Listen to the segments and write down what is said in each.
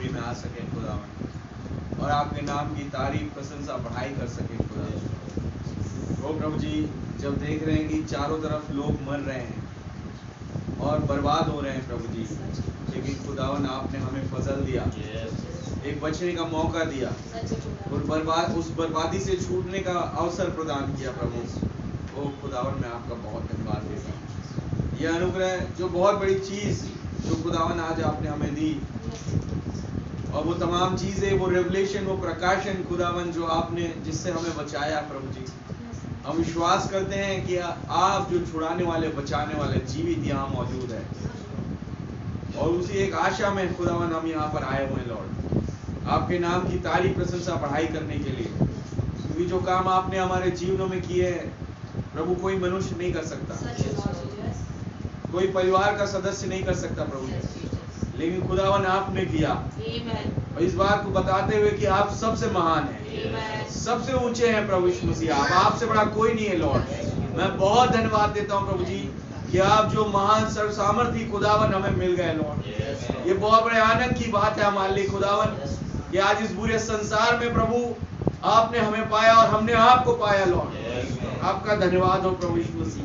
हजूरी में आ सके खुदावन, और आपके नाम की तारीफ प्रशंसा बढ़ाई कर सके खुदा। ओ प्रभु जी, जब देख रहे हैं कि चारों तरफ लोग मर रहे हैं और बर्बाद हो रहे हैं प्रभु जी, लेकिन खुदावन आपने हमें फजल दिया, एक बचने का मौका दिया और उस बर्बादी से छूटने का अवसर प्रदान किया प्रभु। ओ खुदावन, मैं आपका बहुत धन्यवाद देता हूँ। यह अनुग्रह जो बहुत बड़ी चीज जो खुदावन आज आपने हमें दी, और वो तमाम चीजें, वो रेवलेशन, वो प्रकाशन खुदावन जो आपने जिससे हमें बचाया प्रभु जी, हम विश्वास करते हैं कि आप जो छुड़ाने वाले, बचाने वाले जीवित यहाँ मौजूद है, और उसी एक आशा में खुदावन हम यहाँ पर आए हुए लॉर्ड, आपके नाम की तारीफ प्रशंसा बढ़ाई करने के लिए। क्योंकि जो काम आपने हमारे जीवनों में किए हैं प्रभु, कोई मनुष्य नहीं कर सकता, कोई परिवार का सदस्य नहीं कर सकता प्रभु, लेकिन खुदावन आपने किया। और इस बात को बताते हुए कि आप सबसे महान हैं, सबसे ऊंचे हैं प्रभु यीशु मसीह, आपसे बड़ा कोई नहीं है लॉर्ड। मैं बहुत धन्यवाद देता हूं प्रभु जी कि आप जो महान सर्व सामर्थी खुदावन हमें मिल गए लॉर्ड। ये बहुत बड़े आनंद की बात है हमारे लिए खुदावन कि आज इस बुरे संसार में प्रभु आपने हमें पाया और हमने आपको पाया लॉर्ड। आपका धन्यवाद हो प्रभु यीशु मसीह।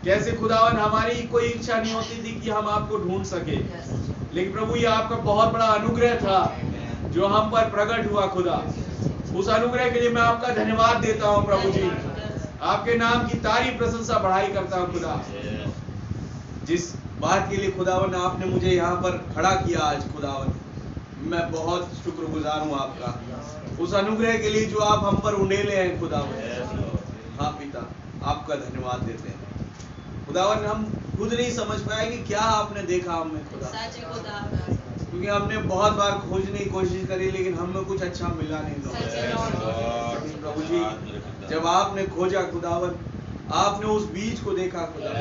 कैसे खुदावन, हमारी कोई इच्छा नहीं होती थी कि हम आपको ढूंढ सके, लेकिन प्रभु ये आपका बहुत बड़ा अनुग्रह था जो हम पर प्रकट हुआ खुदा। उस अनुग्रह के लिए मैं आपका धन्यवाद देता हूँ प्रभु जी, आपके नाम की तारीफ प्रशंसा बढ़ाई करता हूँ खुदा। जिस बात के लिए खुदावन आपने मुझे यहाँ पर खड़ा किया आज खुदावन, मैं बहुत शुक्रगुजार हूँ आपका, उस अनुग्रह के लिए जो आप हम पर उंडेले हैं खुदावन। हाँ पिता, आपका धन्यवाद देते हैं खुदावन। हम खुद नहीं समझ पाए कि क्या आपने देखा हमें खुदा, क्योंकि हमने बहुत बार खोजने की कोशिश करी, लेकिन हमें कुछ अच्छा मिला नहीं प्रभु जी। जब आपने खोजा खुदावन, आपने उस बीज को देखा खुदा,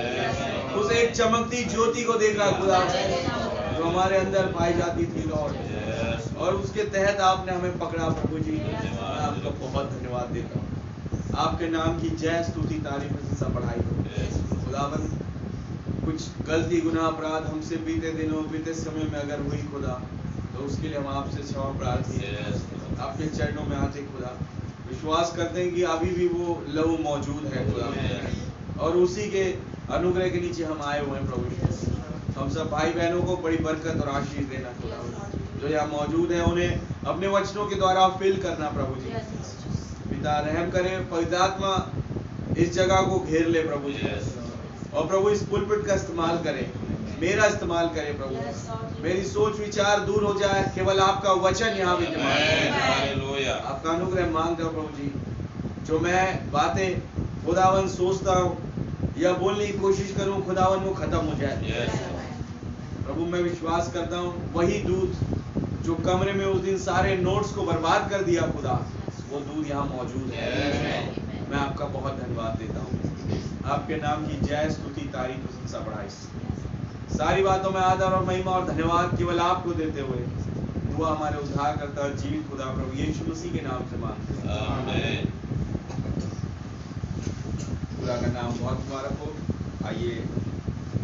उस एक चमकती ज्योति को देखा खुदा जो हमारे अंदर पाई जाती थी लॉर्ड, और उसके तहत आपने हमें पकड़ा प्रभु जी। मैं आपका बहुत धन्यवाद देता हूँ। आपके नाम की जय स्तुति तारीफ प्रशंसा बढ़ाई हो खुदावन। कुछ गलती गुनाह अपराध हमसे बीते दिनों, बीते समय में अगर हुई खुदा, तो उसके लिए हम आपसे क्षमा प्रार्थी हैं, आपके चरणों में आते खुदा। विश्वास करते हैं कि अभी भी वो लहू मौजूद है खुदा, और उसी के अनुग्रह के नीचे हम आए हुए हैं प्रभु। हम सब भाई बहनों को बड़ी बरकत और आशीष देना खुदा, जो यहाँ मौजूद है उन्हें अपने वचनों के द्वारा फिल करना प्रभु जी। पिता रहम करे, पवित्र आत्मा इस जगह को घेर ले प्रभु जी, और प्रभु इस पुलपिट का इस्तेमाल करे, मेरा इस्तेमाल करे प्रभु। मेरी सोच विचार दूर हो जाए, केवल आपका वचन यहाँ विद्यमान है। आपका अनुग्रह मांगता हूँ प्रभु जी, जो मैं बातें खुदावन सोचता हूँ या बोलने की कोशिश करूँ खुदावन, वो खत्म हो जाए प्रभु। मैं विश्वास करता हूँ वही दूत जो कमरे में उस दिन सारे नोट्स को बर्बाद कर दिया खुदा, वो दूत यहाँ मौजूद है। मैं आपका बहुत धन्यवाद देता हूँ। आपके नाम की जय स्तुति तारीफ प्रशंसा बढ़ाई। सारी बातों में आदर और महिमा और धन्यवाद केवल आपको देते हुए दुआ हमारे उद्धार करता जीवित खुदा प्रभु यीशु मसीह के नाम से मांगते हैं, आमीन। खुदा का नाम बहुत मुबारक हो। आइए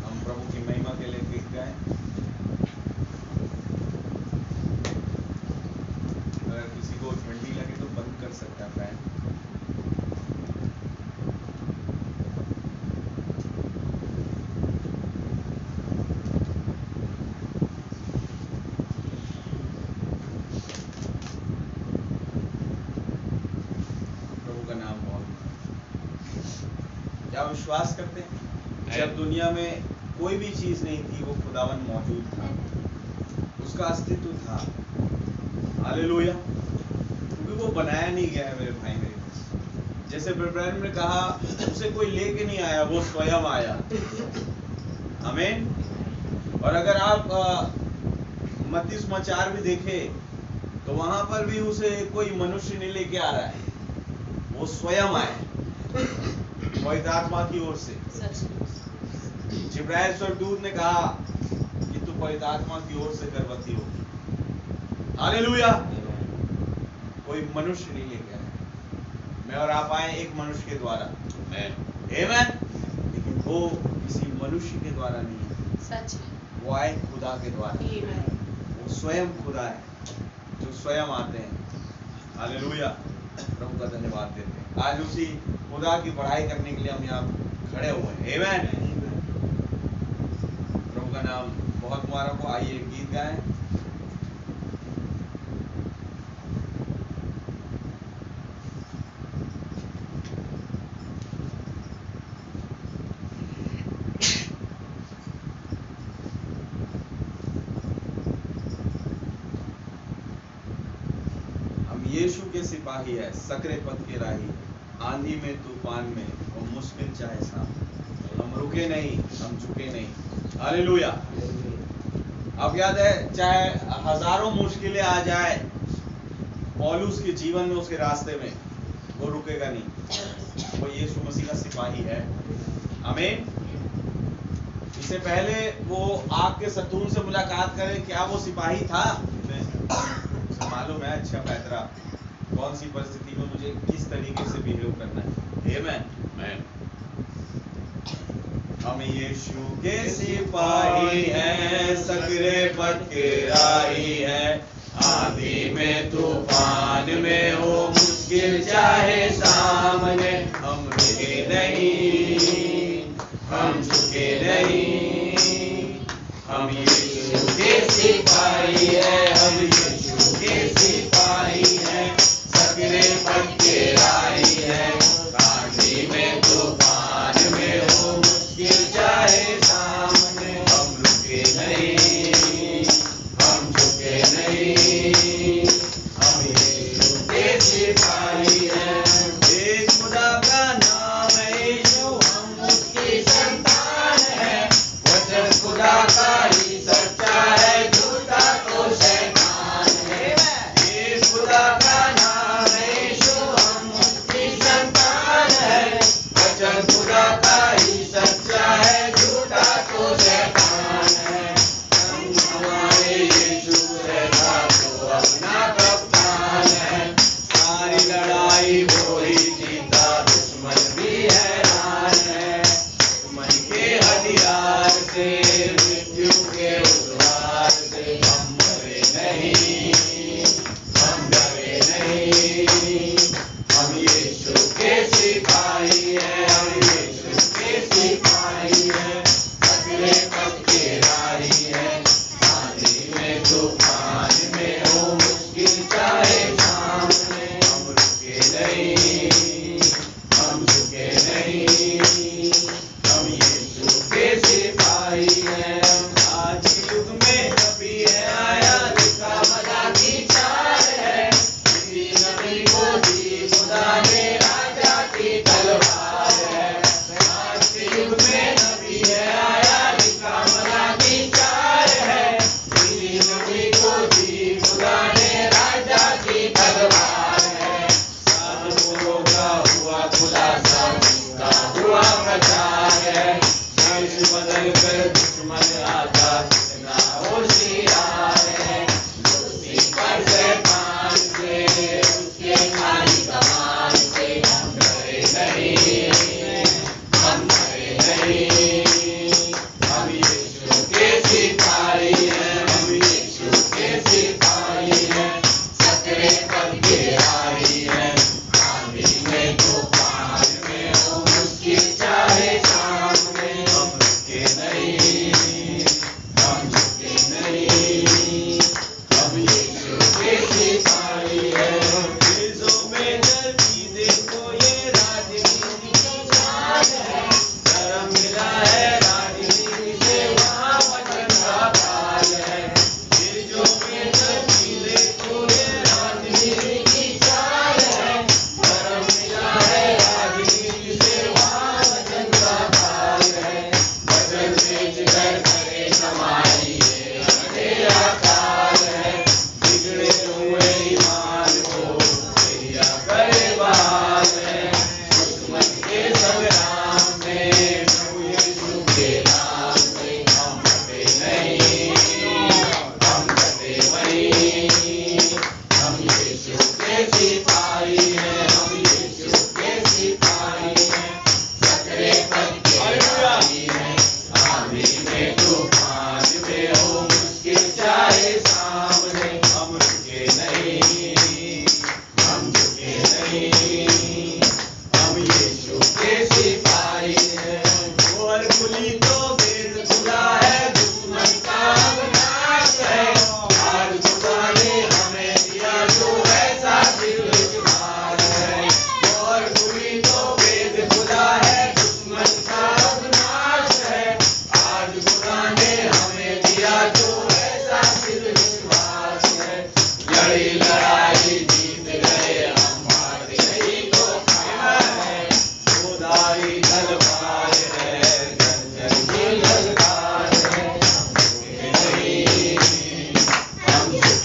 हम प्रभु की महिमा के लिए गीत गाएं। अगर किसी को ठंडी लगे तो बंद कर सकता है फैन। विश्वास करते हैं जब दुनिया में कोई भी चीज नहीं थी, वो खुदावन मौजूद था, उसका अस्तित्व था। हालेलुया। क्योंकि वो बनाया नहीं गया है मेरे भाई मेरे। जैसे ब्रदर ने कहा, उसे कोई लेके नहीं आया, वो स्वयं आया। आमीन। और अगर आप मत्ती समाचार भी देखें तो वहां पर भी उसे कोई मनुष्य नहीं लेके आ रहा है, वो स्वयं आए पवित्र आत्मा की ओर से। जिब्राइल स्वर्गदूत ने कहा कि तू पवित्र आत्मा की ओर से गर्भवती होगी। हालेलुया। कोई मनुष्य नहीं लेके आया, मैं और आप आए एक मनुष्य के द्वारा, आमीन। लेकिन वो किसी मनुष्य के द्वारा नहीं है, सच, वो आए खुदा के द्वारा। वो स्वयं खुदा है जो स्वयं आते हैं। हालेलुया, प्रभु का धन्यवाद देते हैं। आज उसी खुदा की पढ़ाई करने के लिए हम यहाँ खड़े हुए हैं। आमीन। प्रभु का नाम बहुत मुबारक हो। आइए एक गीत गाएं। यीशु के सिपाही है, सकरे पथ के राही, आंधी में तूफान में वो मुश्किल चाहे साथ, हम रुके नहीं, हम झुके नहीं। हालेलुया। अब याद है, चाहे हजारों मुश्किलें आ जाए पौलुस के जीवन में, उसके रास्ते में, वो रुकेगा नहीं। वो यीशु मसीह का सिपाही है। आमीन। इससे पहले वो आग के सतून से मुलाकात करे, क्या वो सिपाही था? मालूम है अच्छा पैतरा कौन सी परिस्थिति में मुझे किस तरीके से बिहेव करना है। आमीन। हम यीशु के सिपाही हैं, सकरे पथ के राही है, आंधी में तूफान में हो मुश्किल चाहे सामने, हम रुके नहीं, हम झुके नहीं। हम यीशु के सिपाही है, हम यीशु के सिपाही है, सकरे पथ के राही है, आंधी में तूफान में हो मुश्किल चाहे सामने, हम रुके नहीं, हम झुके नहीं। हम यीशु के सिपाही है। एक खुदा का नाम है यीशु, हम उसकी संतान है, वचन खुदा का ही सच्चा है, झूठा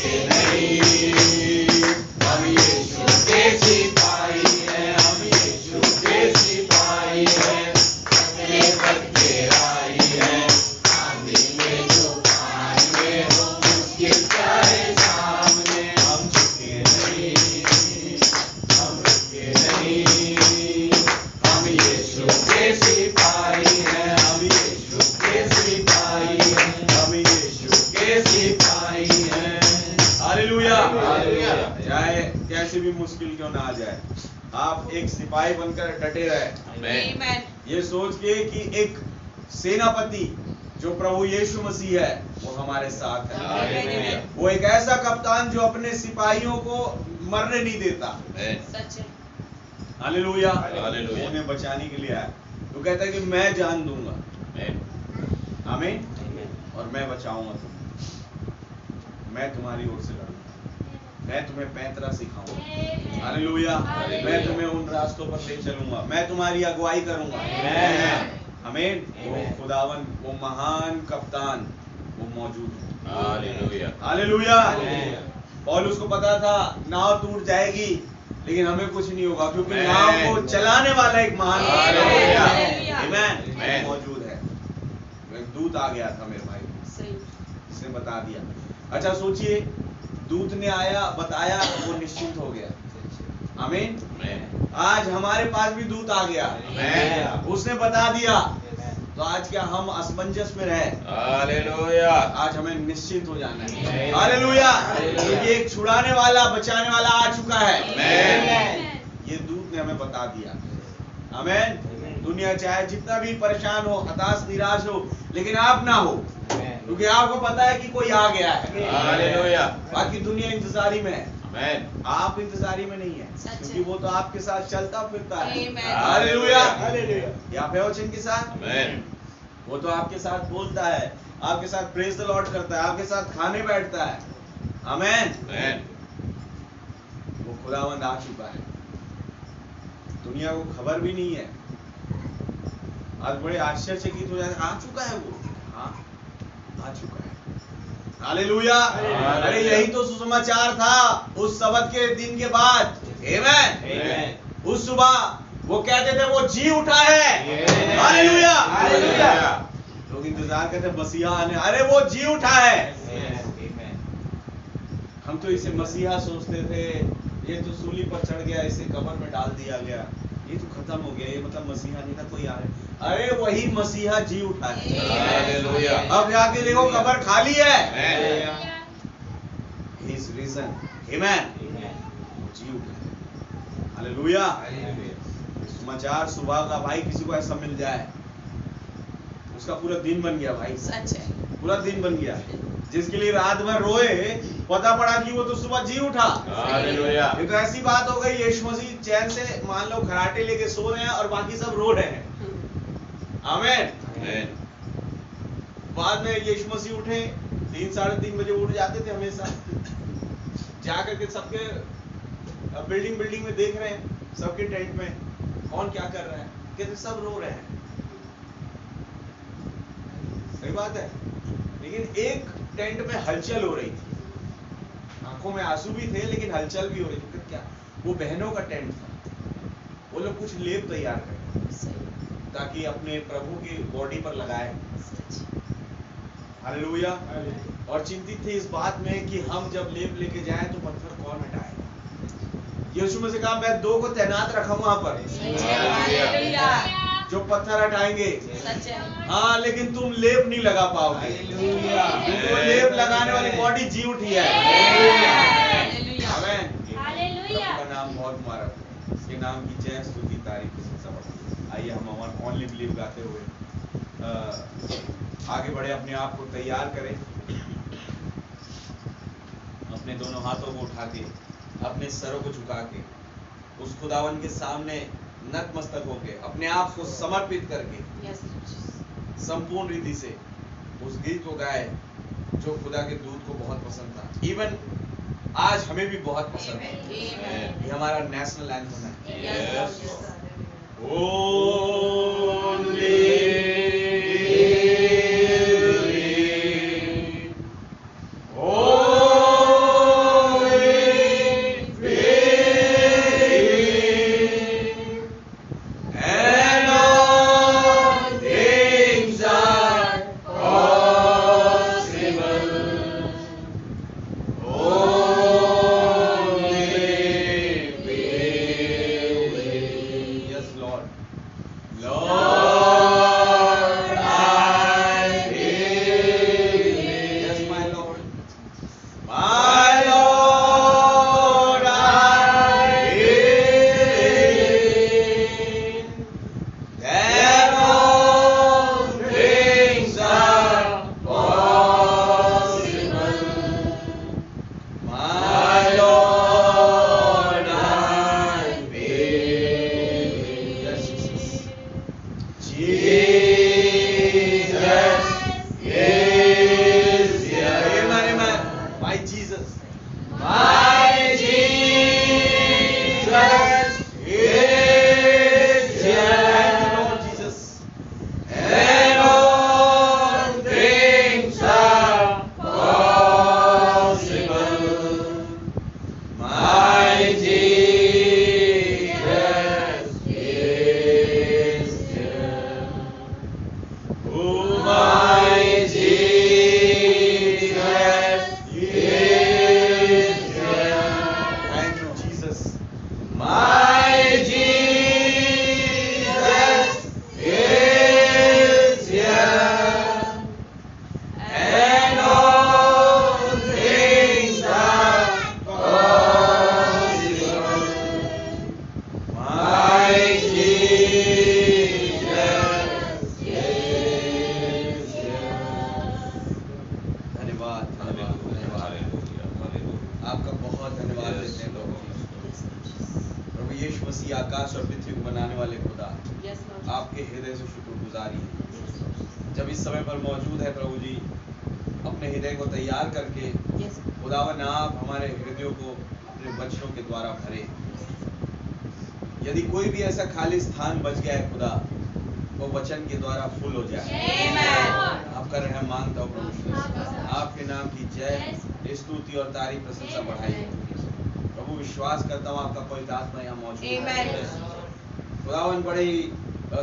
झुके नहीं, हम यीशु के सिपाही हैं, हम यीशु के सिपाही हैं, अपने बखेराई है, आंधी में तूफान में हो मुश्किल चाहे सामने, हम झुके नहीं, हम रुके नहीं, हम यीशु के सिपाही हैं, हम यीशु के सिपाही हैं, हम यीशु के सिपाही हैं। हालेलुया। चाहे कैसे भी मुश्किल क्यों ना आ जाए, आप एक सिपाही बनकर डटे रहे, Amen. ये सोच के कि एक सेनापति जो प्रभु यीशु मसीह है वो हमारे साथ है। Amen. वो एक ऐसा कप्तान जो अपने सिपाहियों को मरने नहीं देता। सच है। हालेलुया। हालेलुया। उन्हें बचाने के लिए आया। तो कहता है कि मैं जान दूंगा, आमीन, और मैं बचाऊंगा तुम्हें, मैं तुम्हारी ओर से लड़ूंगा, मैं तुम्हें पैंतरा सिखाऊंगा। हालेलुया। मैं तुम्हें उन रास्तों पर ले चलूंगा, मैं तुम्हारी अगुवाई करूंगा। आमीन। वो खुदावन, वो महान कप्तान वो मौजूद है। हालेलुया। हालेलुया। पौलुस को पता था नाव टूट जाएगी लेकिन हमें कुछ नहीं होगा, क्योंकि नाव को चलाने वाला एक महान हालेलुया। आमीन मौजूद है। एक दूत आ गया था मेरे भाई, सही। इसने बता दिया। अच्छा सोचिए, दूत ने आया, बताया, वो निश्चिंत हो गया। आमीन। आज हमारे पास भी दूत आ गया, उसने बता दिया, तो आज क्या हम असमंजस में रहे? हालेलुया। आज हमें निश्चिंत हो जाना है। हालेलुया। क्योंकि एक छुड़ाने वाला, बचाने वाला आ चुका है। ये दूत ने हमें बता दिया। आमीन। दुनिया चाहे जितना भी परेशान हो, हताश, निराश हो, लेकिन आप ना हो, क्योंकि आपको पता है कि कोई आ गया है। हालेलुया। बाकी दुनिया इंतजारी में है, आमीन। आप इंतजारी में नहीं है, सच है। क्योंकि वो तो आपके साथ चलता फिरता है। Amen. हालेलुया। आप है वचन के साथ, आमीन। वो तो आपके साथ बोलता है, आपके साथ प्रेज द लॉर्ड करता है, आपके साथ खाने बैठता है। आमीन। आमीन। वो खुदावंद आ चुका है, दुनिया को खबर भी नहीं है। आज बड़े आश्चर्यचकित हो जाते, आ चुका है वो। हाँ, आ चुका है। हालेलुया। अरे यही तो सुसमाचार था उस सबत के दिन के बाद। आमीन। उस सुबह वो कहते थे वो जी उठा है। हालेलुया। लोग इंतजार करते मसीहा आने, अरे वो जी उठा है। हम तो इसे मसीहा सोचते थे, ये तो सूली पर चढ़ गया, इसे कब्र में डाल दिया गया, ये तो खत्म हो गया, ये मतलब मसीहा नहीं था, कोई आ रहा है। अरे वही मसीहा जी उठा है। हालेलुया। अब जाके देखो कब्र खाली है। आमीन। His risen. Amen. वो जी उठा है। हालेलुया। समाचार सुबह का भाई किसी को ऐसा मिल जाए, उसका पूरा दिन बन गया भाई, सच है। पूरा दिन बन गया। जिसके लिए रात भर रोए, पता पड़ा कि वो तो सुबह जी उठा। हालेलुया। ये तो ऐसी बात हो गई, यीशु मसीह चैन से मान लो खराटे लेके सो रहे हैं और बाकी सब रो रहे हैं। आमीन। आमीन। बाद में यीशु मसीह उठे, 3 साढ़े 3 बजे उठ जाते थे हमेशा, जाकर के सबके बिल्डिंग में देख रहे हैं, सबके टेंट में कौन क्या कर रहा है, कहते सब रो रहे हैं। सही बात है, लेकिन एक टेंट में हलचल हो रही थी, आंखों में आंसू भी थे लेकिन हलचल भी हो रही थी। क्या? वो बहनों का टेंट था, वो लोग कुछ लेप तैयार कर रहे थे ताकि अपने प्रभु की बॉडी पर लगाए। हालेलुया। और चिंतित थे इस बात में कि हम जब लेप लेके जाएं तो पत्थर कौन हटाएगा। यीशु मसीह कहा मैं 2 को तैनात रखा वहां पर, जो पत्थर हटाएंगे। हाँ, लेकिन तुम लेप नहीं लगा पाओगे, क्योंकि वो लेप लगाने वाली बॉडी जी उठी है। आमीन। प्रभु का नाम बहुत मुबारक हो, उसके नाम की जय स्तुति तारीफ प्रशंसा बढ़े। आइए हम हमारा ओनली बिलीव गाते हुए आगे बढ़े, अपने आप को तैयार करें, अपने दोनों हाथों को उठा के, अपने सरों को झुका के, उस खुदावन के सामने नतमस्तक होके, अपने आप को समर्पित करके संपूर्ण रीति से उस गीत को गाए जो खुदा के दूत को बहुत पसंद था। इवन आज हमें भी बहुत पसंद है। ये हमारा नेशनल एंथम है। My Lord, I believe that all things are possible. My Lord, I believe. Yes, Jesus. Jesus is here. Amen, amen. My Jesus. My Jesus is here. Thank you, Lord Jesus. And all things are possible. My Jesus is here. Oh, my Jesus is here. Thank you, Jesus. My Jesus is here. And all things are possible. My Jesus is here. धन्यवाद धन्यवाद धन्यवाद आपका बहुत धन्यवाद देते हैं प्रभु जी। प्रभु यीशु मसीह आकाश और पृथ्वी को बनाने वाले खुदा Yes, Lord. आपके हृदय से शुक्रगुजारी है जब इस समय पर मौजूद है प्रभु जी अपने हृदय को तैयार करके Yes. खुदावन आप हमारे हृदयों को अपने वचनों के द्वारा भरे। यदि कोई भी ऐसा खाली स्थान बच गया है खुदा वो वचन के द्वारा फुल हो जाए। Amen. आपका रहम मांगता हूँ प्रभु आपके नाम की जय स्तुति और तारीफ प्रशंसा बढ़ाई हो। प्रभु विश्वास करता हूँ आपका पवित्र आत्मा यहाँ मौजूद Amen. है। खुदावन बड़े ही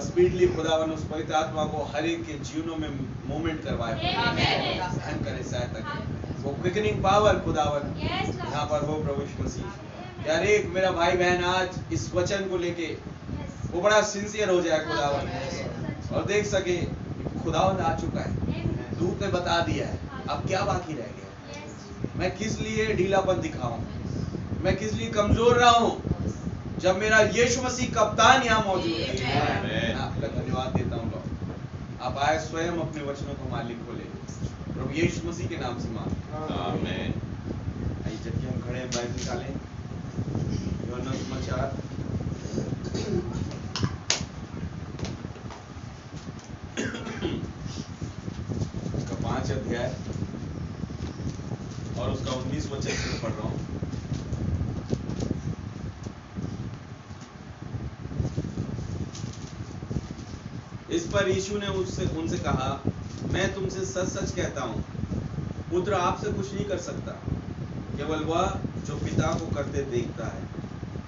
स्पीडली खुदावन उस पवित्र आत्मा को हर एक के जीवनों में मूवमेंट करवाए, सहन करे, सहायता करे। वो क्विकनिंग पावर खुदावन यहाँ पर हो प्रभु यीशु मसीह। यार एक मेरा भाई बहन आज इस वचन को लेके वो बड़ा सिंसियर हो जाए खुदावन और देख सके खुदावन आ चुका है, धूप ने बता दिया है, अब क्या बाकी रह गया। मैं किस लिए ढीलापन दिखाऊं, मैं किस लिए कमजोर रहा हूं जब मेरा यीशु मसीह कप्तान यहाँ मौजूद है। मैं आपका धन्यवाद देता हूँ लॉर्ड। आप आए स्वयं अपने वचनों को मालिक खोले प्रभु यीशु मसीह के नाम से मांग। आमीन। आइए जबकि हम खड़े हैं बाइबल निकालें यूहन्ना समाचार उसका 5 अध्याय और उसका 19 वचन से पढ़ रहा हूँ। इस पर यीशु ने उनसे कहा, मैं तुमसे सच सच कहता हूँ, पुत्र आपसे कुछ नहीं कर सकता, केवल वह जो पिता को करते देखता है,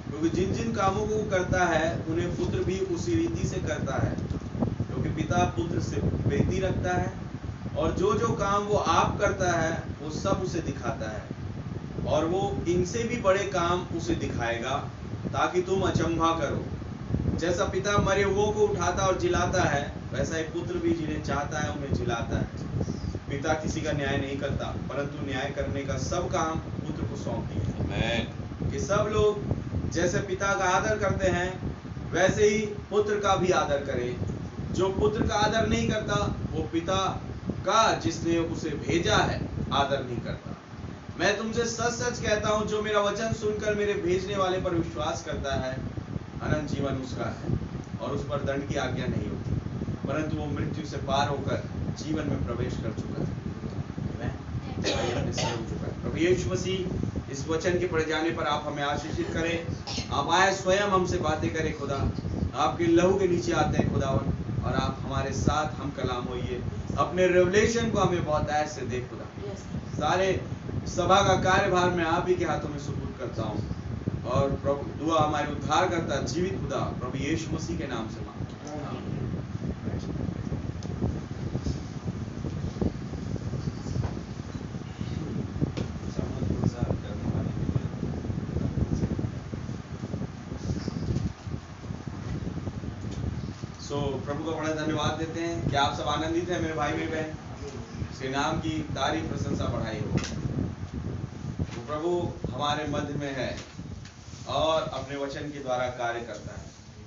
क्योंकि जिन जिन कामों को करता है उन्हें पुत्र भी उसी रीति से करता है, क्योंकि पिता पुत्र से प्रीति रखता है, और जो जो काम वो आप करता है वो सब उसे दिखाता है, और वो इनसे भी बड़े काम उसे दिखाएगा, ताकि तुम अचंभा करो। जैसा पिता मरे हुओं को उठाता और जिलाता है, वैसा ही पुत्र भी जिन्हें चाहता है उन्हें जिलाता है। पिता किसी का न्याय नहीं करता, परंतु न्याय करने का सब काम पुत्र को सौंप दिया। आमीन। कि सब लोग जैसे पिता का आदर करते हैं वैसे ही पुत्र का भी आदर करे। जो पुत्र का आदर नहीं करता वो पिता का जिसने उसे भेजा है आदर नहीं करता। मैं तुमसे सच सच कहता हूँ, जो मेरा वचन सुनकर मेरे भेजने वाले पर विश्वास करता है अनंत जीवन उसका है, और उस पर दंड की आज्ञा नहीं होती, परंतु वो मृत्यु से पार होकर जीवन में प्रवेश कर चुका है। प्रभु यीशु मसीह इस वचन के पढ़े जाने पर आप हमें आशीषित करें। आप आए स्वयं हमसे बातें करें खुदा, आपके लहू के नीचे आते हैं खुदावन, और आप हमारे साथ हम कलाम होइए। अपने रेवलेशन को हमें बहुत ऐसे से दे खुदा। सारे सभा का कार्यभार मैं आप ही के हाथों में सुपुर्द करता हूँ, और प्रभु दुआ हमारे उद्धार करता जीवित खुदा प्रभु यीशु मसीह के नाम से मांगता हूं। प्रभु का बड़ा धन्यवाद देते हैं कि आप सब आनंदित हैं मेरे भाई मेरे बहन। उसके नाम की तारीफ प्रशंसा बढ़ाई हो। प्रभु हमारे मध्य में है और अपने वचन के द्वारा कार्य करता है।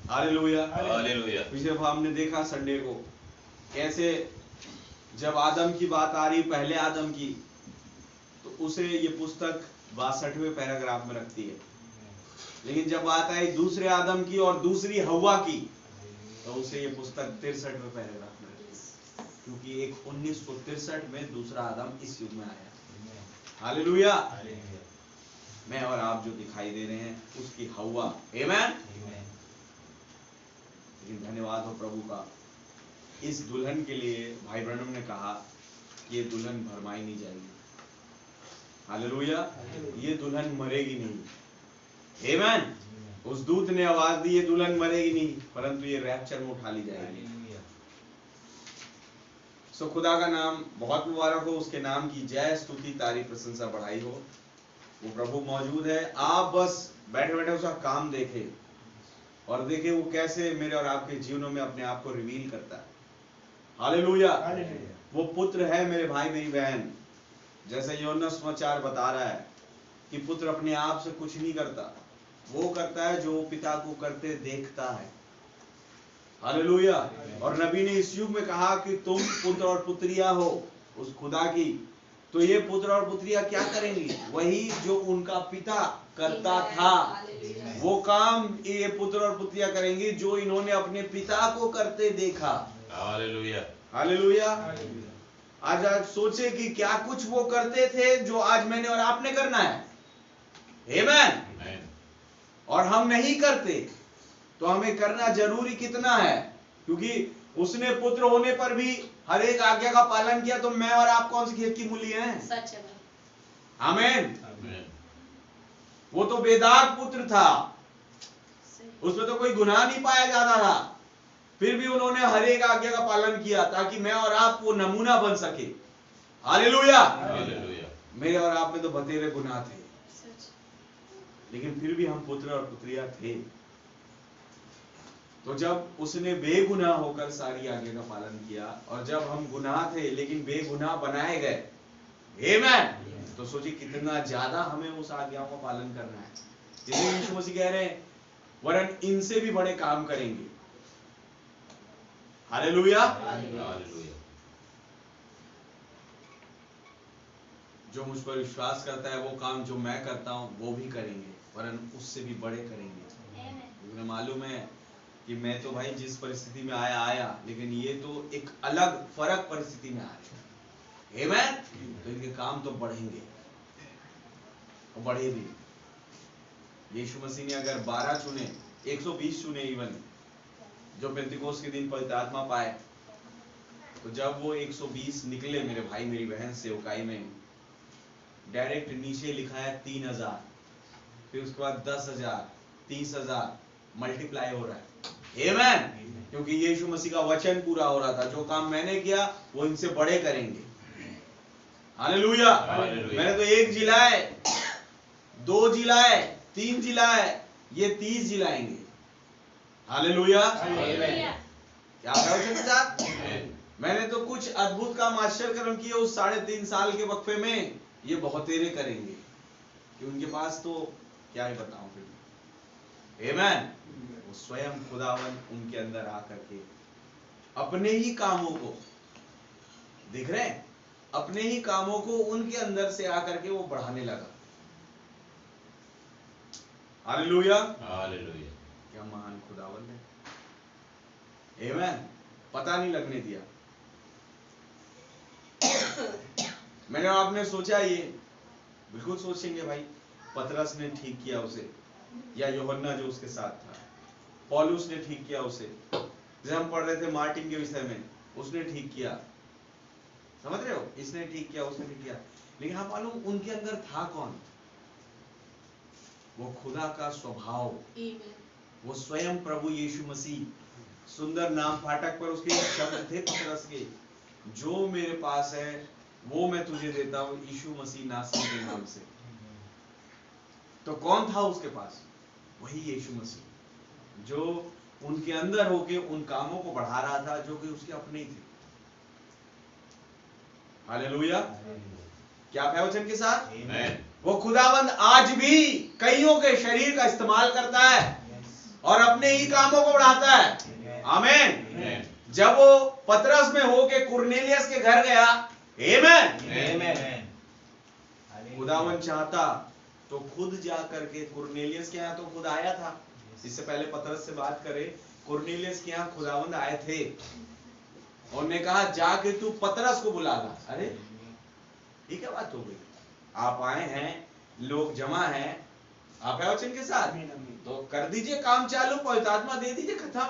हालेलुया। हालेलुया। पिछले भाव हमने देखा संडे को कैसे जब आदम की बात आ रही, पहले आदम की, तो उसे ये पुस्तक 62वें पैराग्राफ में रखती है। लेकिन जब बात आई दूसरे आदम की और दूसरी हव्वा की, तो उसे ये पुस्तक 63वें पैराग्राफ में रखती है, क्योंकि एक 1963 में दूसरा आदम इस युग में आया। हालेलुया। मैं और आप जो दिखाई दे रहे हैं उसकी हव्वा। आमेन। लेकिन धन्यवाद हो प्रभु का, इस दुल्हन के लिए भाई ब्रनम ने कहा कि ये दुल्हन भरमाई नहीं जाएगी। हालेलुया। ये दुल्हन मरेगी नहीं। आमेन। उस दूत ने आवाज दी, ये दुल्हन मरेगी नहीं, परंतु ये रैप्चर में उठा ली जाएगी। सो खुदा का नाम बहुत मुबारक हो, उसके नाम की जय स्तुति तारीफ प्रशंसा बढ़ाई हो। वो प्रभु मौजूद है। आप बस बैठे बैठे उसका काम देखें और देखें वो कैसे मेरे और आपके जीवनों में अपने आप को रिवील करता है। हालेलुया। वो पुत्र है मेरे भाई मेरी बहन, जैसे यूहन्ना समाचार बता रहा है कि पुत्र अपने आप से कुछ नहीं करता, वो करता है जो पिता को करते देखता है। हालेलुया। और नबी ने इस युग में कहा कि तुम पुत्र और पुत्रियां हो उस खुदा की, तो ये पुत्र और पुत्रियां क्या करेंगी? वही जो उनका पिता करता था, वो काम ये पुत्र और पुत्रियां करेंगी जो इन्होंने अपने पिता को करते देखा। हालेलुया। हालेलुया। आज सोचे कि क्या कुछ वो करते थे जो आज मैंने और आपने करना है। आमेन। और हम नहीं करते, तो हमें करना जरूरी कितना है, क्योंकि उसने पुत्र होने पर भी हर एक आज्ञा का पालन किया। तो मैं और आप कौन सी खेत की मूली हैं? सच है। आमेन। वो तो बेदाग पुत्र था, उसमें तो कोई गुनाह नहीं पाया जाता था, फिर भी उन्होंने हर एक आज्ञा का पालन किया ताकि मैं और आप वो नमूना बन सके। हालेलुया। मेरे और आप में तो बतेरे गुनाह थे, लेकिन फिर भी हम पुत्र और पुत्रियां थे। तो जब उसने बेगुनाह होकर सारी आज्ञा का पालन किया, और जब हम गुनाह थे लेकिन बेगुनाह बनाए गए, आमेन, तो सोचिए कितना ज्यादा हमें उस आज्ञाओं का पालन करना है। इसलिए यीशु मसीह कह रहे हैं वरन इनसे भी बड़े काम करेंगे। हालेलुया। जो मुझ पर विश्वास करता है वो काम जो मैं करता हूं वो भी करेंगे, वरन उससे भी बड़े करेंगे। मुझे मालूम है कि मैं तो भाई जिस परिस्थिति में आया, लेकिन ये तो एक अलग फर्क परिस्थिति में आए। आमेन। तो इनके काम तो बढ़ेंगे और बढ़े भी। यीशु मसीह ने अगर 12 चुने, 120 चुने, इवन जो पेंतिकोस्त के दिन पवित्र आत्मा पाए, तो जब वो 120 निकले मेरे भाई मेरी बहन सेवकाई में, डायरेक्ट नीचे लिखा है 3000, फिर उसके बाद 10,000, 30,000 मल्टीप्लाई हो रहा है। आमेन। क्योंकि यीशु मसीह का वचन पूरा हो रहा था, जो काम मैंने किया वो इनसे बड़े करेंगे। हालेलुया। मैंने तो 1 जिलाए, 2 जिलाए, 3 जिलाए, ये 30 जिलाएंगे। हालेलुया। क्या वचन के साथ? मैंने तो कुछ अद्भुत काम आश्चर्य कर्म किए उस 3.5 साल के वक्फे में, ये बहुतेरे करेंगे कि उनके पास तो क्या ही बताऊं फिर। आमेन। वो स्वयं खुदावन उनके अंदर आकर के अपने ही कामों को, दिख रहे हैं, अपने ही कामों को उनके अंदर से आकर के वो बढ़ाने लगा। हालेलुया। हालेलुया। क्या महान खुदावन है। आमेन। पता नहीं लगने दिया। मैंने आपने सोचा, ये बिल्कुल सोचेंगे भाई, पतरस ने ठीक किया उसे, या यूहन्ना जो उसके साथ था, पौलुस ने ठीक किया उसे, जब हम पढ़ रहे थे मार्टिन के विषय में, उसने ठीक किया। समझ रहे हो, इसने ठीक किया, उसने ठीक किया, लेकिन आप मालूम उनके अंदर था कौन? वो खुदा का स्वभाव, वो स्वयं प्रभु यीशु मसीह। सुंदर नाम फाटक पर उसके शब्द थे पतरस के, जो मेरे पास है वो मैं तुझे देता हूं यीशु मसीह नासरी के नाम से। तो कौन था उसके पास? वही यीशु मसीह, जो उनके अंदर होके उन कामों को बढ़ा रहा था जो कि उसके अपने ही थे। हालेलुया। क्या है वचन के साथ? वो खुदावंद आज भी कईयों के शरीर का इस्तेमाल करता है और अपने ही कामों को बढ़ाता है। आमीन। Amen. जब वो पतरस में होके कुरनेलियस के घर गया, आमीन, खुदावंद चाहता तो खुद जा करके कुरनेलियस के यहाँ तो खुद आया था। इससे पहले पतरस से बात करें, कुरनेलियस के यहाँ खुदावंद आए थे और ने कहा जाके तू पतरस को बुला ला। अरे ठीक है, बात हो गई, आप आए हैं, लोग जमा हैं, आप है वचन के साथ, तो कर दीजिए काम चालू, पवित्र आत्मा दे दीजिए, खत्म।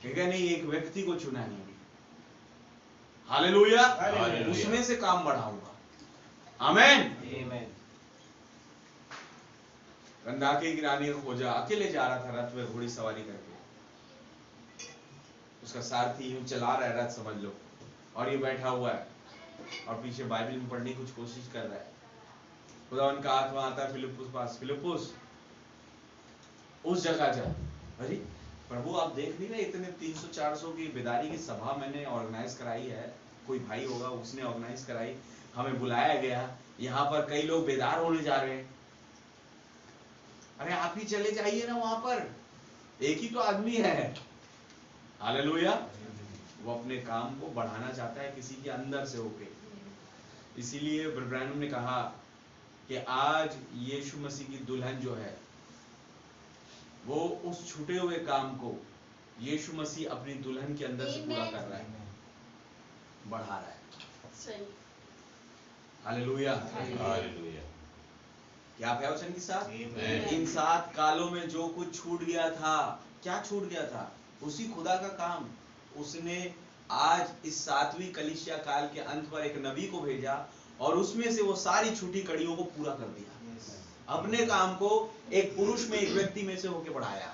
ठीक है, नहीं, एक व्यक्ति को चुना नहीं। Hallelujah, hallelujah. उसमें से काम बढ़ाऊंगा। आमीन। गंडाके की रानी को खोजा, अकेले जा रहा था रथ में घोड़ी सवारी करके, उसका सारथी यूं चला रहा है रथ, समझ लो, और ये बैठा हुआ है और पीछे बाइबल में पढ़ने की कुछ कोशिश कर रहा है। खुदा उनका आत्मा आता है फिलिप्पुस पास, फिलिप्पुस उस जगह जा। अरे प्रभु, आप देख नहीं रहे, इतने 300-400 की बेदारी की सभा मैंने ऑर्गेनाइज कराई है, कोई भाई होगा उसने ऑर्गेनाइज कराई, हमें बुलाया गया, यहाँ पर कई लोग बेदार होने जा रहे हैं। अरे आप ही चले जाइए ना वहां पर, एक ही तो आदमी है। हालेलुया। वो अपने काम को बढ़ाना चाहता है किसी के अंदर से होके। इसीलिए ब्रैनम ने कहा कि आज यीशु मसीह की दुल्हन जो है, वो उस छूटे हुए काम को यीशु मसीह अपनी दुल्हन के अंदर से पूरा कर रहा है, बढ़ा रहा है। सही। हालेलुया। हालेलुया। क्या आप है वचन के साथ? Amen. इन 7 कालों में जो कुछ छूट गया था, क्या छूट गया था? उसी खुदा का काम। उसने आज इस 7वीं कलीसिया काल के अंत पर एक नबी को भेजा और उसमें से वो सारी छूटी कड़ियों को पूरा कर दिया। अपने काम को एक पुरुष में, एक व्यक्ति में से होके बढ़ाया।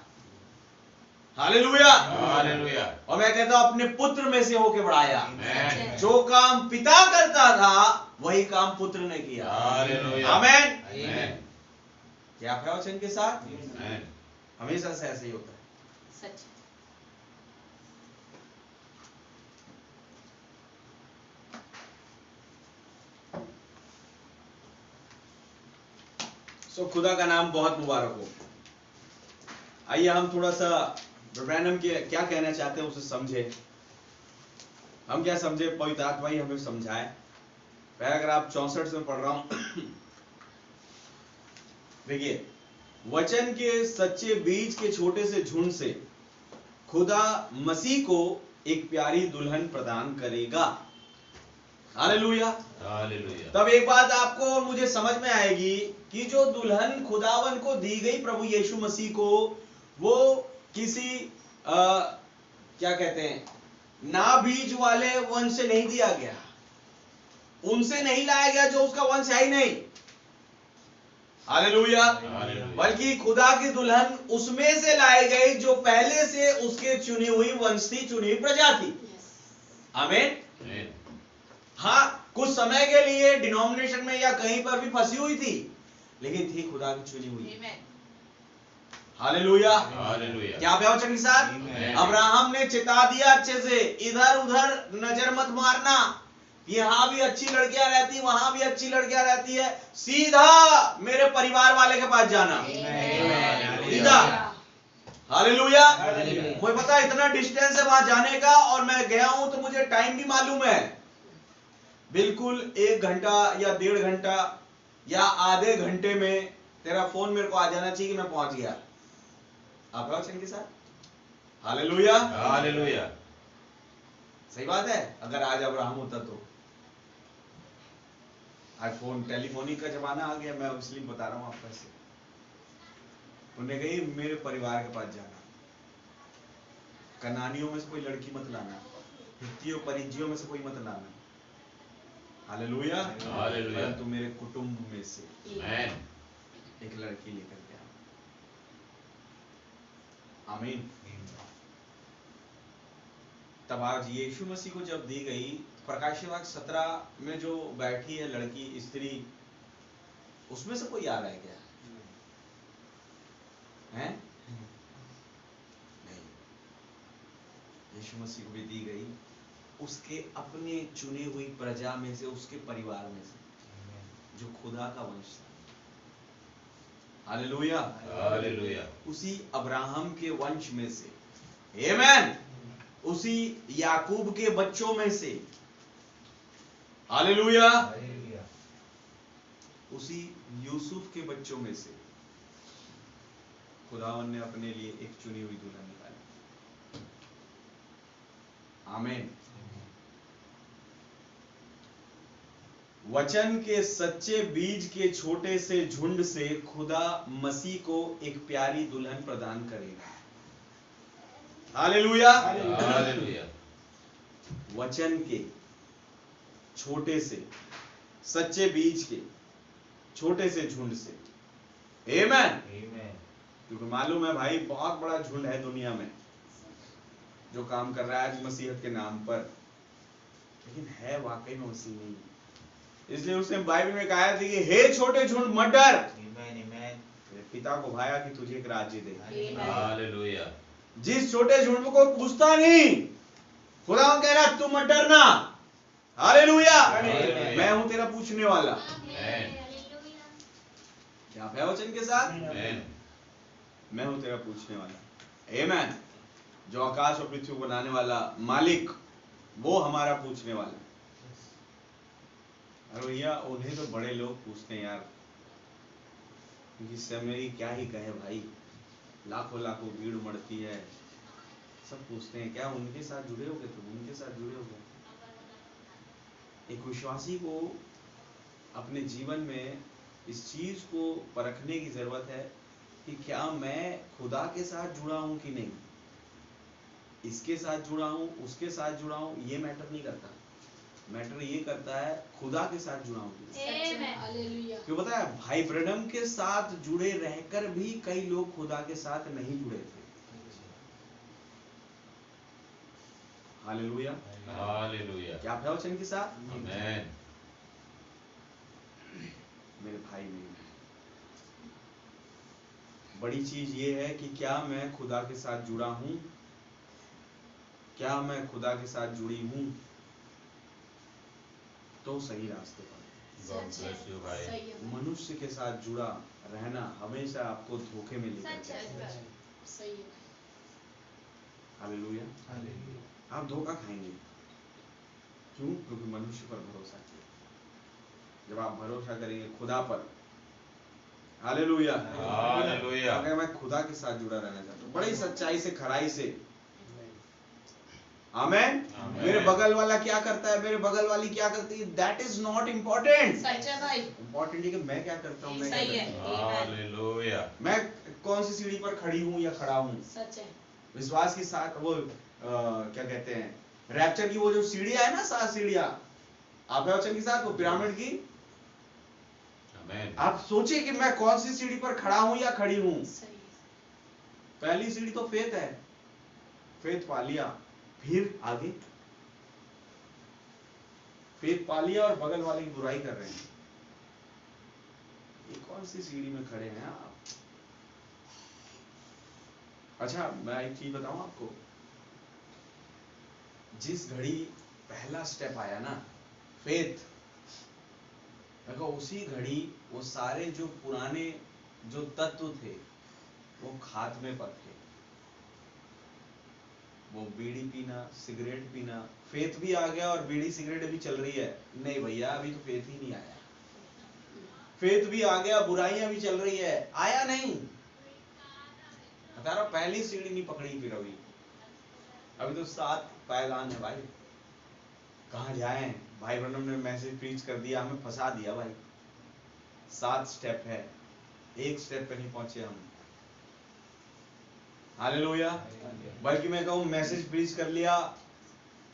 हालेलुया। हालेलुया। और मैं कहता हूं अपने पुत्र में से होके बढ़ाया। Amen. जो काम पिता करता था वही काम पुत्र ने किया। हालेलुया। आमीन। Amen. क्या आप है वचन के साथ? Amen. हमेशा से ऐसे ही होता है। सच। सो खुदा का नाम बहुत मुबारक हो। आइए हम थोड़ा सा ब्रैनम के क्या कहना चाहते हैं उसे समझे। हम क्या समझे, पवित्र आत्मा ही हमें समझाए। पैराग्राफ 64 में पढ़ रहा हूं। देखिए, वचन के सच्चे बीज के छोटे से झुंड से खुदा मसीह को एक प्यारी दुल्हन प्रदान करेगा। हालेलुया। हालेलुया। तब एक बात आपको और मुझे समझ में आएगी कि जो दुल्हन खुदावन को दी गई प्रभु यीशु मसीह को, वो किसी क्या कहते हैं, ना बीज वाले वंश से नहीं दिया गया, उनसे नहीं लाया गया जो उसका वंश है ही नहीं। हालेलुया। बल्कि खुदा की दुल्हन उसमें से लाई गई जो पहले से उसके चुनी हुई वंश थी, चुनी हुई प्रजा थी। आमीन। हाँ, कुछ समय के लिए डिनोमिनेशन में या कहीं पर भी फंसी हुई थी, लेकिन थी खुदा की चुनी हुई। हालेलुया। हालेलुया। क्या आप वचन के साथ? अब्राहम ने चिता दिया अच्छे से, इधर उधर नजर मत मारना, यहां भी अच्छी लड़कियां रहती, वहां भी अच्छी लड़कियां रहती है, सीधा मेरे परिवार वाले के पास जाना, सीधा। हालेलुया। मुझे पता है इतना डिस्टेंस है वहां जाने का, और मैं गया हूं तो मुझे टाइम भी मालूम है। बिल्कुल 1 घंटा या 1.5 घंटा या आधे घंटे में तेरा फोन मेरे को आ जाना चाहिए कि मैं पहुंच गया। आप वचन के साथ? हालेलुया। हालेलुया। सही बात है। अगर आज अब्राहम होता तो, आज फोन टेलीफोनिक का जमाना आ गया, मैं इसलिए बता रहा हूं आपको ऐसे। उन्हें कही मेरे परिवार के पास जाना, कनानियों में से कोई लड़की मत लाना, हित्तियों परिज्जियों में से कोई मत लाना। हालेलुया। हालेलुया। परंतु मेरे कुटुंब में से Amen. एक लड़की लेकर के आना। आमीन। तब आज यीशु मसीह को जब दी गई, प्रकाशित वाक्य 17 में जो बैठी है लड़की, स्त्री, उसमें से कोई आ रहा है क्या? हैं? नहीं। यीशु मसीह को भी दी गई उसके अपने चुनी हुई प्रजा में से, उसके परिवार में से, जो खुदा का वंश था। हालेलुया। हालेलुया। उसी अब्राहम के वंश में से, आमेन, उसी याकूब के बच्चों में से, हालेलुया, उसी यूसुफ के बच्चों में से खुदावन ने अपने लिए एक चुनी हुई दुल्हन निकाली। आमीन। वचन के सच्चे बीज के छोटे से झुंड से खुदा मसीह को एक प्यारी दुल्हन प्रदान करेगा। हालेलुया। हालेलुया। वचन के छोटे से, सच्चे बीज के छोटे से झुंड से, आमीन। क्योंकि मालूम है भाई, बहुत बड़ा झुंड है दुनिया में जो काम कर रहा है आज मसीहत के नाम पर, लेकिन है वाकई में मसीह नहीं। इसलिए उसने बाइबल में कहा था कि हे छोटे झुंड मत डर, तेरे पिता को भाया कि तुझे एक राज्य दे। हालेलुया। जिस छोटे झुंड को पूछता नहीं, खुदा कह रहा तू मत डरना। हालेलुया। मैं हूं तेरा पूछने वाला। क्या है वचन के साथ? मैं हूं तेरा पूछने वाला। आमीन। जो आकाश और पृथ्वी को बनाने वाला मालिक, वो हमारा पूछने वाला। अरे भैया, उन्हें तो बड़े लोग पूछते हैं यार, इस समय क्या ही कहे भाई, लाखों लाखों भीड़ उमड़ती है, सब पूछते हैं क्या उनके साथ जुड़े होगे, तुम उनके साथ जुड़े होगे। एक विश्वासी को अपने जीवन में इस चीज को परखने की जरूरत है कि क्या मैं खुदा के साथ जुड़ा हूं कि नहीं। इसके साथ जुड़ा हूं, उसके साथ जुड़ा हूं, ये मैटर नहीं करता। मैटर ये करता है खुदा के साथ जुड़ा हूं। क्यों पता है, भाई ब्रैनम के साथ जुड़े रहकर भी कई लोग खुदा के साथ नहीं जुड़े थे। हालेलुया। हालेलुया। क्या आप है वचन के साथ? आमीन। मेरे भाई नहीं, बड़ी चीज ये है कि क्या मैं खुदा के साथ जुड़ा हूं, क्या मैं खुदा के साथ जुड़ी हूं, तो सही रास्ते पर। God bless you भाई। मनुष्य के साथ जुड़ा रहना हमेशा आपको धोखे में लेकर जाएगा। हालेलुया। आप धोखा खाएंगे। क्यों? क्योंकि मनुष्य पर भरोसा किया। जब आप भरोसा करेंगे खुदा पर, हालेलुया, हालेलुया। अगर मैं खुदा के साथ जुड़ा रहना चाहता हूँ बड़ी सच्चाई से, खराई से, आमेन। मेरे बगल वाला क्या करता है, मेरे बगल वाली क्या करती है, that is not important. Important है कि मैं क्या करता हूँ, मैं क्या करता हूँ। हालेलुया। मैं कौन सी सीढ़ी पर खड़ी हूँ या खड़ा हूँ। विश्वास के साथ वो क्या कहते हैं, रैप्चर की वो जो सीढ़ियां है ना, 7 सीढ़ियां, आप वचन के साथ वो पिरामिड की, आप सोचिए कि मैं कौन सी सीढ़ी पर खड़ा हूं या खड़ी हूं। पहली सीढ़ी तो फेथ है, फेथ पा लिया, फिर आगे फेथ पा लिया और बगल वाले की बुराई कर रहे हैं। ये कौन सी सीढ़ी में खड़े हैं आप? अच्छा, मैं एक चीज बताऊं आपको, जिस घड़ी पहला स्टेप आया ना, फेथ, देखो उसी घड़ी वो सारे जो पुराने जो तत्व थे वो खात्मे पर थे। वो बीड़ी पीना, सिगरेट पीना, फेथ भी आ गया और बीड़ी सिगरेट भी चल रही है। नहीं भैया, अभी तो फेथ ही नहीं आया। फेथ भी आ गया, बुराइयां भी चल रही है, आया नहीं। हतारा पहली सीढ़ी नहीं पकड़ी फिर अभी तो 7 पायदान है भाई। कहाँ जाएं? भाई ब्रैनम ने मैसेज प्रीच कर दिया, हमें फंसा दिया भाई। 7 स्टेप है, एक स्टेप पे नहीं पहुंचे हम। हालेलुया। बल्कि मैं कहूँ मैसेज प्रीच कर लिया,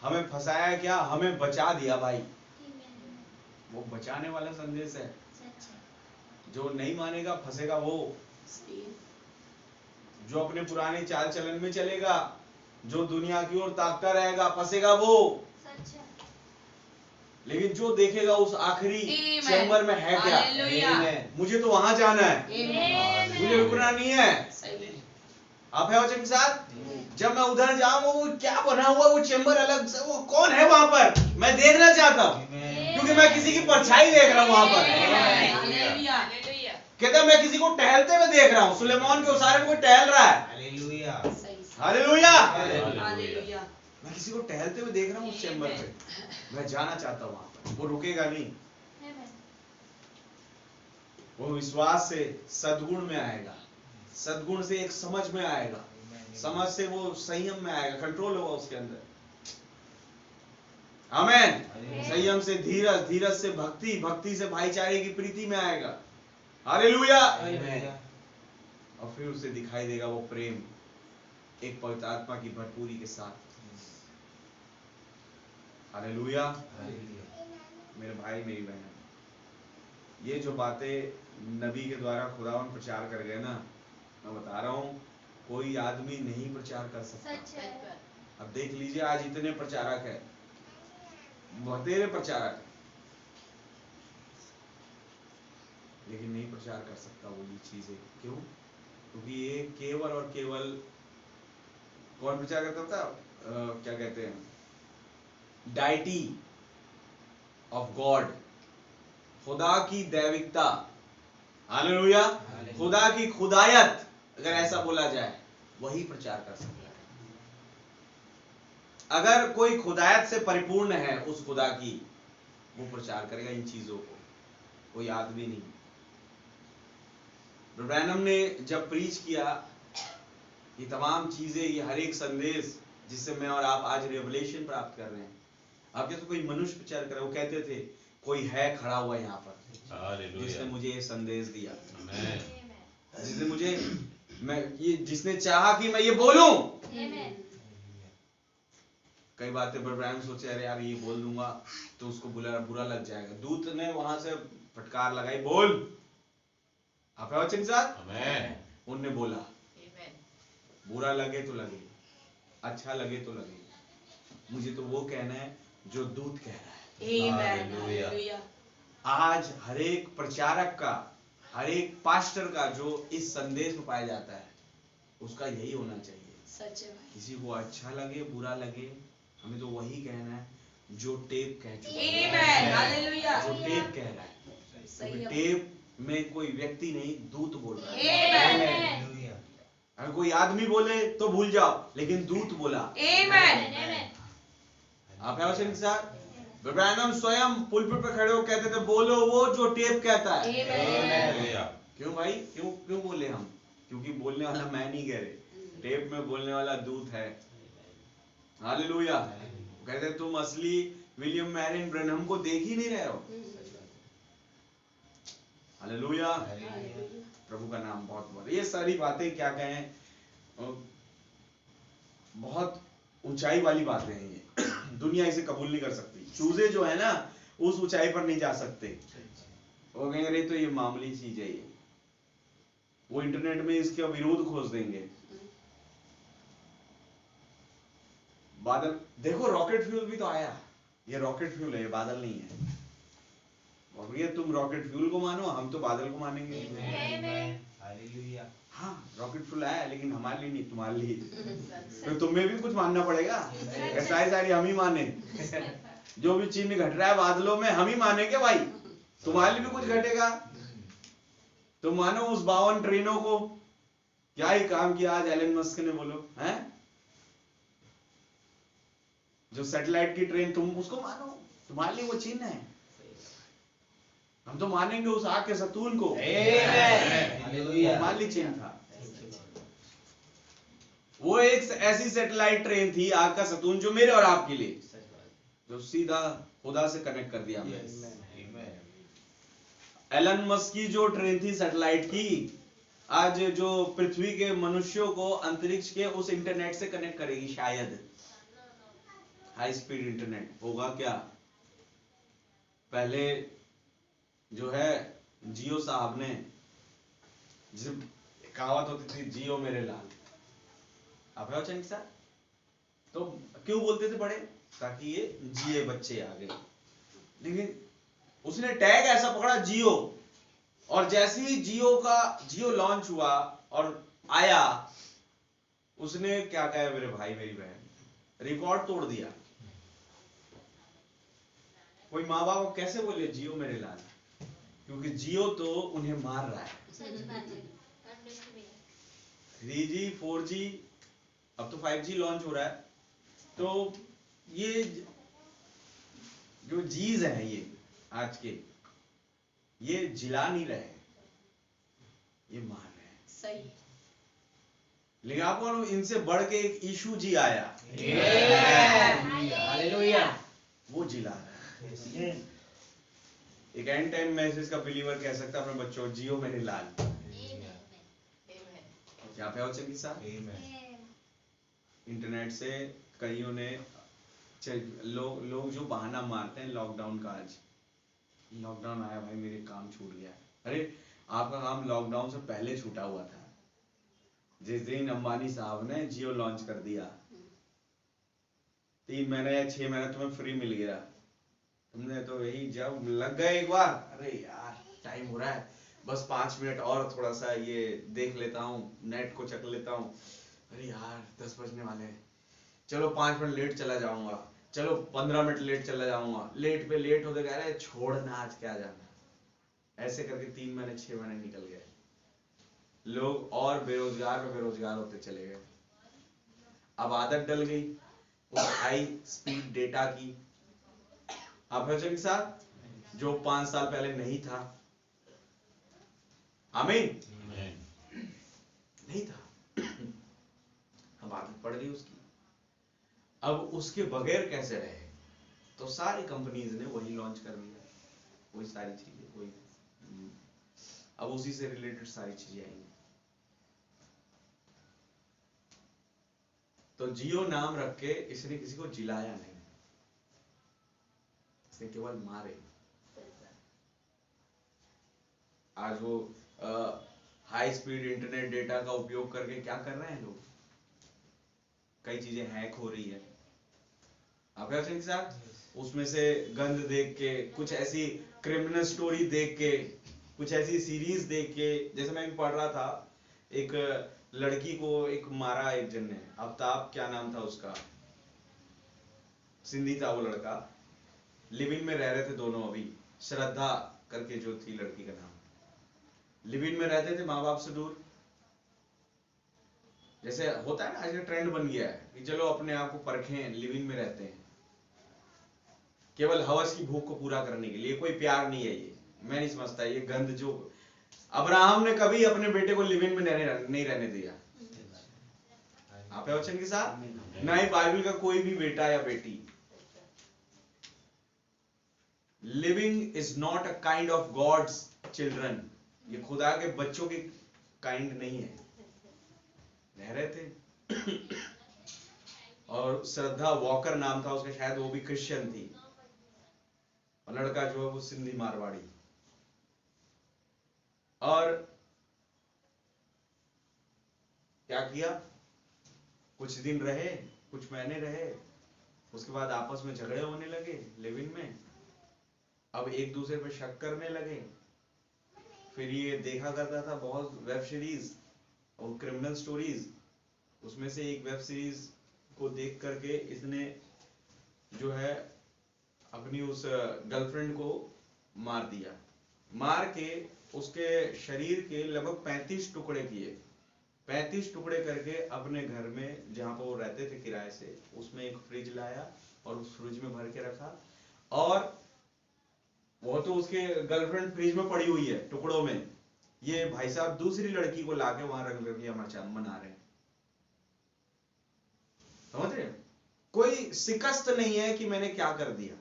हमें फंसाया क्या, हमें बचा दिया भाई। वो बचाने वाला संदेश है। जो नहीं मानेगा फंसेगा वो, जो अपने पुराने चाल चलन में चलेगा, जो दुनिया की ओर ताकता रहेगा, फंसेगा वो। लेकिन जो देखेगा उस आखिरी चैम्बर में है क्या, मुझे तो वहां जाना है, मुझे रुकना नहीं है। आप है वचन के साथ? जब मैं उधर जाऊंगा, वो क्या बना हुआ वो चैम्बर अलग से, वो कौन है वहां पर, मैं देखना चाहता हूं, क्योंकि मैं किसी की परछाई देख रहा हूं वहां पर। कहता मैं किसी को टहलते हुए देख रहा हूं, सुलेमान के उसारे में कोई टहल रहा है। हालेलुया। हालेलुया। हालेलुया। मैं किसी को टहलते हुए देख रहा हूं उस चैम्बर पे, मैं जाना चाहता हूं वहां पर। वो रुकेगा नहीं, वो विश्वास से सद्गुण में आएगा, सद्गुण से एक समझ में आएगा, समझ से वो संयम में आएगा, कंट्रोल होगा उसके अंदर। आमेन। संयम से धीरज, धीरज से भक्ति, भक्ति से भाईचारे की प्रीति में आएगा। हालेलुया। और फिर उसे दिखाई देगा वो प्रेम एक पवित्र आत्मा की भरपूरी के साथ। हालेलुया। मेरे भाई मेरी बहन, ये जो बातें नबी के द्वारा खुदावन प्रचार कर गए ना, मैं बता रहा हूं कोई आदमी नहीं प्रचार कर सकता। अब देख लीजिए आज इतने प्रचारक है, बतेरे प्रचारक है, लेकिन नहीं प्रचार कर सकता वो ये चीजें। क्यों? क्योंकि ये केवल और केवल कौन प्रचार करता था? क्या कहते हैं, डाइटी ऑफ गॉड, खुदा की दैविकता। हालेलुया। खुदा की खुदायत, अगर ऐसा बोला जाए, वही प्रचार कर सकता है। अगर कोई खुदायत से परिपूर्ण है उस खुदा की, वो प्रचार करेगा इन चीजों को, कोई आदमी नहीं। ब्रैनम ने जब प्रीच किया ये तमाम चीजें, ये हर एक संदेश जिससे मैं और आप आज रेवलेशन प्राप्त कर रहे हैं, आप जैसे कोई मनुष्य प्रचार कर रहे, वो कहते थे कोई है खड़ा हुआ यहाँ पर जिसने मुझे ये संदेश दिया, जिसने मुझे, मैं ये, जिसने चाहा कि मैं ये बोलूं। कई बातें ब्रैनम सोचे अरे यार ये बोल दूंगा तो उसको बुरा लग जाएगा। दूत ने वहां से फटकार लगाई, बोल। आप वचन के साथ उनने बोला, बुरा लगे तो लगे, अच्छा लगे तो लगे, मुझे तो वो कहना है जो दूत कह रहा है। आज हर एक प्रचारक का, हर एक पास्टर का जो इस संदेश में पाया जाता है, उसका यही होना चाहिए। सच है। किसी को अच्छा लगे बुरा लगे, हमें तो वही कहना है जो टेप कह चुका है, जो टेप कह रहा है। क्योंकि टेप में कोई व्यक्ति नहीं, दूत बोल रहा है। अगर कोई आदमी बोले तो भूल जाओ, लेकिन दूत बोला। आप वचन के साथ, ब्रैनम स्वयं पुलपिट पर खड़े हो कहते थे, बोलो वो जो टेप कहता है। क्यों भाई, क्यों बोले हम? क्योंकि बोलने वाला मैं नहीं कह रहे, टेप में बोलने वाला दूत है। हालेलुया। कहते तुम असली विलियम मैरिन ब्रैनम को देख ही नहीं रहे हो। हालेलुया। प्रभु का नाम बहुत बहुत। ये सारी बातें क्या कहें, बहुत ऊंचाई वाली बातें हैं ये, दुनिया इसे कबूल नहीं कर सकती। चूजे जो है ना, उस ऊंचाई पर नहीं जा सकते, वो कहेंगे अरे तो ये मामूली चीज है, ये वो इंटरनेट में इसके विरोध खोज देंगे। बादल देखो, रॉकेट फ्यूल भी तो आया, ये रॉकेट फ्यूल है, ये बादल नहीं है। और भैया तुम रॉकेट फ्यूल को मानो, हम तो बादल को मानेंगे। हाँ रॉकेट फ्यूल आया, लेकिन हमारे लिए नहीं, तुम्हारे लिए। तो तुम्हें भी कुछ मानना पड़ेगा, सारी हम ही माने। जो भी चिन्ह घट रहा है बादलों में, हम ही मानेंगे भाई, तुम्हारे लिए भी कुछ घटेगा। तुम मानो उस 52 ट्रेनों को, क्या ही काम किया आज एलन मस्क ने, बोलो हैं? जो सैटेलाइट की ट्रेन, तुम उसको मानो, तुम्हारे लिए वो चिन्ह है। हम तो मानेंगे उस आग के सतून को, हमारे लिए चिन्ह था। वो एक ऐसी सैटेलाइट ट्रेन थी, आग का सतून, जो मेरे और आपके लिए, जो सीधा खुदा से कनेक्ट कर दिया। एलन मस्क की जो ट्रेन थी सैटेलाइट की, आज जो पृथ्वी के मनुष्यों को अंतरिक्ष के उस इंटरनेट से कनेक्ट करेगी, शायद हाई स्पीड इंटरनेट होगा। क्या पहले जो है जियो साहब ने, जिस कहावत होती थी, जियो मेरे लाल, आप वचन के साथ, तो क्यों बोलते थे बड़े? ताकि ये जिए बच्चे आ गए। लेकिन उसने टैग ऐसा पकड़ा जियो, और जैसे ही जियो लॉन्च हुआ और आया, उसने क्या कहा मेरे भाई मेरी बहन, रिकॉर्ड तोड़ दिया। कोई माँ बाप कैसे बोले जियो मेरे लाल? क्योंकि जियो तो उन्हें मार रहा है। सच बात है। God bless you भैया। 3G 4G अब तो 5G लॉन्च हो रहा है, तो ये जो जीज हैं ये आज के, ये जिला नहीं रहे, ये मार रहे हैं। सही। लेकिन आपको मालूम इनसे बढ़ के एक यीशु जी आया, हालेलुया। वो जिला रहा है। एक एंड टाइम मैसेज का बिलीवर कह सकता है अपने बच्चों, जियो मेरे लाल। क्या पे हो चंगी साहब? इंटरनेट से कईयों ने लोग जो बहाना मारते हैं लॉकडाउन का, आज लॉकडाउन आया भाई मेरे काम छूट गया। अरे आपका काम लॉकडाउन से पहले छूटा हुआ था। जिस दिन अंबानी साहब ने जियो लॉन्च कर दिया, 3 महीने या 6 महीने तुम्हें फ्री मिल गया, तुमने तो यही जब लग गए एक बार, अरे यार टाइम हो रहा है, बस 5 मिनट और थोड़ा सा ये देख लेता हूँ, नेट को चक लेता हूँ, अरे यार 10 बजने वाले हैं, चलो 5 मिनट लेट चला जाऊंगा, चलो 15 मिनट लेट चला जाऊंगा, लेट पे लेट होते कह रहे छोड़ना आज क्या जाना। ऐसे करके 3 महीने 6 महीने निकल गए, लोग और बेरोजगार पे बेरोजगार होते चले गए। अब आदत डल गई उस हाई स्पीड डेटा की। आप के साथ, जो 5 साल पहले नहीं था, आमीन, नहीं था, अब आदत पड़ गई उसकी। अब उसके बगैर कैसे रहे, तो सारी कंपनीज ने वही लॉन्च कर दिया, वही सारी चीजें, वही अब उसी से रिलेटेड सारी चीजें आएंगी। तो जियो नाम रख के इसने किसी को जिलाया नहीं, इसने केवल मारे। आज वो हाई स्पीड इंटरनेट डेटा का उपयोग करके क्या कर रहे हैं लोग, कई चीजें हैक हो रही है। आप क्या सिंह साहब, उसमें से गंद देख के, कुछ ऐसी क्रिमिनल स्टोरी देख के, कुछ ऐसी सीरीज देख के, जैसे मैं भी पढ़ रहा था, एक लड़की को एक मारा एक जन ने, आफ्ताब क्या नाम था उसका, सिंधी था वो लड़का, लिव इन में रह रहे थे दोनों, अभी श्रद्धा करके जो थी लड़की का नाम, लिव इन में रहते थे माँ बाप से दूर। जैसे होता है ना, आज का ट्रेंड बन गया है कि चलो अपने आप को परखें, लिव इन में रहते हैं केवल हवस की भूख को पूरा करने के लिए, कोई प्यार नहीं है। ये मैं नहीं समझता, ये गंद जो अब्राहम ने कभी अपने बेटे को लिव इन में नहीं रहने दिया। आप वचन के साथ, ना ही बाइबल का कोई भी बेटा या बेटी। Living is not a kind of god's children, ये खुदा के बच्चों की काइंड नहीं है। रह रहे थे और श्रद्धा वॉकर नाम था उसका, शायद वो भी क्रिश्चियन थी, और लड़का जो है वो सिंधी मारवाड़ी। और क्या किया, कुछ दिन रहे, कुछ महीने रहे, उसके बाद आपस में झगड़े होने लगे लिव इन में, अब एक दूसरे पे शक करने लगे। फिर ये देखा करता था बहुत वेब सीरीज और क्रिमिनल स्टोरीज, उसमें से एक वेब सीरीज को देख करके इसने जो है अपनी उस गर्लफ्रेंड को मार दिया, मार के उसके शरीर के लगभग 35 टुकड़े किए, 35 टुकड़े करके अपने घर में जहां पर वो रहते थे किराए से, उसमें एक फ्रिज लाया और उस फ्रिज में भर के रखा। और वो तो उसके गर्लफ्रेंड फ्रिज में पड़ी हुई है टुकड़ों में, ये भाई साहब दूसरी लड़की को लाके वहां रंग रंगिया मना रहे हैं। समझ रहे, कोई शिकस्त नहीं है कि मैंने क्या कर दिया।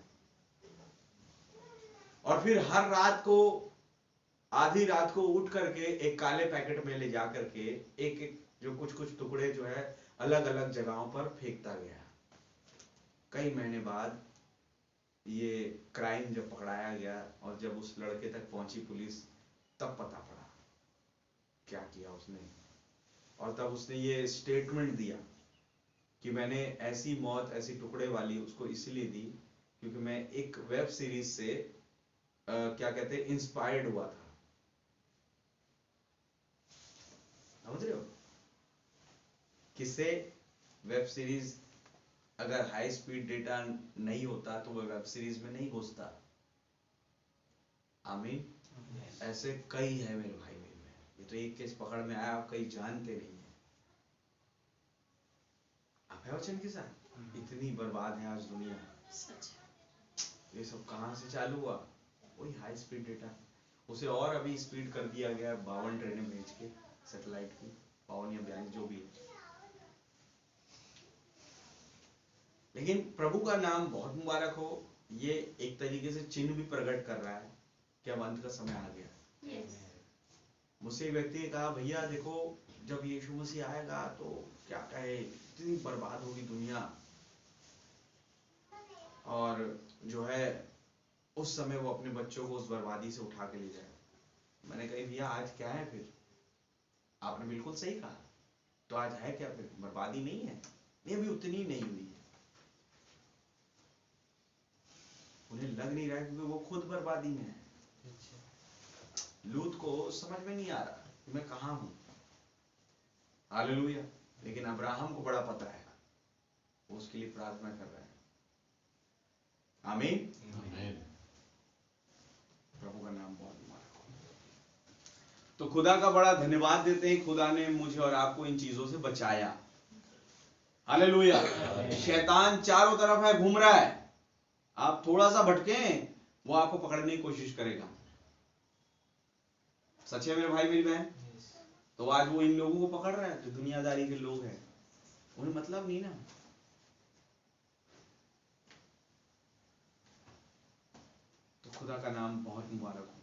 और फिर हर रात को, आधी रात को उठ करके एक काले पैकेट में ले जा करके एक एक जो कुछ कुछ टुकड़े जो है अलग अलग जगहों पर फेंकता गया। कई महीने बाद ये क्राइम जब पकड़ाया गया और जब उस लड़के तक पहुंची पुलिस, तब पता पड़ा क्या किया उसने। और तब उसने ये स्टेटमेंट दिया कि मैंने ऐसी मौत, ऐसी टुकड़े वाली उसको इसलिए दी क्योंकि मैं एक वेब सीरीज से क्या कहते हैं, इंस्पायर्ड हुआ था। समझ रहे हो, किससे? Web series. अगर हाई स्पीड डेटा नहीं होता तो वो वेब सीरीज में नहीं घुसता। आमीन। ऐसे कई है मेरे भाई मेरी बहन, ये तो एक केस पकड़ में आया, आप कहीं जानते नहीं है। आप है वचन के साथ, इतनी बर्बाद है आज दुनिया। सच ये सब कहाँ से चालू हुआ? वही हाई स्पीड डेटा, उसे और अभी स्पीड कर दिया गया 52 ट्रेनें भेज के सैटेलाइट की, 52 या 42 जो भी है। लेकिन प्रभु का नाम बहुत मुबारक हो, ये एक तरीके से चिन्ह भी प्रकट कर रहा है कि अब अंत का समय आ गया। यस मुझसे एक व्यक्ति ने कहा, भैया देखो जब यीशु मसीह आएगा तो क्या कहे, इतनी बर्बाद होगी दुनिया, और जो है उस समय वो अपने बच्चों को उस बर्बादी से उठा के ले जाए। मैंने कहा भैया आज क्या है फिर? आपने बिल्कुल सही कहा, तो आज है क्या फिर? बर्बादी नहीं है? नहीं, अभी उतनी नहीं हुई है। उन्हें लग नहीं रहा है क्योंकि वो खुद बर्बादी में है। लूत को समझ में नहीं आ रहा कि मैं कहां हूं। हालेलुया। लेकिन अब्राहम को बड़ा पता है, वो उसके लिए प्रार्थना कर रहा है। आमीन। प्रभु का नाम बहुत मुबारक हो। तो खुदा का बड़ा धन्यवाद देते हैं, खुदा ने मुझे और आपको इन चीजों से बचाया। हालेलुया। शैतान चारों तरफ है, घूम रहा है, आप थोड़ा सा भटके वो आपको पकड़ने की कोशिश करेगा। सच है मेरे भाई मेरी बहन। तो आज वो इन लोगों को पकड़ रहा है जो दुनियादारी के लोग हैं, उन्हें मतलब नहीं ना। तो खुदा का नाम बहुत मुबारक हो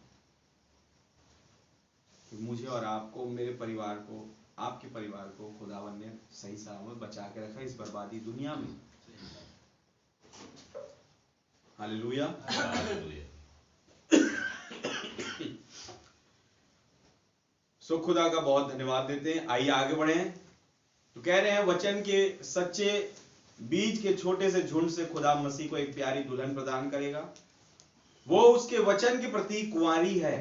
कि मुझे और आपको, मेरे परिवार को, आपके परिवार को खुदावन ने सही सलामत बचा के रखा इस बर्बादी दुनिया में। हालेलुया। सो खुदा का बहुत धन्यवाद देते हैं। आइए आगे बढ़े। तो कह रहे हैं वचन के सच्चे बीज के छोटे से झुंड से खुदा मसीह को एक प्यारी दुल्हन प्रदान करेगा। वो उसके वचन के प्रति कुंवारी है।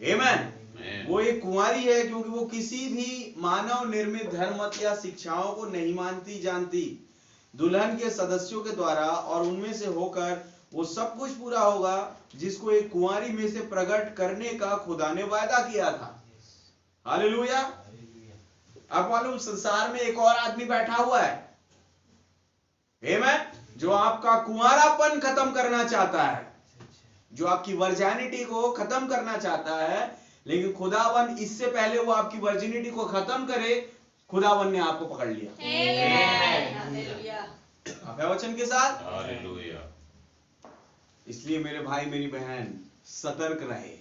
आमीन। वो एक कुंवारी है क्योंकि वो किसी भी मानव निर्मित धर्म या शिक्षाओं को नहीं मानती जानती। दुल्हन के सदस्यों के द्वारा और उनमें से होकर वो सब कुछ पूरा होगा जिसको एक कुंवारी में से प्रकट करने का खुदा ने वायदा किया था। हालेलुया। आप मालूम संसार में एक और आदमी बैठा हुआ है, आमीन, जो आपका कुंवारापन खत्म करना चाहता है, जो आपकी वर्जिनिटी को खत्म करना चाहता है। लेकिन खुदावन इससे पहले वो आपकी वर्जिनिटी को खत्म करे, खुदावन ने आपको पकड़ लिया। हालेलुया। आप है वचन के साथ। हालेलुया। इसलिए मेरे भाई मेरी बहन सतर्क रहे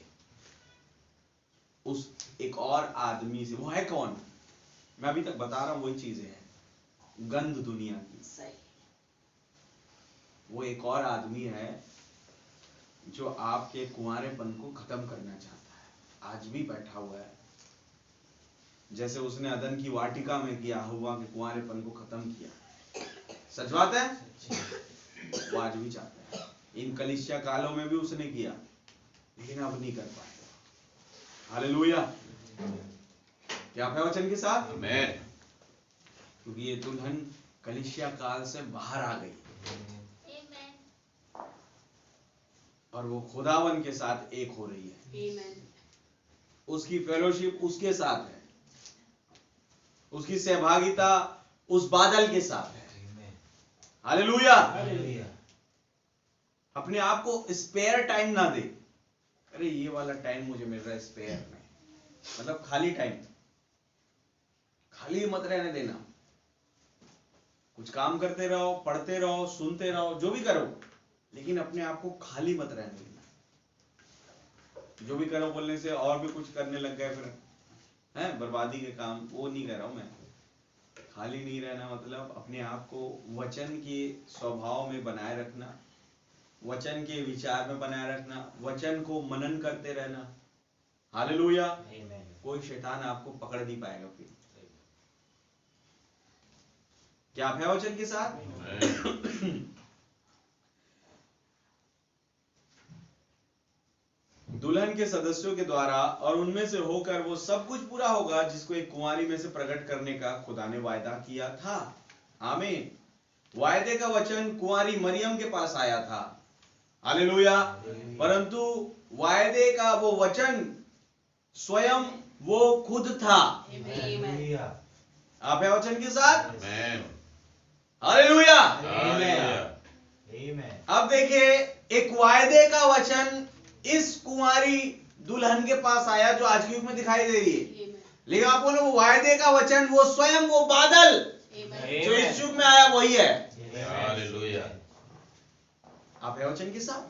उस एक और आदमी से। वो है कौन? मैं अभी तक बता रहा हूं, वही चीजें हैं, गंध दुनिया की। सही। वो एक और आदमी है जो आपके कुंवारेपन को खत्म करना चाहता है, आज भी बैठा हुआ है। जैसे उसने अदन की वाटिका में किया, हव्वा के कुंवारेपन को खत्म किया। सच बात है, वो आज भी चाहता है। इन कलीसिया कालों में भी उसने किया, लेकिन अब नहीं कर पाए। हालेलुया। क्या है वचन के साथ? आमीन। क्योंकि ये दुल्हन कलीसिया काल से बाहर आ गई आमेन और वो खुदावन के साथ एक हो रही है। आमीन। उसकी फेलोशिप उसके साथ है, उसकी सहभागिता उस बादल के साथ है। हालेलुया। अपने आप को स्पेयर टाइम ना दे। अरे ये वाला टाइम मुझे मिल रहा है स्पेयर में, मतलब खाली टाइम, खाली मत रहने देना। कुछ काम करते रहो, पढ़ते रहो, सुनते रहो, जो भी करो, लेकिन अपने आप को खाली मत रहने देना। जो भी करो बोलने से और भी कुछ करने लग गए फिर है बर्बादी के काम, वो नहीं कर रहा हूं मैं। खाली नहीं रहना मतलब अपने आप को वचन के स्वभाव में बनाए रखना, वचन के विचार में बनाए रखना, वचन को मनन करते रहना। हालेलुया। कोई शैतान आपको पकड़ नहीं पाएगा फिर। क्या आप है वचन के साथ? दुल्हन के सदस्यों के द्वारा और उनमें से होकर वो सब कुछ पूरा होगा जिसको एक कुंवारी में से प्रकट करने का खुदा ने वायदा किया था। आमीन। वायदे का वचन कुंवारी मरियम के पास आया था। हालेलुया। परंतु वायदे का वो वचन स्वयं वो खुद था। Amen. आप है वचन के साथ। Amen. हालेलुया। Hallelujah. अब देखिए, एक वायदे का वचन इस कुंवारी दुल्हन के पास आया जो आज के युग में दिखाई दे रही है। Amen. लेकिन आप बोलो वो वायदे का वचन, वो स्वयं वो बादल Amen. जो इस युग में आया वही है। Hallelujah. आप है वचन के साथ।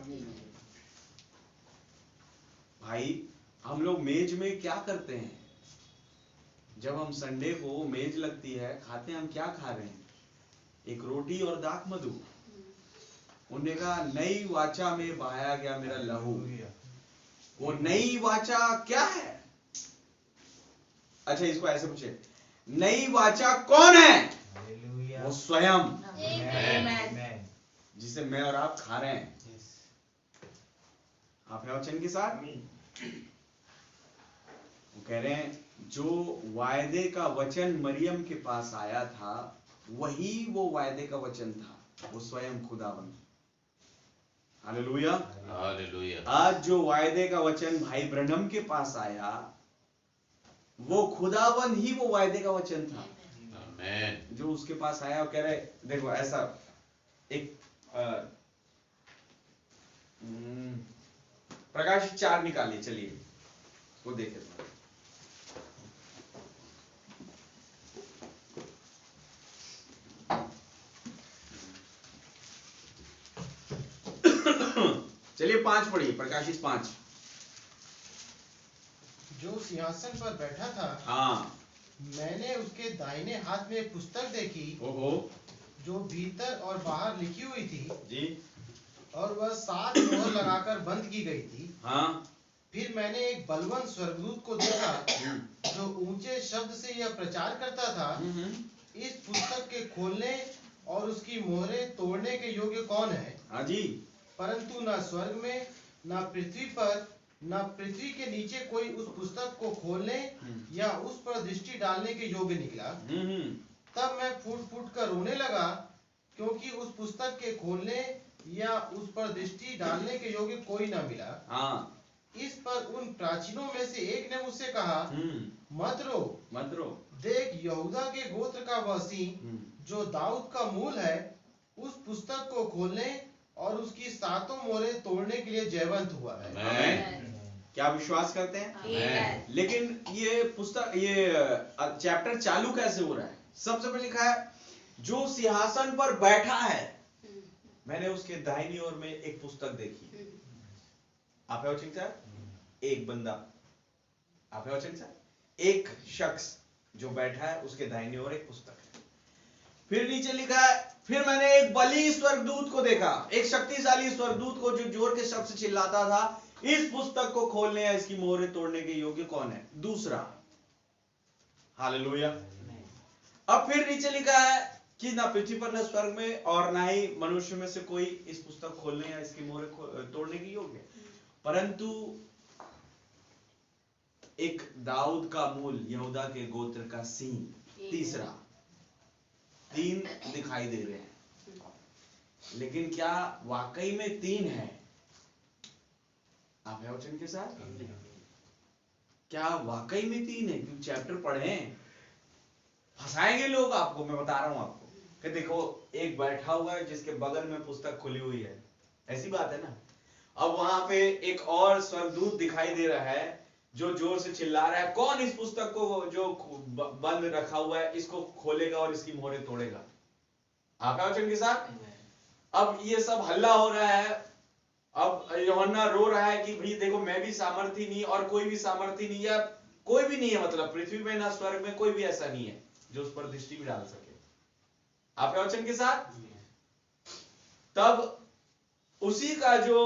भाई, हम लोग मेज में क्या करते हैं? जब हम संडे को मेज लगती है, खाते हैं, हम क्या खा रहे हैं? एक रोटी और दाख मधु। उन्होंने कहा नई वाचा में बहाया गया मेरा लहू। वो नई वाचा क्या है? अच्छा, इसको ऐसे पूछे, नई वाचा कौन है? वो स्वयं, Amen. जिसे मैं और आप खा रहे हैं। आप है वचन के साथ। वो कह रहे हैं जो वायदे का वचन मरियम के पास आया था, वही वो वायदे का वचन था, वो स्वयं खुदावन। हालेलुया। Hallelujah. आज जो वायदे का वचन भाई ब्रनम के पास आया, वो खुदावन ही वो वायदे का वचन था Amen. जो उसके पास आया। और कह रहे, देखो ऐसा एक प्रकाशित 4 निकालिए, चलिए वो देखे थोड़ा। चलिए 5 पढ़िए, प्रकाशित 5। जो सिंहासन पर बैठा था, हाँ, मैंने उसके दाहिने हाथ में एक पुस्तक देखी ओहो जो भीतर और बाहर लिखी हुई थी, जी, और वह 7 मोहर लगाकर बंद की गई थी। हाँ, फिर मैंने एक बलवान स्वर्गदूत को देखा जो ऊंचे शब्द से यह प्रचार करता था, इस पुस्तक के खोलने और उसकी मोहरें तोड़ने के योग्य कौन है? हाँ जी, परंतु न स्वर्ग में, न पृथ्वी पर, न पृथ्वी के नीचे कोई उस पुस्तक को खोलने या उस पर दृष्टि डालने के योग्य निकला। तब मैं फूट फूट कर रोने लगा, क्योंकि उस पुस्तक के खोलने या उस पर दृष्टि डालने के योग्य कोई न मिला। हाँ, इस पर उन प्राचीनों में से एक ने मुझसे कहा, मत रो, मत रो। देख यहूदा के गोत्र का वह सिंह जो दाऊद का मूल है, उस पुस्तक को खोलने और उसकी 7 मोहरें तोड़ने के लिए जयवंत हुआ है। आमेन। क्या विश्वास करते हैं? Amen. लेकिन ये पुस्तक, ये चैप्टर चालू कैसे हो रहा है? सबसे पहले लिखा है जो सिंहासन पर बैठा है, मैंने उसके दाहिनी ओर में एक पुस्तक देखी। आप है वचन सर? एक बंदा, आप है वचन सर? एक शख्स जो बैठा है, उसके दाहिनी ओर एक पुस्तक है। फिर नीचे लिखा है, फिर मैंने एक बली स्वर्गदूत को देखा, एक शक्तिशाली स्वर्गदूत को, जो जोर के शब्द से चिल्लाता था, इस पुस्तक को खोलने या इसकी मोहरें तोड़ने के योग्य कौन है? दूसरा। हालेलुया। अब फिर नीचे लिखा है कि ना पृथ्वी पर, न स्वर्ग में, और ना ही मनुष्य में से कोई इस पुस्तक खोलने या इसकी मोहरें तोड़ने की योग्य, परंतु एक दाऊद का मूल, यहूदा के गोत्र का सिंह, तीसरा। 3 दिखाई दे रहे हैं, लेकिन क्या वाकई में 3 है? आप है वचन के साथ? क्या वाकई में 3 है? क्योंकि चैप्टर पढ़े, फंसाएंगे लोग आपको, मैं बता रहा हूं आपको कि देखो एक बैठा हुआ है जिसके बगल में पुस्तक खुली हुई है, ऐसी बात है ना। अब वहां पे एक और स्वर्गदूत दिखाई दे रहा है जो जोर से चिल्ला रहा है, कौन इस पुस्तक को जो बंद रखा हुआ है, इसको खोलेगा और इसकी मोहरें तोड़ेगा? आप है वचन के साथ? अब ये सब हल्ला हो रहा है। अब यूहन्ना रो रहा है कि भाई देखो, मैं भी सामर्थी नहीं और कोई भी सामर्थी नहीं, या कोई भी नहीं है, मतलब पृथ्वी में ना स्वर्ग में कोई भी ऐसा नहीं है जो उस पर दृष्टि भी डाल सके। आप है वचन के साथ? तब उसी का जो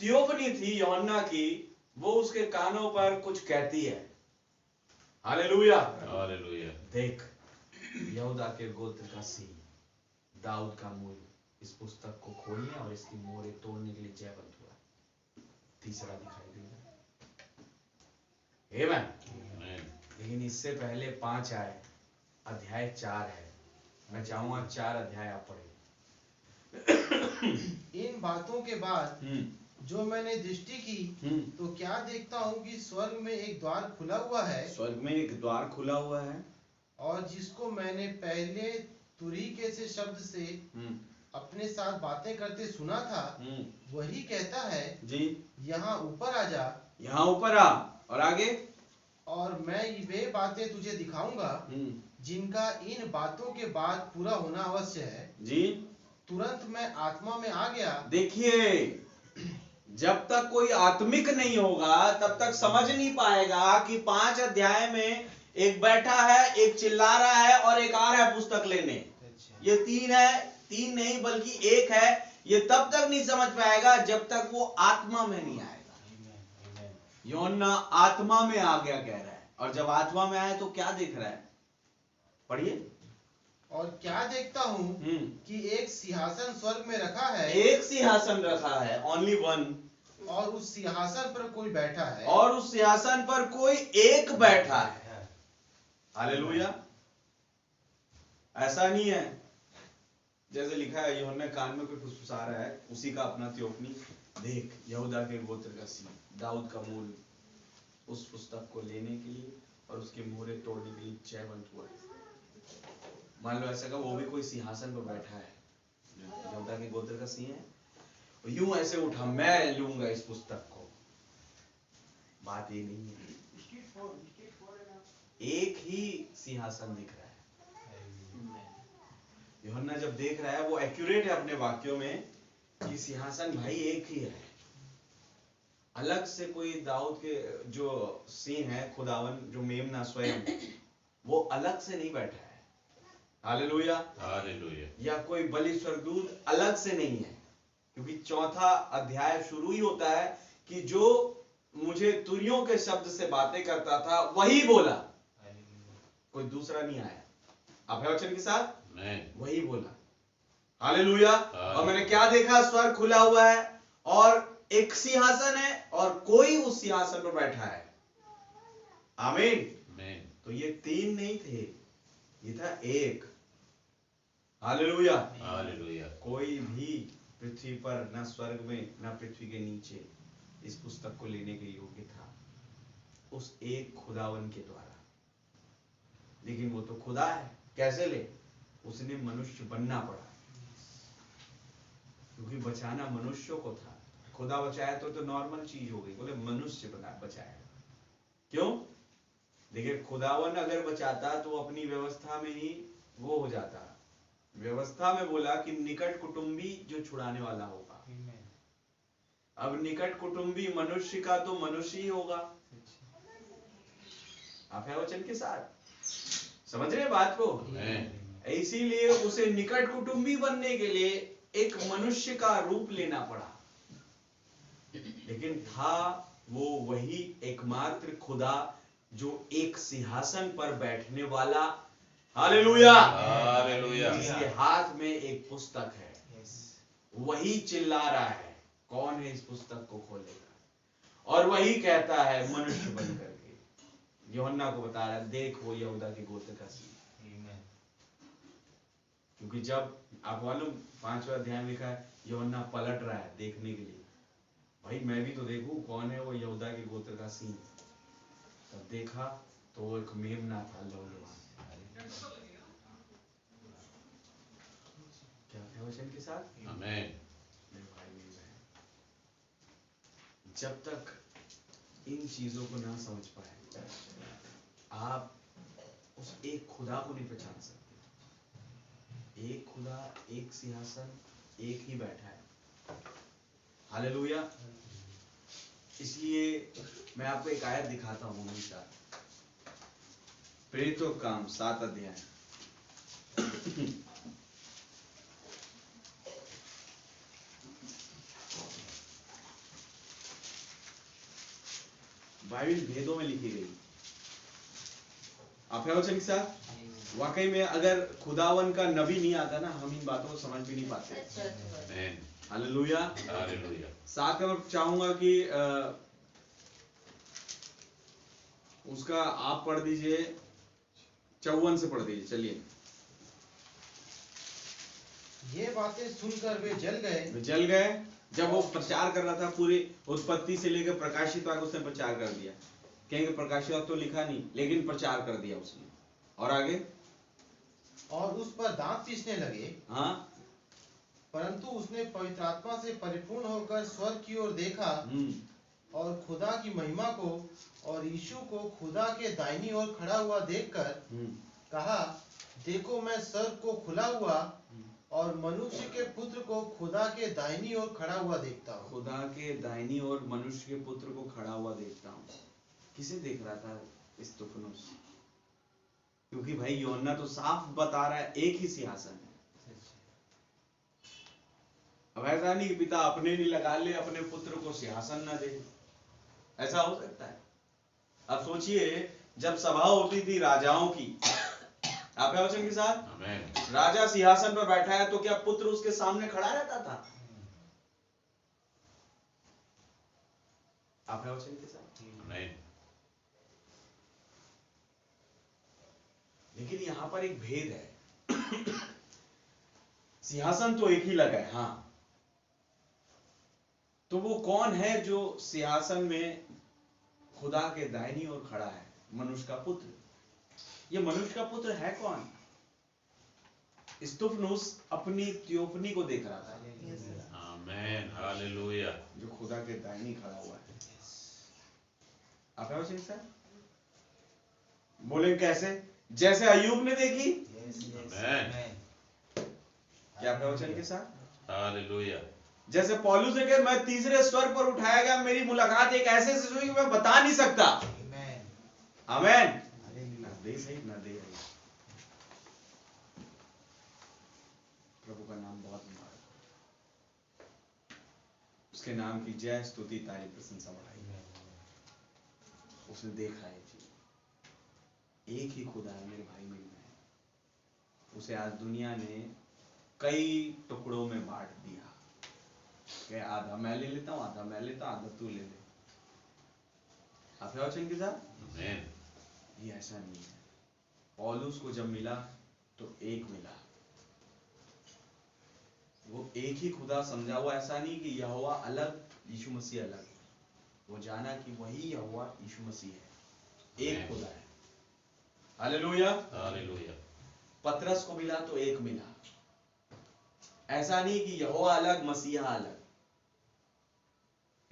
थियोफनी थी यूहन्ना की, वो उसके कानों पर कुछ कहती है। हालेलुया। हालेलुया। देख यहूदा के गोत्र का सिंह, दाऊद का मूल, इस पुस्तक को खोलने और इसकी मोहरें तोड़ने के लिए जयवंत हुआ। तीसरा दिखाई दे रहा है। आमीन। लेकिन इससे पहले 5 आए, अध्याय 4 है। मैं चाहूंगा 4 अध्याय आप पढ़ें। इन बातों के बाद जो मैंने दृष्टि की तो क्या देखता हूँ कि स्वर्ग में एक द्वार खुला हुआ है, स्वर्ग में एक द्वार खुला हुआ है, और जिसको मैंने पहले तुरीके से शब्द से अपने साथ बातें करते सुना था, वही कहता है जी यहाँ ऊपर आ जा, यहाँ ऊपर आ, और आगे और मैं वे बातें तुझे दिखाऊंगा जिनका इन बातों के बाद पूरा होना अवश्य है। जी। तुरंत मैं आत्मा में आ गया। देखिए, जब तक कोई आत्मिक नहीं होगा तब तक समझ नहीं पाएगा कि 5 अध्याय में एक बैठा है, एक चिल्ला रहा है और एक आ रहा है पुस्तक लेने। ये 3 है, 3 नहीं बल्कि 1 है। ये तब तक नहीं समझ पाएगा जब तक वो आत्मा में नहीं आएगा। यूहन्ना आत्मा में आ गया कह रहा है, और जब आत्मा में आए तो क्या देख रहा है? पढ़िए। और क्या देखता हूँ कि एक सिंहासन स्वर्ग में रखा है, एक सिंहासन रखा है, ओनली वन, और उस सिंहासन पर कोई बैठा है, और उस सिंहासन पर कोई एक बैठा है। हालेलुया। ऐसा नहीं है जैसे लिखा है यूहन्ना कान में कोई फुसफुसा रहा है, उसी का अपना थियोफनी देख, यहूदा के गोत्र का सिंह, दाऊद का मूल, उस पुस्तक को लेने के लिए और उसके मोहरे तोड़ने के लिए जयवंत हुआ है। मान लो ऐसा का वो भी कोई सिंहासन पर बैठा है, यहूदा के गोत्र का सिंह है, यूं ऐसे उठा, मैं लूंगा इस पुस्तक को। बात ये नहीं है, एक ही सिंहासन दिख रहा है। यूहन्ना जब देख रहा है वो एक्यूरेट है अपने वाक्यों में कि सिंहासन भाई एक ही है। अलग से कोई दाऊद के जो सिंह है, खुदावन जो मेमना स्वयं, वो अलग से नहीं बैठा है। Hallelujah, hallelujah. या कोई बलि स्वर्गदूत अलग से नहीं है, क्योंकि 4था अध्याय शुरू ही होता है कि जो मुझे तुरियों के शब्द से बातें करता था वही बोला, कोई दूसरा नहीं आया। आप है वचन के साथ, वही बोला। हालेलुया। और मैंने क्या देखा? स्वर्ग खुला हुआ है और एक सिंहासन है और कोई उस सिंहासन पर बैठा है। आमीन। तो ये 3 नहीं थे, ये था एक। Hallelujah, hallelujah. कोई भी पृथ्वी पर, न स्वर्ग में न पृथ्वी के नीचे, इस पुस्तक को लेने के योग्य था उस एक खुदावन के द्वारा। लेकिन वो तो खुदा है, कैसे ले? उसने मनुष्य बनना पड़ा, क्योंकि बचाना मनुष्यों को था। खुदा बचाया तो नॉर्मल चीज हो गई, बोले मनुष्य बचाया। क्यों? देखिए, खुदावन अगर बचाता तो अपनी व्यवस्था में ही वो हो जाता। व्यवस्था में बोला कि निकट कुटुंबी जो छुड़ाने वाला होगा। अब निकट कुटुंबी मनुष्य का तो मनुष्य ही होगा। आप है वचन के साथ, समझ रहे बात को? इसीलिए उसे निकट कुटुंबी बनने के लिए एक मनुष्य का रूप लेना पड़ा। लेकिन था वो वही एकमात्र खुदा जो एक सिंहासन पर बैठने वाला। Hallelujah, hallelujah. जिसके हाथ में एक पुस्तक है, वही चिल्ला रहा है, कौन है इस पुस्तक को खोलेगा? और वही कहता है मनुष्य बन करके। यूहन्ना को बता रहा है, देख वो यहूदा के गोत्र का सिंह। क्योंकि जब आप मालूम 5वां अध्याय में लिखा है यूहन्ना पलट रहा है देखने के लिए, भाई मैं भी तो देखूं कौन है वो यहूदा के गोत्र का सिंह। तब देखा तो वो एक मेमना था, लौलवान। क्या है वचन के साथ? आमीन। मेरे भाई मेरी बहन, जब तक इन चीजों को ना समझ पाए आप उस एक खुदा को नहीं पहचान सकते। एक खुदा, एक सिंहासन, एक ही बैठा है। हालेलुया। इसलिए मैं आपको एक आयत दिखाता हूं हमेशा, प्रेरितों का काम 7 अध्याय। बाइबल भेदों में लिखी गई। आप है वचन के साथ? वाकई में अगर खुदावन का नबी नहीं आता ना, हम इन बातों को समझ भी नहीं पाते। Hallelujah, hallelujah. साथ में मैं चाहूंगा कि उसका आप पढ़ दीजिए, 54 से पढ़ दीजिए। चलिए ये बातें सुनकर वे जल गए। वे जल गए। जब वो प्रचार कर रहा था, पूरी उत्पत्ति से लेकर प्रकाशित तक उसने प्रचार कर दिया। कहेंगे प्रकाशित तो लिखा नहीं, लेकिन प्रचार कर दिया उसने। और आगे, और उस पर दांत पीसने लगे। हाँ, परंतु उसने पवित्र आत्मा से परिपूर्ण होकर स्वर्ग की ओर देखा और खुदा की महिमा को और यीशु को खुदा के दाहिनी ओर खड़ा हुआ देखकर कहा, देखो मैं स्वर्ग को खुला हुआ और मनुष्य के पुत्र को खुदा के दाहिनी ओर खड़ा हुआ देखता हूँ। खुदा के दाहिनी ओर मनुष्य के पुत्र को खड़ा हुआ देखता हूँ। किसे देख रहा था स्तुफनुस? क्योंकि भाई योहन्ना तो साफ बता रहा है एक ही सिंहासन है। अब ऐसा नहीं कि पिता अपने लिए लगा ले, अपने पुत्र को सिंहासन ना दे। ऐसा हो सकता है? अब सोचिए, जब सभा होती थी राजाओं की, आप है वचन के साथ, आमेन। राजा सिंहासन पर बैठा है तो क्या पुत्र उसके सामने खड़ा रहता था? आप है वचन के साथ। आमेन। लेकिन यहां पर एक भेद है। सिंहासन तो एक ही लगा है, हाँ, तो वो कौन है जो सिंहासन में खुदा के दाहिनी ओर खड़ा है? मनुष्य का पुत्र। ये मनुष्य का पुत्र है कौन? स्तुफनुस अपनी थियोफनी को देख रहा था। आमेन। हालेलुया। जो खुदा के दाहिनी खड़ा हुआ है। आप है वचन सर? बोले कैसे? जैसे अय्यूब ने देखी। आमेन। क्या आप है वचन के साथ? हालेलुया। जैसे पौलुस ने कहा, मैं तीसरे स्वर पर उठाया गया, मेरी मुलाकात एक ऐसे से हुई कि मैं बता नहीं सकता। आमेन। ना दे सही ना दे रही। प्रभु का नाम बहुत मुबारक हो। उसके नाम की जय स्तुति तारीफ प्रशंसा बढ़ाई। उसने देखा है जी, एक ही खुदा है मेरे भाई मेरी बहन। उसे आज दुनिया ने कई टुकड़ों में बांट दिया कि आधा मैं ले लेता हूं, आधा मैं लेता हूं, आधा तू ले ले। आप है वचन के साथ? आमेन। ये ऐसा नहीं है। पौलुस को जब मिला तो एक मिला, वो एक ही खुदा समझा। वो ऐसा नहीं कि यहोवा अलग यीशु मसीह अलग। वो जाना कि वही यहोवा यीशु मसीह है, एक खुदा है। हालेलुया। हालेलुया। पतरस को मिला तो एक मिला। ऐसा नहीं कि यहोवा अलग मसीहा अलग।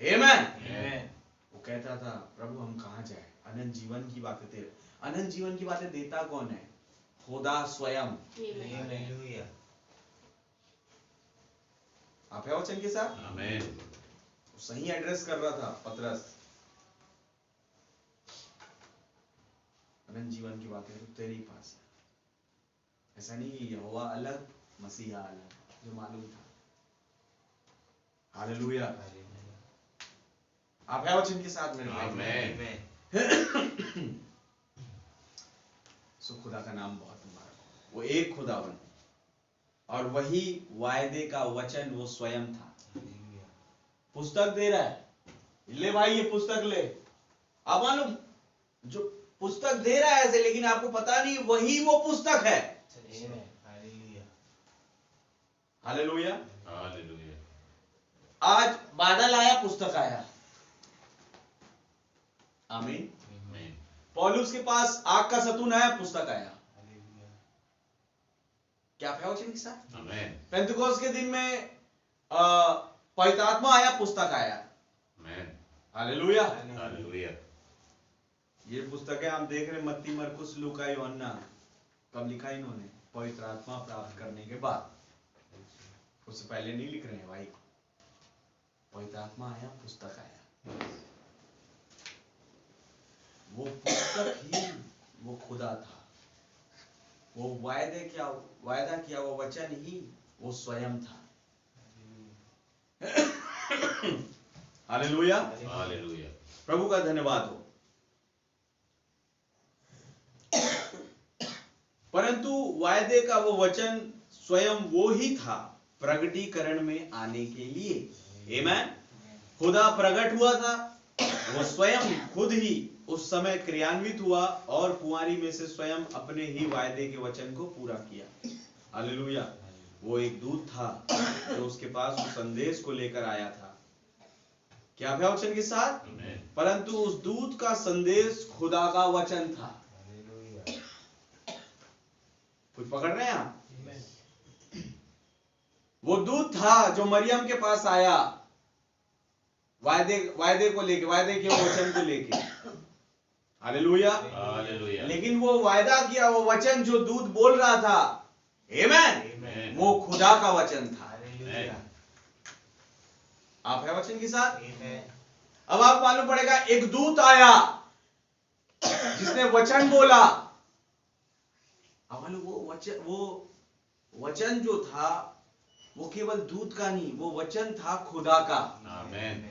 आमेन। वो कहता था, प्रभु हम कहां जाए? अनंत जीवन की बातें तेरे, अनंत जीवन की बातें देता कौन है? खुदा स्वयं। हालेलुया। आप है वचन के साथ? आमेन। सही एड्रेस कर रहा था पतरस। अनंत जीवन की बातें तो तेरे ही पास है। ऐसा नहीं कि यहोवा अलग मसीहा अलग, जो मालूम था। हालेलुया। आप है वचन के साथ मेरे भाई? आमेन। सो खुदा का नाम बहुत मुबारक हो। वो एक खुदावन और वही वायदे का वचन वो स्वयं था। पुस्तक दे रहा है, ले भाई ये पुस्तक ले। आप मालूम, जो पुस्तक दे रहा है ऐसे, लेकिन आपको पता नहीं वही वो पुस्तक है। हालेलुया। हालेलुया। आज बादल आया, पुस्तक आया। आमीन। आमेन। पौलुस के पास आग का सतून आया, पुस्तक आया। क्या आप है वचन के साथ? आमेन। पेंतुकोस के दिन में पवित्र आत्मा आया, पुस्तक आया। आमेन। हालेलुया। हालेलुया। ये पुस्तकें हम देख रहे, मत्ती, मरकुस, लूका, यूहन्ना, कब लिखा इन्होंने? पवित्र आत्मा प्राप्त करने के बाद। उससे पहले नहीं लिख रहे हैं भाई। पवित्र आत्मा आया, पुस्तक आया। वो पुस्तक ही वो खुदा था। वो वायदा किया वो वचन ही वो स्वयं था। हालेलुया। हालेलुया। प्रभु का धन्यवाद हो। परंतु वायदे का वो वचन स्वयं वो ही था, प्रगटीकरण में आने के लिए। आमेन। खुदा प्रकट हुआ था, वो स्वयं खुद ही उस समय क्रियान्वित हुआ और कुंवारी में से स्वयं अपने ही वायदे के वचन को पूरा किया। हालेलुया। वो एक दूत था जो उसके पास उस संदेश को लेकर आया था। क्या वचन के साथ? Amen. परंतु उस दूत का संदेश खुदा का वचन था। कुछ पकड़ रहे हैं आप? वो दूत था जो मरियम के पास आया वायदे को लेके, वायदे के वचन को लेके। हालेलुया। Hallelujah. लेकिन वो वायदा किया, वो वचन जो दूत बोल रहा था, आमेन, Amen. वो खुदा का वचन था। Amen. आप है वचन के साथ? अब आप मालूम पड़ेगा, एक दूत आया जिसने वचन बोला। अब मालूम वो वचन जो था वो केवल दूत का नहीं, वो वचन था खुदा का। Amen.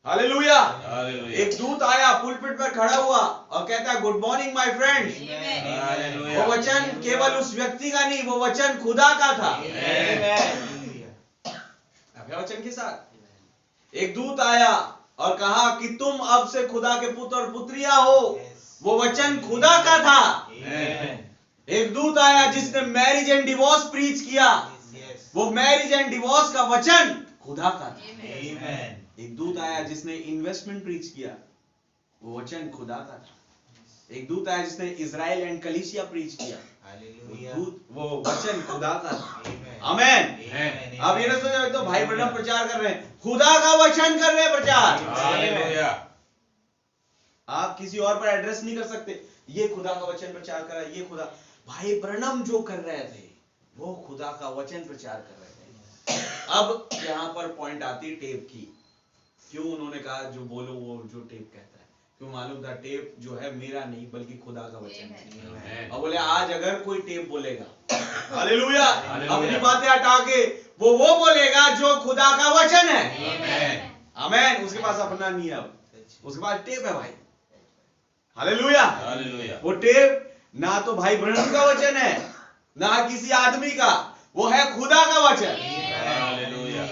हालेलुया। Hallelujah. एक दूत आया, पुलपिट पर खड़ा हुआ और कहता है, good morning my friends. Hallelujah. वो वचन केवल उस व्यक्ति का नहीं, वो वचन खुदा का था। आप है वचन के साथ? एक दूत आया और कहा कि तुम अब से खुदा के पुत्र और पुत्रियां हो। वो वचन खुदा का था। Amen. एक दूत आया जिसने मैरिज एंड डिवोर्स प्रीच किया। वो मैरिज एंड डिवोर्स का वचन खुदा का था। एक दूत आया जिसने इन्वेस्टमेंट प्रीच किया। वो वचन खुदा का था। एक दूत आया जिसने इजराइल एंड कलीसिया प्रीच किया। वो वचन खुदा का था। आमेन। अब ये ना सोचो तो भाई ब्रह्म प्रचार कर रहे हैं, खुदा का वचन कर रहे हैं प्रचार। Hallelujah. आप किसी और पर एड्रेस नहीं कर सकते, ये खुदा का वचन प्रचार कर रहा है, ये खुदा। भाई ब्रह्म जो कर रहे थे वो खुदा का वचन प्रचार कर रहे थे। अब यहाँ पर पॉइंट आती है टेप की। क्यों उन्होंने कहा जो बोलो वो जो टेप कहता है? क्यों मालूम था टेप जो है मेरा नहीं बल्कि खुदा का वचन है। Amen. अब बोले आज अगर कोई टेप बोलेगा, हालेलुया, हालेलुया। अपनी बातें हटा के वो बोलेगा जो खुदा का वचन है। Amen. आमेन। उसके पास अपना नहीं है, अब उसके पास टेप है भाई। हालेलुया। Hallelujah. वो टेप ना तो भाई ब्रह्म का वचन है ना किसी आदमी का, वो है खुदा का वचन। Hallelujah.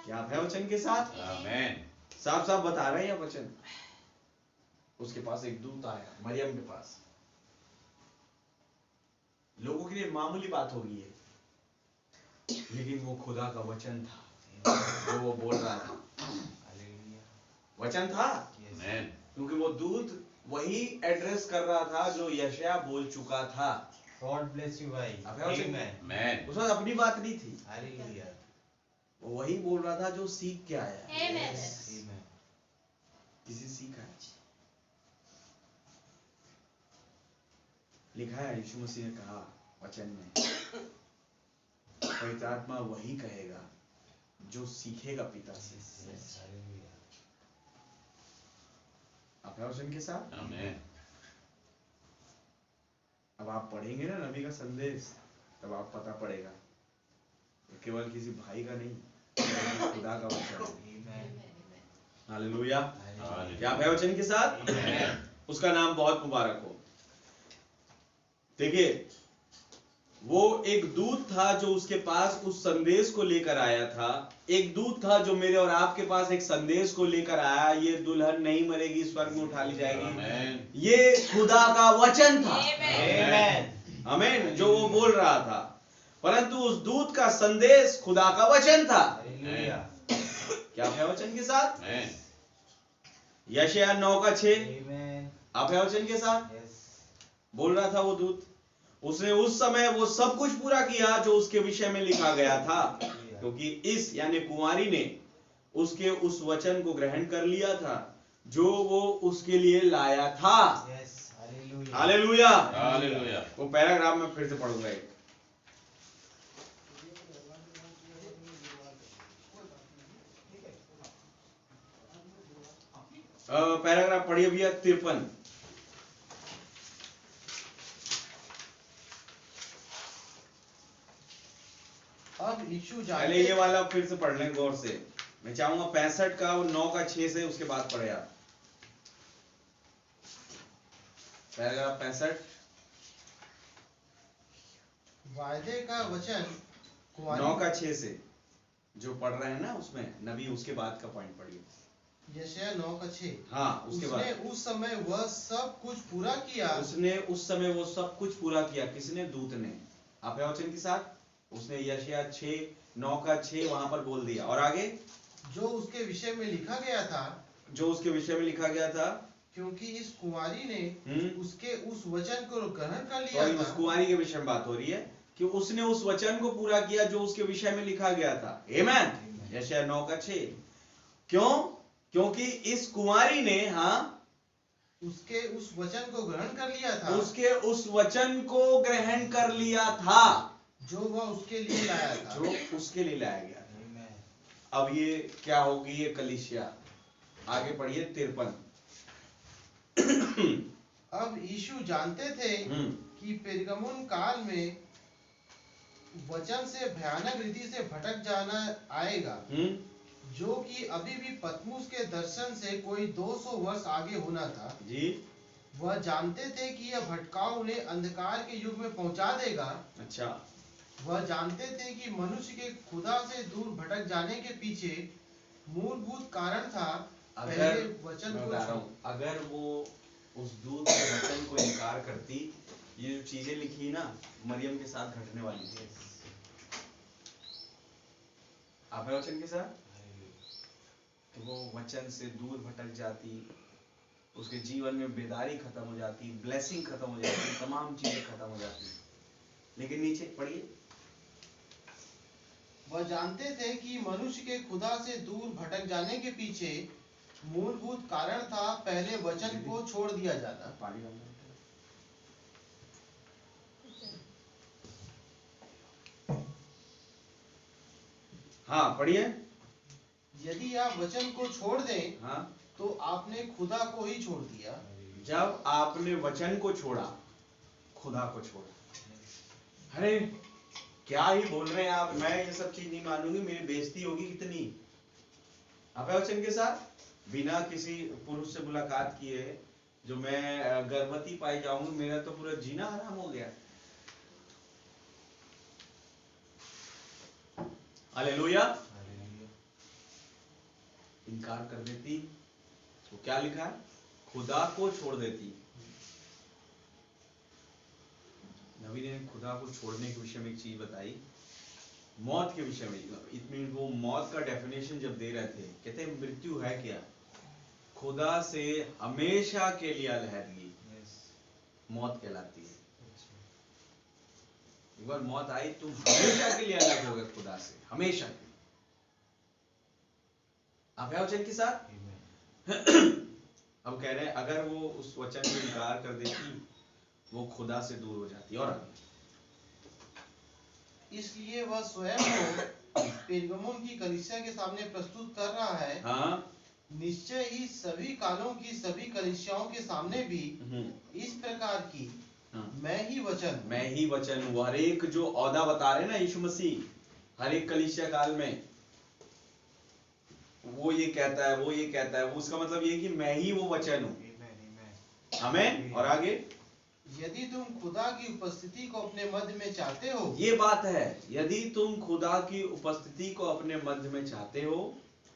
क्या आप है वचन के साथ? Amen. साफ साफ बता रहे हैं वचन। उसके पास एक दूत आया मरियम के पास। लोगों के लिए मामूली बात होगी ये, लेकिन वो खुदा का वचन था जो वो बोल रहा था। वचन था, Amen. क्योंकि वो दूत वही एड्रेस कर रहा था जो यशायाह बोल चुका था। God bless you, भाई. आप है वचन? Amen. Amen. उसमें अपनी बात नहीं थी, Hallelujah. वो वही बोल रहा था जो सीख के आया। Amen. Amen. किसी सीखा है। लिखा है यीशु मसीह ने कहा वचन में, पवित्र आत्मा वही कहेगा जो सीखेगा पिता से। Yes. Hallelujah. आप है वचन के साथ? Amen. अब आप पढ़ेंगे ना नबी का संदेश, तब आप पता पड़ेगा ये केवल किसी भाई का नहीं, बल्कि खुदा का वचन है। Amen. हालेलुया। Hallelujah. क्या आप है वचन के साथ? Amen. उसका नाम बहुत मुबारक हो। देखिए, वो एक दूत था जो उसके पास उस संदेश को लेकर आया था। एक दूत था जो मेरे और आपके पास एक संदेश को लेकर आया, ये दुल्हन नहीं मरेगी, स्वर्ग में उठा ली जाएगी। Amen. ये खुदा का वचन था। Amen. आमीन। जो वो बोल रहा था, परंतु उस दूत का संदेश खुदा का वचन था। Hallelujah. क्या है वचन के साथ? Amen. यशायाह 9:6। Amen. आप है वचन के साथ? Yes. बोल रहा था वो दूत, उसने उस समय वो सब कुछ पूरा किया जो उसके विषय में लिखा गया था, क्योंकि इस यानी कुंवारी ने उसके उस वचन को ग्रहण कर लिया था जो वो उसके लिए लाया था। Yes. Hallelujah. हालेलुया। Hallelujah. वो पैराग्राफ में फिर से पढ़ूंगा एक। पैराग्राफ पढ़िए भैया 53। अब यीशु पहले ये वाला फिर से पढ़ लें गौर से। मैं चाहूंगा 65 का और 9:6 से उसके बाद पढ़े आप। पैराग्राफ 65। वायदे का वचन 9:6 से जो पढ़ रहे हैं ना, उसमें नबी उसके बाद का पॉइंट पढ़िए। यशायाह 9:6। हाँ, उसके उसने बाद उस समय वह सब कुछ पूरा किया। उसने उस समय वो सब कुछ पूरा किया। किसने? दूत ने। आप है वचन के साथ? उसने यशायाह 6:9 वहां पर बोल दिया। और आगे जो उसके विषय में लिखा गया था, जो उसके विषय में लिखा गया था, क्योंकि इस कुंवारी ने उसके उस वचन को ग्रहण कर लिया सॉरी, उस था। कुंवारी के विषय में बात हो रही है कि उसने उस वचन को पूरा किया जो उसके विषय में लिखा गया था। आमेन। यशायाह 9:6। क्यों? क्योंकि इस कुंवारी ने, हाँ, उसके उस वचन को ग्रहण कर लिया था, उसके उस वचन को ग्रहण कर लिया था जो वह उसके लिए लाया था। जो उसके लिए लाया गया था। Amen. अब ये क्या होगी, ये कलीसिया। आगे पढ़िए 53। अब यीशु जानते थे कि पेरगमुन काल में वचन से भयानक रीति से भटक जाना आएगा, जो कि अभी भी पतमुस के दर्शन से कोई 200 वर्ष आगे होना था जी। वह जानते थे कि यह भटकाव उन्हें अंधकार के युग में पहुंचा देगा। अच्छा, वह जानते थे कि मनुष्य के खुदा से दूर भटक जाने के पीछे मूलभूत कारण था पहले अगर वचन मैं को बता रहा हूं, अगर वो उस दूत के वचन को इनकार करती, ये जो चीजें लिखी ना मरियम के साथ घटने वाली थी। आप है वचन के साथ, तो वो वचन से दूर भटक जाती, उसके जीवन में बेदारी खत्म हो जाती, ब्लेसिंग खत्म हो जाती, तमाम चीजें खत्म हो जाती। लेकिन नीचे पढ़िए, वह जानते थे कि मनुष्य के खुदा से दूर भटक जाने के पीछे मूलभूत कारण था पहले वचन को छोड़ दिया जाना। पानी डालना। हाँ पढ़िए। यदि आप वचन को छोड़ दें, हाँ, तो आपने खुदा को ही छोड़ दिया। जब आपने वचन को छोड़ा, खुदा को छोड़ा। अरे क्या ही बोल रहे हैं आप, मैं ये सब चीज नहीं मानूंगी, मेरी बेइज्जती होगी कितनी। आप है वचन के साथ, बिना किसी पुरुष से मुलाकात किए जो मैं गर्भवती पाई जाऊंगी, मेरा तो पूरा जीना हराम हो गया। हालेलुया। इनकार कर देती तो क्या लिखा है, खुदा को छोड़ देती। नबी ने खुदा को छोड़ने के विषय में एक चीज बताई, मौत के विषय में। इतनी वो मौत का डेफिनेशन जब दे रहे थे, कहते मृत्यु है क्या, खुदा से हमेशा के लिए अलहदगी मौत कहलाती है। एक बार मौत आई, तुम हमेशा के लिए अलग हो गए खुदा से, हमेशा के लिए। आप है वचन के साथ। अब कह रहे हैं अगर वो उस वचन को इनकार कर देती, वो खुदा से दूर हो जाती। और इसलिए वह स्वयं को पेरगमुन की कलीसिया के सामने प्रस्तुत कर रहा है। हाँ, निश्चय ही सभी कालों की सभी कलीसियाओं के सामने भी इस प्रकार की मैं ही वचन हूँ। हर एक जो औदा बता रहे ना यीशु मसीह, हर एक कलीसिया काल में वो ये कहता है, वो ये कहता है, उसका मतलब ये कि मैं ही वो वचन हूँ। आमीन। और आगे, यदि तुम खुदा की उपस्थिति को अपने मध्य में चाहते हो, ये बात है, यदि तुम खुदा की उपस्थिति को अपने मध्य में चाहते हो,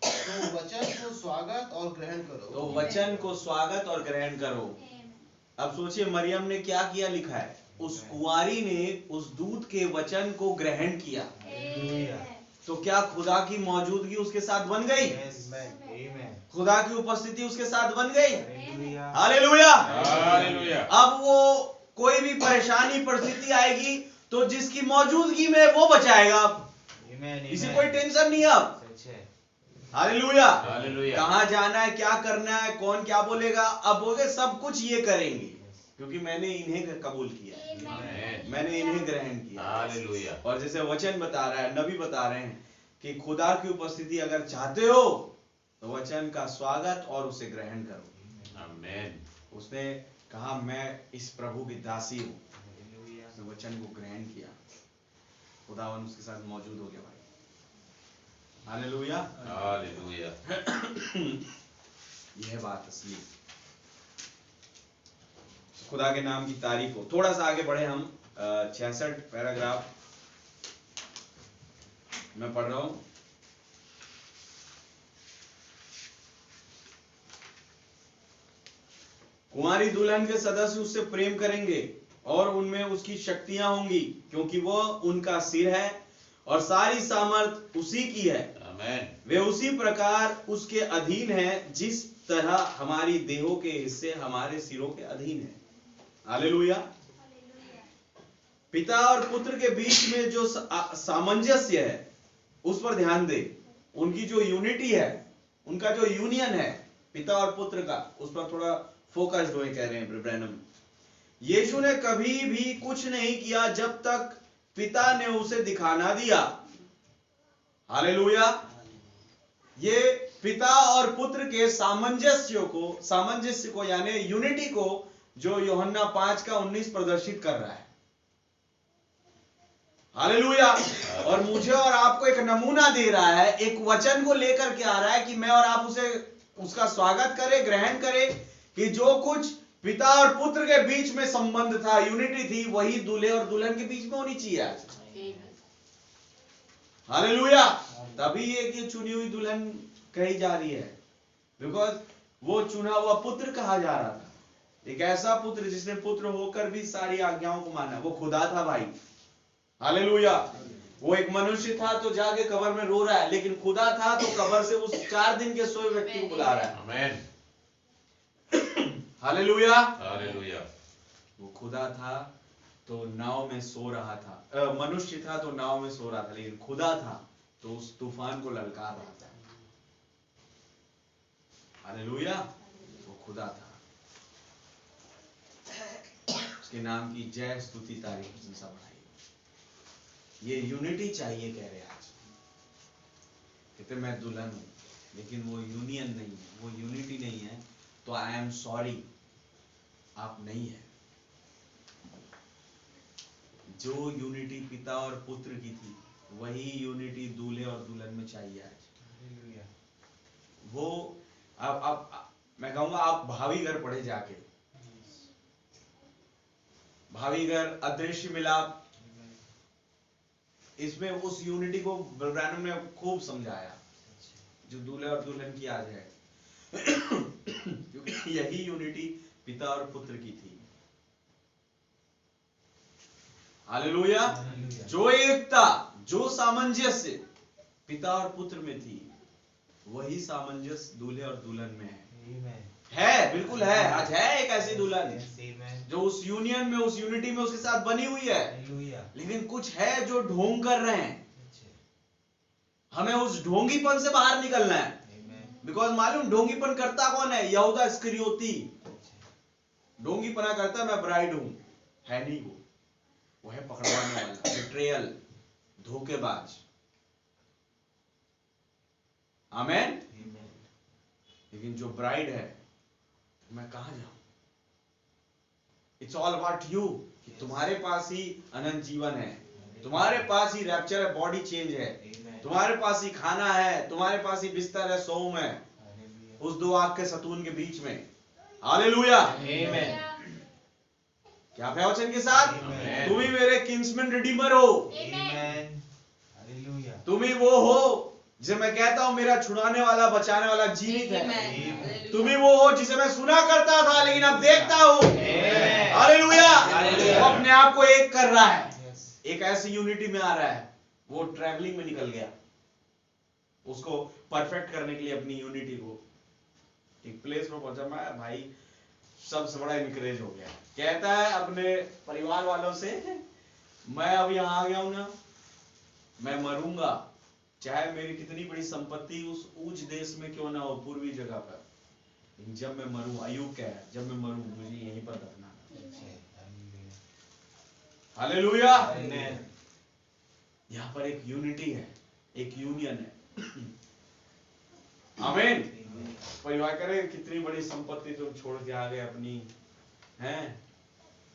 तो वचन को स्वागत और ग्रहण करो। तो वचन को स्वागत और ग्रहण करो। अब सोचिए मरियम ने क्या किया, लिखा है उस कुंवारी ने उस दूत के वचन को ग्रहण किया, तो क्या खुदा की मौजूदगी उसके साथ बन गई? खुदा की उपस्थिति उसके साथ बन गई। हालेलुया। हालेलुया। अब वो कोई भी परेशानी परिस्थिति आएगी तो जिसकी मौजूदगी में वो बचाएगा, इसी कोई टेंशन नहीं। अब हालेलुया। हालेलुया। कहाँ जाना है, क्या करना है, कौन क्या बोलेगा, अब बोले सब कुछ ये करेंगे क्योंकि मैंने इन्हें कबूल किया, मैंने इन्हें ग्रहण किया। हालेलुया। और जैसे वचन बता रहा है, नबी बता रहे हैं कि खुदा की उपस्थिति अगर चाहते हो तो वचन का स्वागत और उसे ग्रहण करो। आमीन। उसने कहा मैं इस प्रभु की दासी हूँ, उसने वचन को ग्रहण किया, खुदावन उसके साथ मौजूद हो गया भाई। हालेलुया। हालेलुया। यह बात असली, खुदा के नाम की तारीफ हो। थोड़ा सा आगे बढ़े हम, 66 पैराग्राफ मैं पढ़ रहा हूं। कुंवारी दुल्हन के सदस्य उससे प्रेम करेंगे और उनमें उसकी शक्तियां होंगी, क्योंकि वह उनका सिर है और सारी सामर्थ उसी की है। आमेन। वे उसी प्रकार उसके अधीन है, जिस तरह हमारी देहों के हिस्से हमारे सिरों के अधीन है। हालेलुया। पिता और पुत्र के बीच में जो सामंजस्य है उस पर ध्यान दे। उनकी जो यूनिटी है, उनका जो यूनियन है पिता और पुत्र का, उस पर थोड़ा फोकस्ड होए कह रहे हैं ब्रैनम। यीशु ने कभी भी कुछ नहीं किया जब तक पिता ने उसे दिखा ना दिया। हालेलुया। ये पिता और पुत्र के सामंजस्य को यानी यूनिटी को जो यूहन्ना 5:19 प्रदर्शित कर रहा है। हालेलुया। और मुझे और आपको एक नमूना दे रहा है, एक वचन को लेकर के आ रहा है कि मैं और आप उसका स्वागत करें, ग्रहण करें कि जो कुछ पिता और पुत्र के बीच में संबंध था, यूनिटी थी, वही दूल्हे और दुल्हन के बीच में होनी चाहिए आज। हालेलुया। तभी एक ये चुनी हुई दुल्हन कही जा रही है, बिकॉज वो चुना हुआ पुत्र कहा जा रहा था। एक ऐसा पुत्र जिसने पुत्र होकर भी सारी आज्ञाओं को माना, वो खुदा था भाई। हालेलुया। वो एक मनुष्य था तो जाके कब्र में रो रहा है, लेकिन खुदा था तो कब्र से उस 4 दिन के सोए व्यक्ति को बुला रहा है। आमेन। हालेलुया। हालेलुया। वो खुदा था तो नाव में सो रहा था, मनुष्य था तो नाव में सो रहा था, लेकिन खुदा था तो उस तूफान को ललकार रहा था। हालेलुया। वो खुदा था। उसके नाम की जय, स्तुति, तारीफ, प्रशंसा बढ़ाई। ये यूनिटी चाहिए कह रहे आज। कहते मैं दुल्हन हूं, लेकिन वो यूनियन नहीं है, वो यूनिटी नहीं है, तो आई एम सॉरी, आप नहीं है। जो यूनिटी पिता और पुत्र की थी, वही यूनिटी दूल्हे और दुल्हन में चाहिए आज। वो अब मैं कहूंगा आप भावी घर पढ़े जाके, भावी घर, अदृश्य मिलाप, इसमें उस यूनिटी को ब्रैनम ने खूब समझाया जो दूल्हे और दुल्हन की आज है। क्योंकि यही यूनिटी पिता और पुत्र की थी। हालेलुया। जो एकता, जो सामंजस्य पिता और पुत्र में थी, वही सामंजस्य दूल्हे और दुल्हन में है। बिल्कुल है। आज है एक ऐसी दुल्हन जो उस यूनियन में, उस यूनिटी में उसके साथ बनी हुई है, लेकिन कुछ है जो ढोंग कर रहे हैं। हमें उस ढोंगीपन से बाहर निकलना है। बिकॉज मालूम ढोंगीपन करता कौन है? यहूदा इस्करियोती ढोंगीपना करता है, मैं ब्राइड हूं, है नहीं वो है पकड़वाने वाला, बिट्रेयल, धोखेबाज। आमेन। लेकिन जो ब्राइड है, मैं कहां जाऊं? इट्स ऑल अबाउट यू, कि तुम्हारे पास ही अनंत जीवन है, तुम्हारे पास ही रैप्चर है, बॉडी चेंज है, तुम्हारे पास ही खाना है, तुम्हारे पास ही बिस्तर है, सोम है, उस 2 आग के सतून के बीच में। हालेलुया। क्या प्रवचन के साथ? तुम ही मेरे किंग्समैन रिडीमर हो। तुम ही वो हो जिसे मैं कहता हूं मेरा छुड़ाने वाला, बचाने वाला जीवित है। तुम ही वो हो जिसे मैं सुना करता था, लेकिन अब देखता हूं। हालेलुया। वो अपने आप को एक कर रहा है, एक ऐसी यूनिटी में आ रहा है। वो ट्रैवलिंग में निकल गया, उसको परफेक्ट करने के लिए अपनी यूनिटी को एक प्लेस में पहुंचा। मैं भाई सबसे बड़ा इनकरेज हो गया। कहता है अपने परिवार वालों से, मैं अब यहां आ गया हूं ना, मैं मरूंगा, चाहे मेरी कितनी बड़ी संपत्ति उस ऊंच देश में क्यों ना हो, पूर्वी जगह पर, लेकिन जब मैं मरूं, अय्यूब कह रहा है, जब मैं मरूं मुझे यहीं पर दफना। हालेलुया। यहां पर एक यूनिटी है, एक यूनियन है। आमीन। परिवार करे कितनी बड़ी संपत्ति तुम छोड़ के आ गए अपनी, हैं?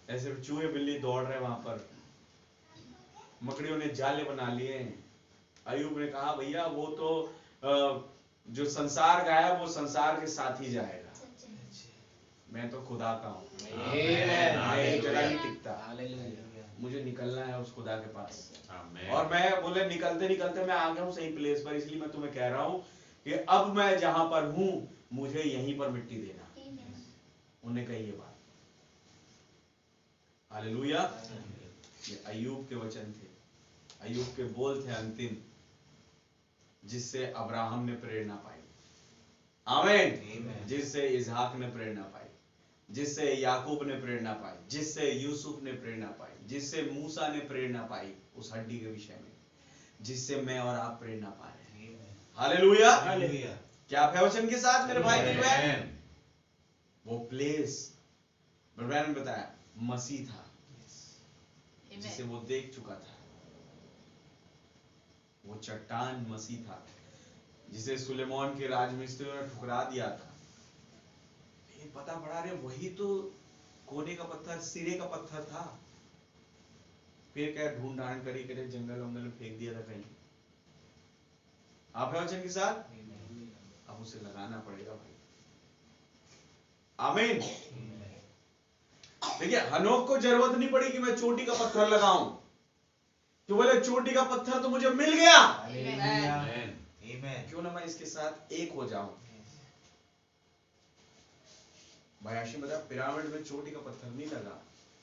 ऐसे चूहे बिल्ली दौड़ रहे वहां पर, मकड़ियों ने जाले बना लिए। अय्यूब ने कहा भैया वो तो जो संसार का है वो संसार के साथ ही जाएगा, मैं तो खुदा का हूं, एक जगह नहीं टिकता, मुझे निकलना है उस खुदा के पास। और मैं बोले निकलते निकलते मैं आ गया हूं सही प्लेस पर, इसलिए मैं तुम्हें कह रहा हूं कि अब मैं जहां पर हूं मुझे यहीं पर मिट्टी देना। उन्हें कही ये बात। हालेलुया। ये अय्यूब के वचन थे। अय्यूब के बोल थे अंतिम, जिससे अब्राहम ने प्रेरणा पाई। आमीन। जिससे इसहाक ने प्रेरणा पाई, जिससे याकूब ने प्रेरणा पाई, जिससे यूसुफ ने प्रेरणा पाई, जिससे मूसा ने प्रेरणा पाई उस हड्डी के विषय में, जिससे मैं और आप प्रेरणा पा रहे हैं। हालेलुया। क्या आप है वचन के साथ मेरे भाई मेरी बहन? वो प्लेस ब्रदर ने बताया मसीह था, जिसे वो देख चुका था। वो चट्टान मसीह था, जिसे सुलेमान के राजमिस्त्रियों ने ठुकरा दिया था। लेकिन पता पड़ा रे वही तो कोने का पत्थर, सिरे का पत्थर था। फिर क्या ढूंढ ढांड करी करे जंगल वंगल में फेंक दिया था कहीं। आप है वचन के साथ? अब उसे लगाना पड़ेगा भाई। आमीन। देखिए हनोक को जरूरत नहीं पड़ी कि मैं चोटी का पत्थर लगाऊं, तो बोले चोटी का पत्थर तो मुझे मिल गया। क्यों ना मैं इसके साथ एक हो जाऊं। भाई आशिम बता, पिरामिड में चोटी का पत्थर नहीं लगा।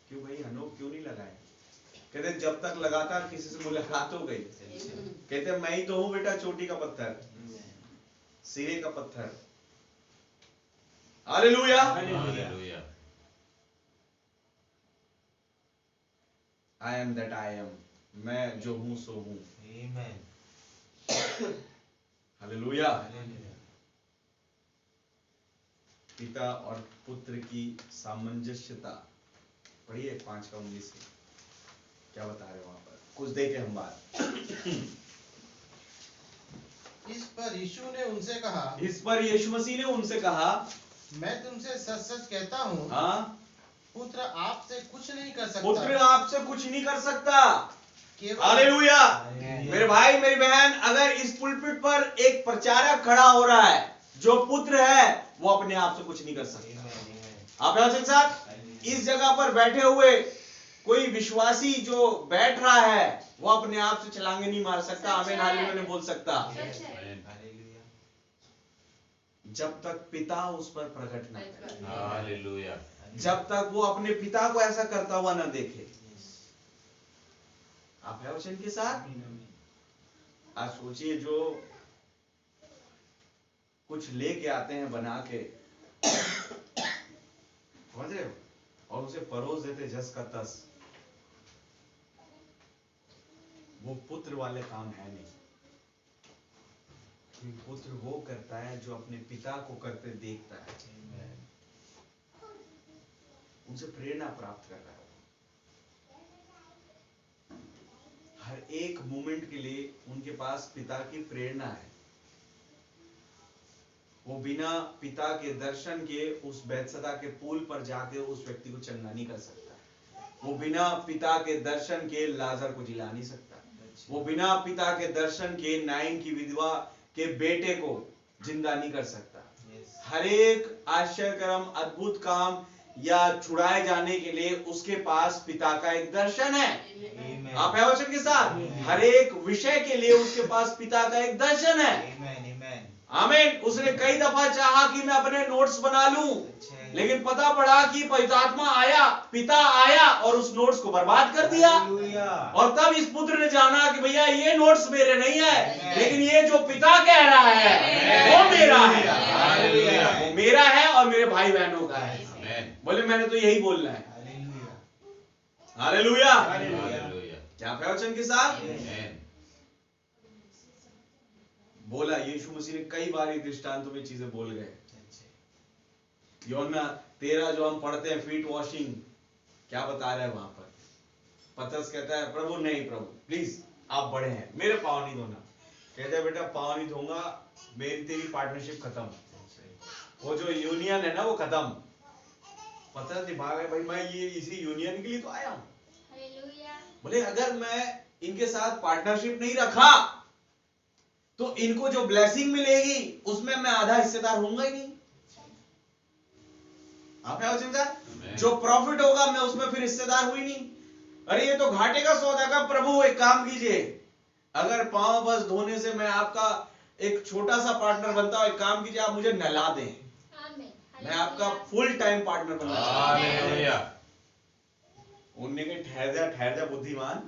क्यों भाई? हनोक क्यों नहीं लगाए? कहते जब तक लगातार किसी से मुलाकात हो गई, कहते मैं ही तो हूं बेटा चोटी का पत्थर, सिरे का पत्थर। Hallelujah. I am that I am, मैं जो हूं सो हूं। हालेलुया। पिता और पुत्र की सामंजस्यता। पढ़िए 5:19 क्या बता रहे वहां पर, कुछ देखे हम बात। इस पर यीशु ने उनसे कहा, इस पर यीशु मसीह ने उनसे कहा, मैं तुमसे सच सच कहता हूँ, हाँ, पुत्र आपसे कुछ नहीं कर सकता, पुत्र आपसे कुछ नहीं कर सकता। केवल हालेलुया। मेरे भाई मेरी बहन, अगर इस पुलपिट पर एक प्रचारक खड़ा हो रहा है जो पुत्र है, वो अपने आप से कुछ नहीं कर सकता। आप हैं साथ? इस जगह पर बैठे हुए कोई विश्वासी जो बैठ रहा है, वो अपने आप से छलांगे नहीं मार सकता। आमीन हालेलुया नहीं बोल सकता, जब तक पिता उस पर प्रकट ना करे। हालेलुया। जब तक वो अपने पिता को ऐसा करता हुआ ना देखे। आप है वचन के साथ? आज सोचिए जो कुछ लेके आते हैं बना के, समझ रहे हो, और उसे परोस देते जस का तस, वो पुत्र वाले काम है नहीं। पुत्र वो करता है जो अपने पिता को करते देखता है, उनसे प्रेरणा प्राप्त कर रहा है। हर एक मोमेंट के लिए उनके पास पिता की प्रेरणा है। वो बिना पिता के दर्शन के उस बैतसदा के पुल पर जाके उस व्यक्ति को चंगा नहीं कर सकता। वो बिना पिता के दर्शन के लाजर को जिला नहीं सकता। वो बिना पिता के दर्शन के नाइन की विधवा के बेटे को जिंदा नहीं कर सकता। हर एक आश्चर्यकरम अद्भुत काम या छुड़ाए जाने के लिए उसके पास पिता का एक दर्शन है। आप है वचन के साथ? हर एक विषय के लिए उसके पास पिता का एक दर्शन है। आमीन। उसने कई दफा चाहा कि मैं अपने नोट्स बना लूं, लेकिन पता पड़ा कि पवित्र आत्मा आया, पिता आया और उस नोट्स को बर्बाद कर दिया। और तब इस पुत्र ने जाना कि भैया ये नोट्स मेरे नहीं है, लेकिन ये जो पिता कह रहा है वो मेरा है, वो मेरा है और मेरे भाई बहनों का है। बोले मैंने तो यही बोलना है। हालेलुया। क्या है वचन के साथ? बोला यीशु मसीह ने कई बार ये दृष्टांतों में चीजें बोल गए। यूहन्ना 13 जो हम पढ़ते हैं, फीट वॉशिंग, क्या बता रहा है वहां पर? पतरस कहता है प्रभु नहीं, प्रभु प्लीज आप बड़े हैं, मेरे पाँव नहीं धोना। कहता है बेटा पाँव नहीं धोऊंगा, मेरी तेरी पार्टनरशिप खत्म, वो जो यूनियन है ना वो खत्म। पतरस दिमाग है भाई, मैं ये इसी यूनियन के लिए तो आया हूं। बोले अगर मैं इनके साथ पार्टनरशिप नहीं रखा तो इनको जो ब्लेसिंग मिलेगी उसमें मैं आधा हिस्सेदार होऊंगा ही नहीं। आप है वचन का? जो प्रॉफिट होगा मैं उसमें फिर हिस्सेदार हुई नहीं। अरे ये तो घाटे का सौदा का। प्रभु एक काम कीजिए, अगर पांव बस धोने से मैं आपका एक छोटा सा पार्टनर बनता हूं, एक काम कीजिए आप मुझे नहला दें, मैं आपका फुल टाइम पार्टनर बनना चाहता हूं। उनने कहा ठहर जा बुद्धिमान,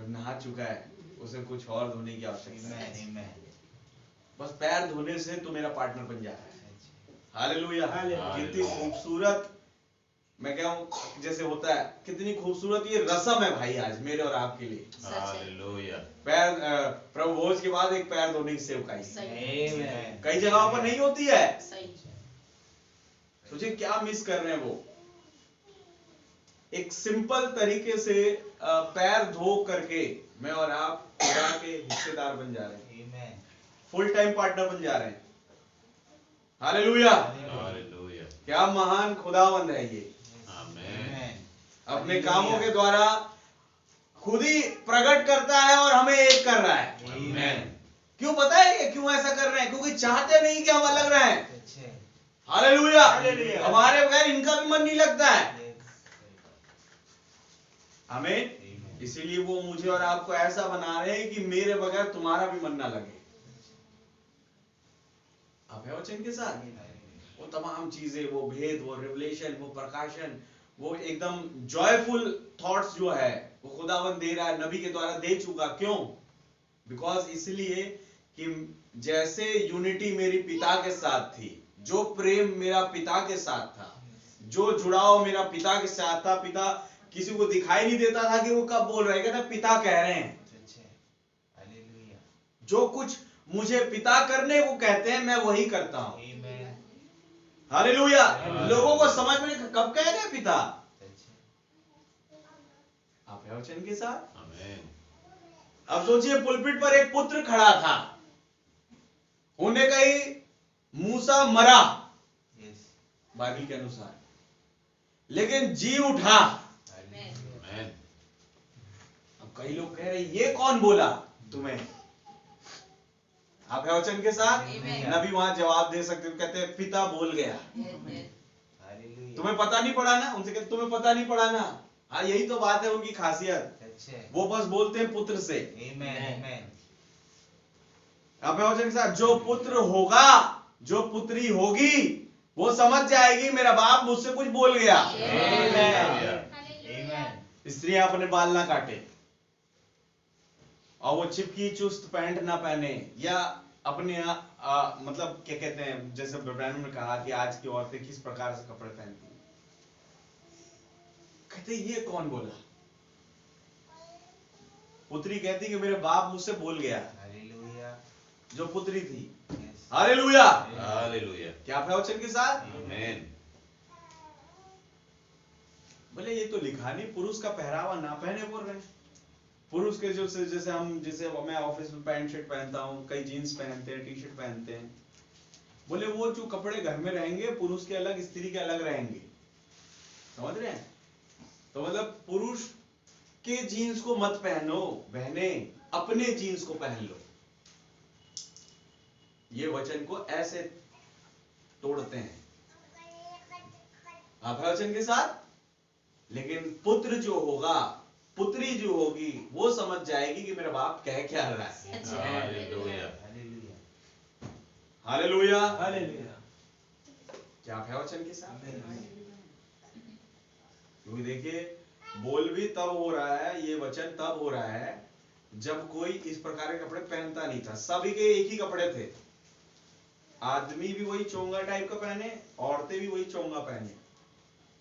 जो नहा चुका है उसे कुछ और धोने की आवश्यकता है। Amen. Amen. बस पैर धोने से तो मेरा पार्टनर बन जा रहा है। हालेलुया। हालेलुया। कितनी खूबसूरत, मैं क्या हूँ जैसे होता है, कितनी खूबसूरत ये रस्म है भाई आज मेरे और आपके लिए। Hallelujah. पैर प्रभु भोज के बाद एक पैर धोने की सेवकाई Amen. कई जगहों पर नहीं होती है। सही। सोचिए क्या मिस कर रहे हैं वो। एक सिंपल तरीके से पैर धो करके मैं और आप खुदा के हिस्सेदार बन जा रहे हैं, Amen. फुल टाइम पार्टनर बन जा रहे हैं। हालेलुया। Hallelujah. क्या महान खुदावंद है ये। Amen. Amen. अपने कामों के द्वारा खुद ही प्रकट करता है और हमें एक कर रहा है। Amen. क्यों पता है ये क्यों ऐसा कर रहे हैं? क्योंकि चाहते नहीं कि हम अलग रहें। अच्छे. हालेलुया। हालेलुया। हमारे बगैर इनका भी मन नहीं लगता है। Yes. हमें Amen. इसीलिए वो मुझे और आपको ऐसा बना रहे हैं कि मेरे बगैर तुम्हारा भी मन ना लगे। आप है वचन के साथ। वो तमाम चीजें, वो भेद, वो रिवलेशन, वो प्रकाशन, वो एकदम जॉयफुल थॉट्स जो है वो खुदावन दे रहा है, नबी के द्वारा दे चुका। क्यों? बिकॉज इसलिए कि जैसे यूनिटी मेरी पिता के साथ थी, जो प्रेम मेरा पिता के साथ था, जो जुड़ाव मेरा पिता के साथ था, पिता किसी को दिखाई नहीं देता था कि वो कब बोल रहे, कहता पिता कह रहे हैं। अच्छे. Hallelujah. जो कुछ मुझे पिता करने को कहते हैं मैं वही करता हूं। Amen. हालेलुया। लोगों को समझ में नहीं, कब कह रहे पिता। अच्छे. आप है वचन के साथ। Amen. अब सोचिए पुलपिट पर एक पुत्र खड़ा था, उन्हें कही मूसा मरा Yes. बाइबल के अनुसार, लेकिन जी उठा। Hallelujah. Amen. अब कई लोग कह रहे ये कौन बोला तुम्हें? आप है वचन के साथ। Amen. नबी वहां जवाब दे सकते हैं, कहते हैं पिता बोल गया। Hallelujah. तुम्हें पता नहीं पड़ा ना? उनसे कहते तुम्हें पता नहीं पड़ा ना? हाँ यही तो बात है उनकी खासियत। अच्छे. वो बस बोलते हैं पुत्र से। Amen. Amen. आप है वचन के साथ। जो पुत्र होगा, जो पुत्री होगी, वो समझ जाएगी मेरा बाप मुझसे कुछ बोल गया। Amen. हालेलुया। स्त्रियां अपने बाल ना काटे और वो चिपकी चुस्त पैंट ना पहने, या अपने मतलब क्या कहते हैं, जैसे ब्रैनम ने कहा कि आज की औरतें किस प्रकार से कपड़े पहनती हैं। कहते ये कौन बोला? पुत्री कहती कि मेरे बाप मुझसे बोल गया, Hallelujah. जो पुत्री थी। Yes. हालेलुया। Hallelujah. क्या आप है वचन के साथ? Amen. बोले ये तो लिखा नहीं पुरुष का पहरावा ना पहने बोल रहे हैं। पुरुष के जो जैसे हम, जैसे मैं ऑफिस में पैंट शर्ट पहनता हूँ, कई जीन्स पहनते हैं, टी शर्ट पहनते हैं। बोले वो जो कपड़े घर में रहेंगे पुरुष के अलग, स्त्री के अलग रहेंगे। समझ रहे हैं? तो मतलब पुरुष के जीन्स को मत पहनो बहने, अपने जीन्स को पहन लो। ये वचन को ऐसे तोड़ते हैं। आप है वचन के साथ। लेकिन पुत्र जो होगा, पुत्री जो होगी, वो समझ जाएगी कि मेरा बाप कह क्या रहा है। Hallelujah. Hallelujah. हालेलुया। हालेलुया। क्या आप है वचन के साथ? क्योंकि देखिए बोल भी तब हो रहा है, ये वचन तब हो रहा है जब कोई इस प्रकार के कपड़े पहनता नहीं था। सभी के एक ही कपड़े थे, आदमी भी वही चोंगा टाइप का पहने, औरतें भी वही चोंगा पहने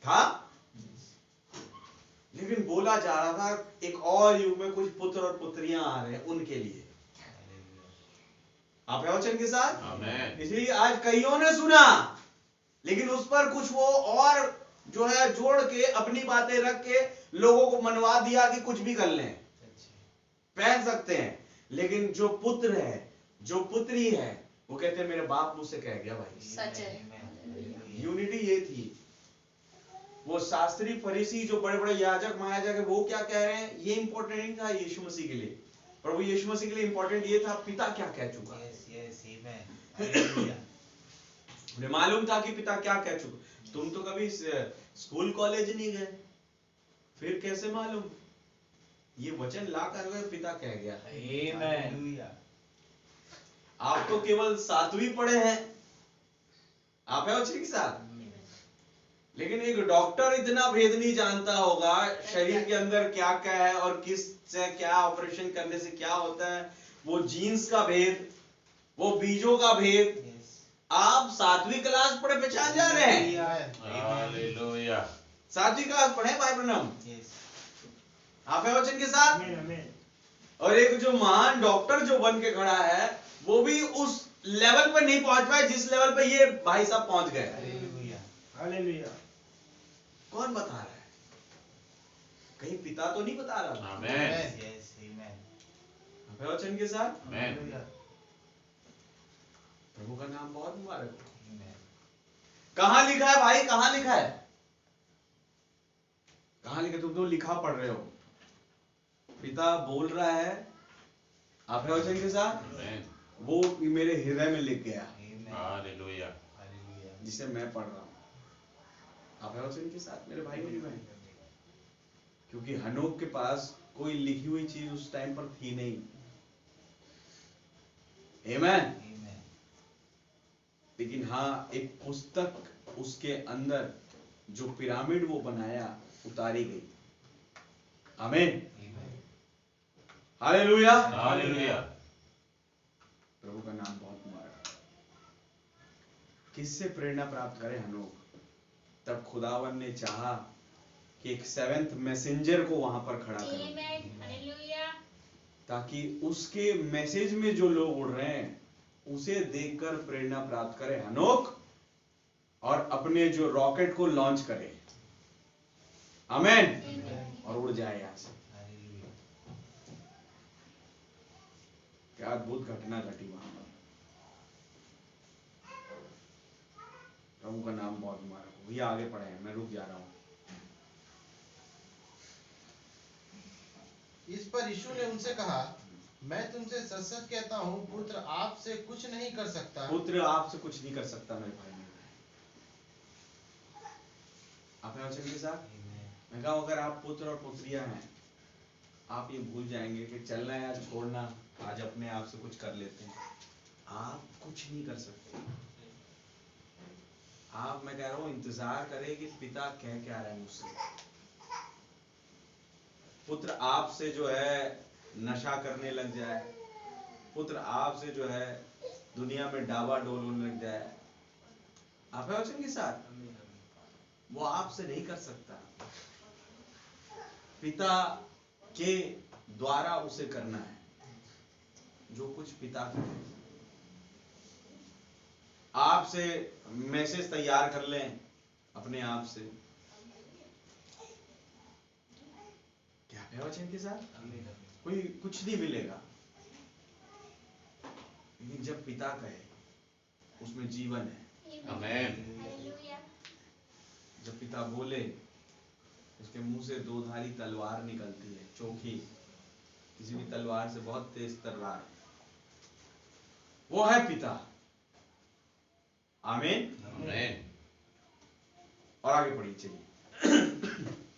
था। लेकिन बोला जा रहा था एक और युग में कुछ पुत्र और पुत्रियां आ रहे हैं उनके लिए। आप है वचन के साथ। Amen. इसलिए आज कईयों ने सुना, लेकिन उस पर कुछ वो और जो है जोड़ के अपनी बातें रख के लोगों को मनवा दिया कि कुछ भी कर लें, पहन सकते हैं। लेकिन जो पुत्र है, जो पुत्री है, वो कहते हैं मेरे बाप मुझसे कह गया भाई। सच है। यूनिटी ये थी। वो शास्त्री फरीसी जो बड़े बड़े याजक महायाजक है, वो क्या कह रहे हैं ये इंपॉर्टेंट नहीं था यीशु मसीह के लिए। प्रभु यीशु मसीह के लिए इंपॉर्टेंट ये था पिता क्या कह चुका। Yes, yes, amen. Hallelujah. उन्हें मालूम था कि पिता क्या कह चुका। तुम तो कभी स्कूल कॉलेज नहीं गए, फिर कैसे मालूम? ये वचन ला कर पिता कह गया। Amen. Hallelujah. आप तो केवल 7वीं पढ़े हैं, आप है वचन के साथ। लेकिन एक डॉक्टर इतना भेद नहीं जानता होगा शरीर के अंदर क्या क्या है और किस से क्या ऑपरेशन करने से क्या होता है, वो जीन्स का भेद, वो बीजों का भेद। Yes. आप 7वीं क्लास पढ़े पहचान जा रहे हैं? हालेलुया। 7वीं क्लास पढ़े भाई ब्रनम? Yes. आप है वचन के साथ? आमीन, आमीन। और एक जो महान डॉक्टर जो बन के खड़ा है, वो भी उस लेवल पर नहीं पहुंच पाए जिस लेवल पर ये भाई साहब पहुंच गए। Hallelujah. हालेलुया। कौन बता रहा है? कहीं पिता तो नहीं बता रहा? आमेन। Yes. Amen. आप है वचन के साथ? आमेन। Hallelujah. प्रभु का नाम बहुत मुबारक हो। Amen. कहां लिखा है भाई, कहां लिखा है? कहां लिखा? तुम तो लिखा पढ़ रहे हो। पिता बोल रहा है, आप है वचन के साथ? आमेन। वो मेरे हृदय में लिख गया Amen. हालेलुया। Hallelujah. जिसे मैं पढ़ रहा हूं। आप है वचन के साथ मेरे भाई मेरी बहन? क्योंकि हनोक के पास कोई लिखी हुई चीज उस टाइम पर थी नहीं। आमेन। Amen. लेकिन हाँ, एक पुस्तक उसके अंदर जो पिरामिड वो बनाया उतारी गई। आमीन। Amen. हालेलुया। हालेलुया। प्रभु का नाम बहुत मुबारक। किससे प्रेरणा प्राप्त करें हनोक? तब खुदावन ने चाहा कि एक 7th मैसेंजर को वहां पर खड़ा करें, Amen. Hallelujah. ताकि उसके मैसेज में जो लोग उड़ रहे हैं उसे देखकर प्रेरणा प्राप्त करे हनोक, और अपने जो रॉकेट को लॉन्च करे। आमेन। Amen. और उड़ जाए यहां से। Hallelujah. क्या अद्भुत घटना घटी वहां पर। प्रभु का नाम बहुत मुबारक हो। ये आगे पढ़े हैं, मैं रुक जा रहा हूं। इस पर यीशु ने उनसे कहा, मैं तुमसे सच सच कहता हूँ, पुत्र आपसे कुछ नहीं कर सकता। पुत्र आपसे कुछ नहीं कर सकता मेरे भाई मेरे। अपने वचन के साथ Amen. मैं कहा, अगर आप पुत्र और पुत्रियां हैं, आप ये भूल जाएंगे कि चलना है आज, छोड़ना आज, अपने आप से कुछ कर लेते हैं। आप कुछ नहीं कर सकते। आप, मैं कह रहा हूं, इंतजार करें कि पिता कह क्या रहे हैं मुझसे। पुत्र आपसे जो है नशा करने लग जाए, पुत्र आपसे जो है दुनिया में डावाडोल होने लग जाए, आप है वचन के साथ? वो आपसे नहीं कर सकता। पिता के द्वारा उसे करना है जो कुछ पिता करे। आपसे मैसेज तैयार कर लें अपने आप से, क्या है वचन के साथ? कोई कुछ नहीं मिलेगा। लेकिन जब पिता कहे, उसमें जीवन है। आमेन। Hallelujah. जब पिता बोले, उसके मुंह से 2 धारी तलवार निकलती है, चोखी, किसी भी तलवार से बहुत तेज तलवार। वो है पिता। आमीन। आमेन। और आगे पढ़िए चलिए।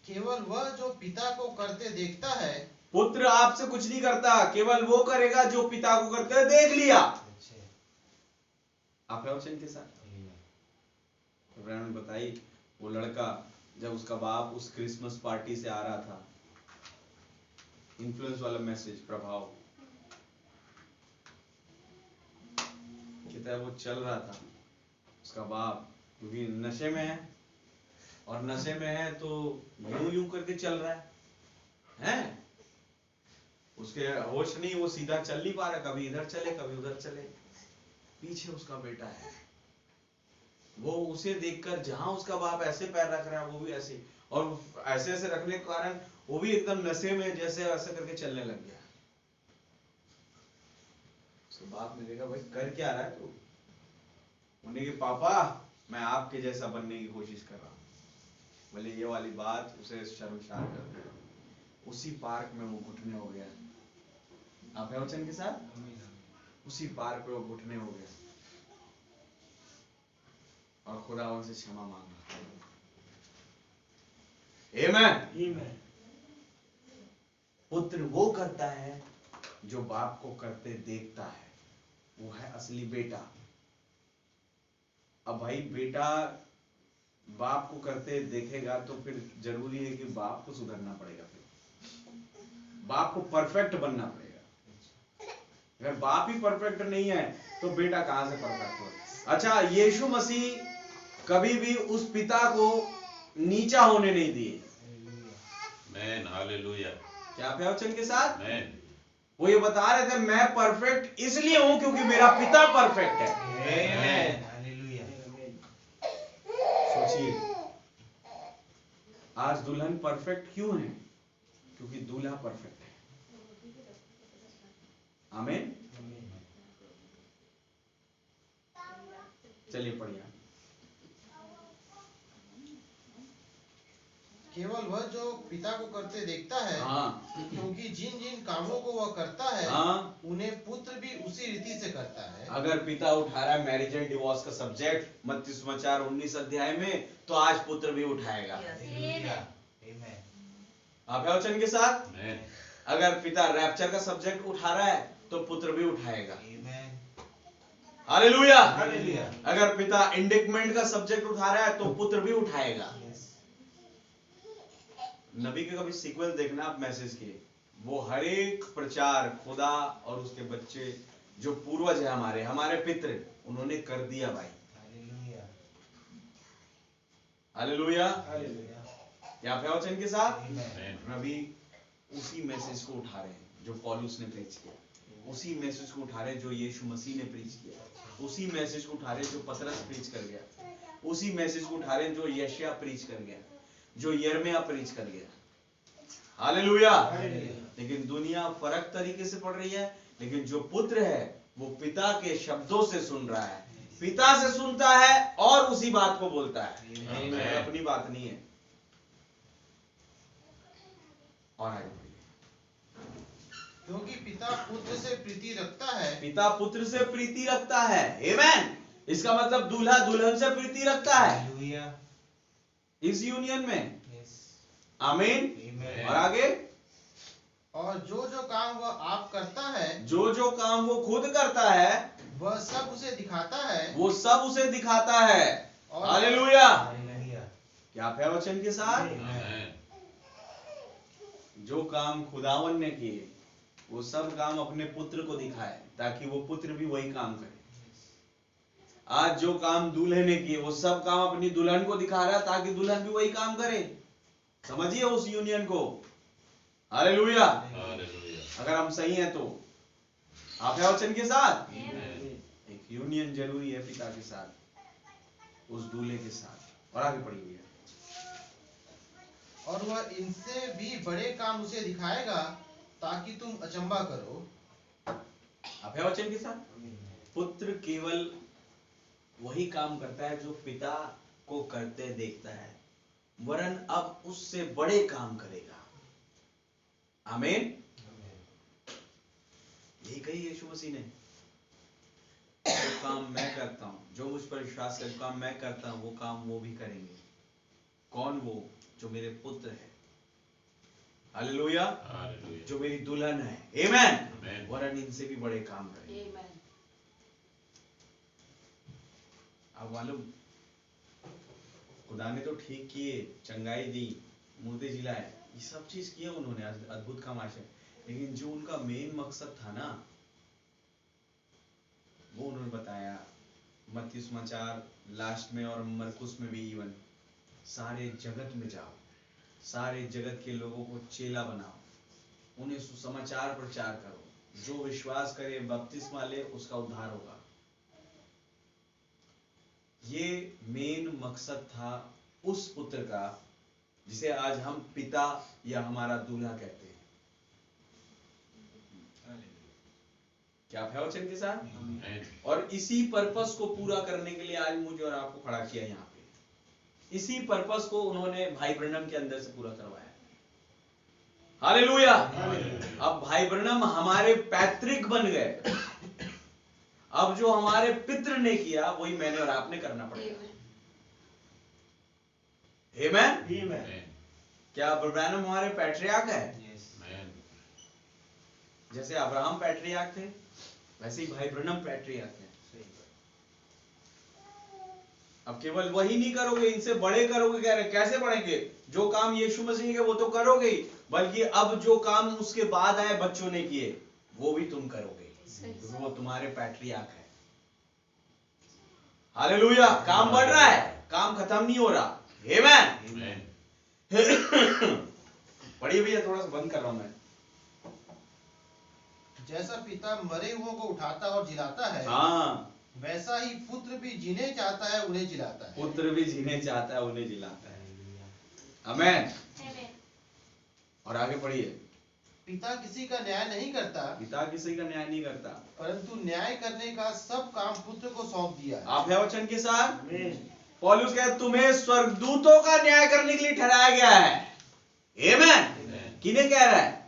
केवल वह जो पिता को करते देखता है, पुत्र आपसे कुछ नहीं करता, केवल वो करेगा जो पिता को करते हुए देख लिया। अच्छे. आप है वचन के साथ? Amen. ब्रह्मण बताई, वो लड़का जब उसका बाप उस क्रिसमस पार्टी से आ रहा था, इन्फ्लुएंस वाला मैसेज, प्रभाव, कहता है वो चल रहा था, उसका बाप क्योंकि नशे में है, और नशे में है तो यूं यूं करके चल रहा है? उसके होश नहीं, वो सीधा चल नहीं पा रहा, कभी इधर चले कभी उधर चले। पीछे उसका बेटा है, वो उसे देखकर जहां उसका बाप ऐसे पैर रख रहा है वो भी ऐसे, और ऐसे ऐसे रखने के कारण वो भी एकदम नशे में जैसे ऐसे करके चलने लग गया। उसके बाप ने देखा, भाई कर क्या रहा है तू? उन्हें कि पापा मैं आपके जैसा बनने की कोशिश कर रहा हूं। बोले ये वाली बात उसे शर्मसार कर दिया। उसी पार्क में वो घुटने हो गया। आप है वचन के साथ? उसी पार्क पे वो घुटने हो गया और खुदावन से क्षमा मांगा। आमीन। आमीन। पुत्र वो करता है जो बाप को करते देखता है, वो है असली बेटा। अब भाई बेटा बाप को करते देखेगा तो फिर जरूरी है कि बाप को सुधरना पड़ेगा, फिर बाप को परफेक्ट बनना पड़ेगा। अगर बाप ही परफेक्ट नहीं है तो बेटा कहां से परफेक्ट हो। अच्छा, यीशु मसीह कभी भी उस पिता को नीचा होने नहीं दिए। आमेन, हालेलुया, क्या आप वचन के साथ? आमेन, वो ये बता रहे थे मैं परफेक्ट इसलिए हूं क्योंकि मेरा पिता परफेक्ट है। आमेन, हालेलुया। सोचिए, आज दुल्हन परफेक्ट क्यों है? क्योंकि दूल्हा परफेक्ट है। आमीन। चलिए पढ़िए। केवल वह जो पिता को करते देखता है, हाँ क्योंकि जिन जिन कामों को वह करता है हाँ, उन्हें पुत्र भी उसी रीति से करता है। अगर पिता उठा रहा है मैरिज एंड डिवोर्स का सब्जेक्ट मत्ती सुसमाचार 19 अध्याय में, तो आज पुत्र भी उठाएगा। हालेलुया, आमेन, आप है वचन के साथ? आमेन, अगर पिता रैप्चर का सब्जेक्ट उठा रहा है तो पुत्र भी उठाएगा। आमेन, हालेलुया। हालेलुया। अगर पिता इंडिकमेंट का सब्जेक्ट उठा रहा है तो पुत्र भी उठाएगा। नबी के कभी सीक्वेंस देखना आप मैसेज के, वो हर एक प्रचार खुदा और उसके बच्चे जो पूर्वज है हमारे पितृ, उन्होंने कर दिया भाई। Hallelujah, hallelujah. हालेलुया, क्या है वचन के साथ? आमेन, नबी उसी मैसेज को उठा रहे हैं जो पौलुस ने प्रीच किया, उसी मैसेज को उठा रहे हैं जो यीशु मसीह ने प्रीच किया, उसी मैसेज को उठा रहे हैं जो पतरस प्रीच कर गया, उसी मैसेज को उठा रहे हैं जो यशायाह प्रीच कर गया, जो यिर्मयाह प्रीच कर गया। हालेलुया। लेकिन दुनिया फर्क तरीके से पढ़ रही है, लेकिन जो पुत्र है वो पिता के शब्दों से सुन रहा है, पिता से सुनता है और उसी बात को बोलता है, आमीन। अपनी बात नहीं है। और आगे बढ़िए। क्योंकि पिता पुत्र से प्रीति रखता है। पिता पुत्र से प्रीति रखता है। आमेन। इसका मतलब दूल्हा दुल्हन से प्रीति रखता है हालेलुया, इस यूनियन में। यस, आमीन। आमेन, और आगे, और जो जो काम वह आप करता है जो जो काम वो खुद करता है वह सब उसे दिखाता है। वो सब उसे दिखाता है। और हालेलुया। हालेलुया, क्या है वचन के साथ? आमेन, जो काम खुदावन ने किए वो सब काम अपने पुत्र को दिखाए ताकि वो पुत्र भी वही काम करे। आज जो काम दूल्हे ने किए वो सब काम अपनी दुल्हन को दिखा रहा है ताकि दुल्हन भी वही काम करे। समझिए उस यूनियन को। हालेलुया। हालेलुया, अगर हम सही हैं तो आप है वचन के साथ। आमेन, एक यूनियन जरूरी है पिता के साथ, उस दूल्हे के साथ। और आगे पढ़िए। और वह इनसे भी बड़े काम उसे दिखाएगा ताकि तुम अचंभा करो। आप है वचन के साथ। पुत्र केवल वही काम करता है जो पिता को करते देखता है, वरन अब उससे बड़े काम करेगा। आमीन। यही कही यीशु मसीह ने, जो काम मैं करता हूं, जो मुझ पर विश्वास कर काम मैं करता हूं वो काम वो भी करेंगे। कौन? वो जो मेरे पुत्र है। हालेलुया। हालेलुया, जो मेरी दुल्हन है। आमेन। आमेन, वरन इनसे भी बड़े काम करेंगे। अब मालूम, खुदा ने तो ठीक किए, चंगाई दी, मुर्दे जिलाए, ये सब चीज किए उन्होंने, अद्भुत काम आशय, लेकिन जो उनका मेन मकसद था ना वो उन्होंने बताया मत्ती सुसमाचार लास्ट में और मरकुस में भी। इवन सारे जगत में जाओ, सारे जगत के लोगों को चेला बनाओ, उन्हें सुसमाचार प्रचार करो, जो विश्वास करे बपतिस्मा ले उसका उद्धार होगा। ये मेन मकसद था उस पुत्र का जिसे आज हम पिता या हमारा दूल्हा कहते हैं। क्या आप है वचन के साथ? आमेन, और इसी पर्पस को पूरा करने के लिए आज मुझे और आपको खड़ा किया यहाँ पे। इसी पर्पस को उन्होंने भाई ब्रनम के अंदर से पूरा करवाया। हालेलुया। अब भाई ब्रनम हमारे पैतृक बन गए। अब जो हमारे पितृ ने किया वही मैंने और आपने करना पड़ेगा। आमेन। आमेन, क्या ब्रनम हमारे पैट्रियार्क है? यस, आमेन, जैसे अब्राहम पैट्रियार्क थे वैसे ही भाई ब्रनम पैट्रियार्क है। सही बात, अब केवल वही नहीं करोगे, इनसे बड़े करोगे। कह रहे कैसे बढ़ेंगे? जो काम यीशु मसीह के वो तो करोगे ही, बल्कि अब जो काम उसके बाद आए बच्चों ने किए वो भी तुम करोगे, क्योंकि वो तुम्हारे पैट्रियार्क है। हालेलुया। काम बढ़ रहा है, काम खत्म नहीं हो रहा। आमेन। आमेन। पढ़िए भैया, थोड़ा सा बंद कर रहा हूं मैं। जैसा पिता मरे हुओं को उठाता और जिलाता है, हाँ, वैसा ही पुत्र भी जिन्हें चाहता है उन्हें जिलाता है। पुत्र भी जिन्हें चाहता है उन्हें जिलाता है। आमेन। Amen. और आगे पढ़िए। पिता किसी का न्याय नहीं करता, पिता किसी का न्याय नहीं करता, परंतु न्याय करने का सब काम पुत्र को सौंप दिया है। आप है वचन के साथ। पौलुस कहते तुम्हें स्वर्गदूतों का न्याय करने के लिए ठहराया गया है। आमेन। किन्हें कह रहा है?